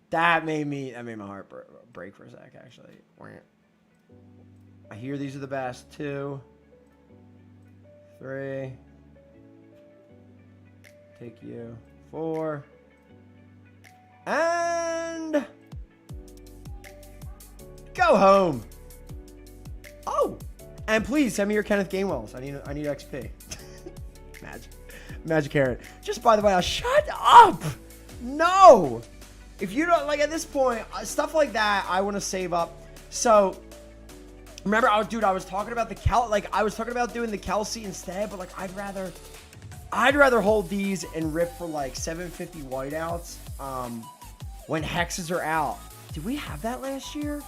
That made my heart break for a sec, actually. I hear these are the best. 2, 3. Take you. 4. And go home. Oh, and please send me your Kenneth Gainwells. I need XP. Magic Carrot. Just by the way, shut up. No. If you don't like at this point, stuff like that, I want to save up. So remember, I was talking about I was talking about doing the Kelsey instead, but like I'd rather hold these and rip for like 750 whiteouts when hexes are out. Did we have that last year?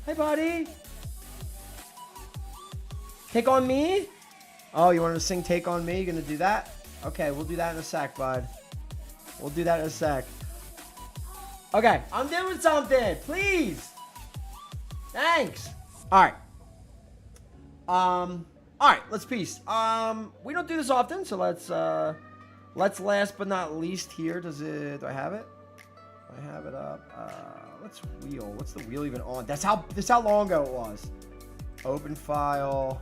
Hey, buddy. Take on me? Oh, you wanted to sing Take on Me? You gonna do that? Okay, we'll do that in a sec, bud. We'll do that in a sec. Okay, I'm doing something. Please. Thanks. All right. All right, let's peace. We don't do this often, so let's last but not least here. Do I have it? I have it up. Let's wheel. What's the wheel even on? This how long ago it was. Open file.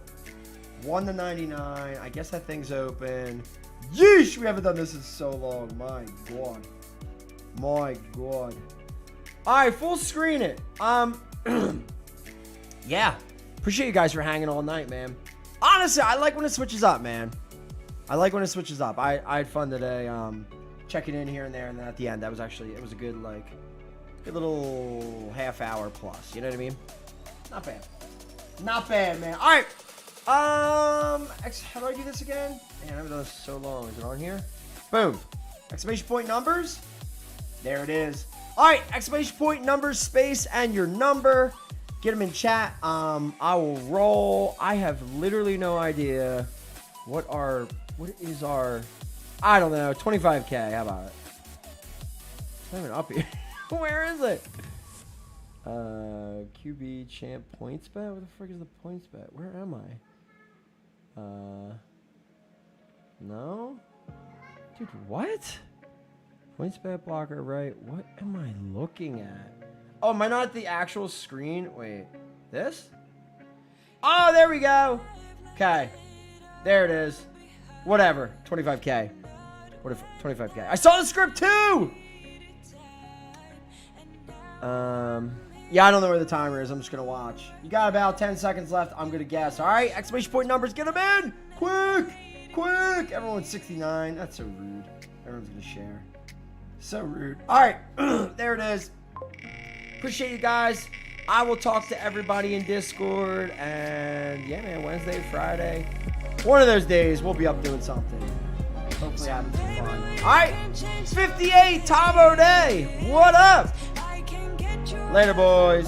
1 to 99. I guess that thing's open. Yeesh, we haven't done this in so long. My God. My God. All right, full screen it. Yeah. Appreciate you guys for hanging all night, man. Honestly, I like when it switches up, man. I like when it switches up. I had fun today, checking in here and there, and then at the end, it was a good, like, good little half hour plus. You know what I mean? Not bad. Not bad, man. All right. How do I do this again? Man, I haven't done this so long. Is it on here? Boom. Exclamation point numbers. There it is. All right. Exclamation point numbers, space, and your number. Get them in chat. I will roll. I have literally no idea what is our, I don't know, 25K. How about it? It's not even up here. Where is it? QB champ points bet? Where the frick is the points bet? Where am I? No? Dude, what? Points bet blocker, right? What am I looking at? Oh, am I not at the actual screen? Wait, this? Oh, there we go. Okay. There it is. Whatever. 25K. What if 25K? I saw the script too! Yeah, I don't know where the timer is. I'm just going to watch. You got about 10 seconds left. I'm going to guess. All right, exclamation point numbers. Get them in. Quick. Quick. Everyone's 69. That's so rude. Everyone's going to share. So rude. All right. There it is. Appreciate you guys. I will talk to everybody in Discord. And yeah, man, Wednesday, Friday. One of those days, we'll be up doing something. Hopefully having some fun. All right. 58. Tom O'Day. What up? Later, boys.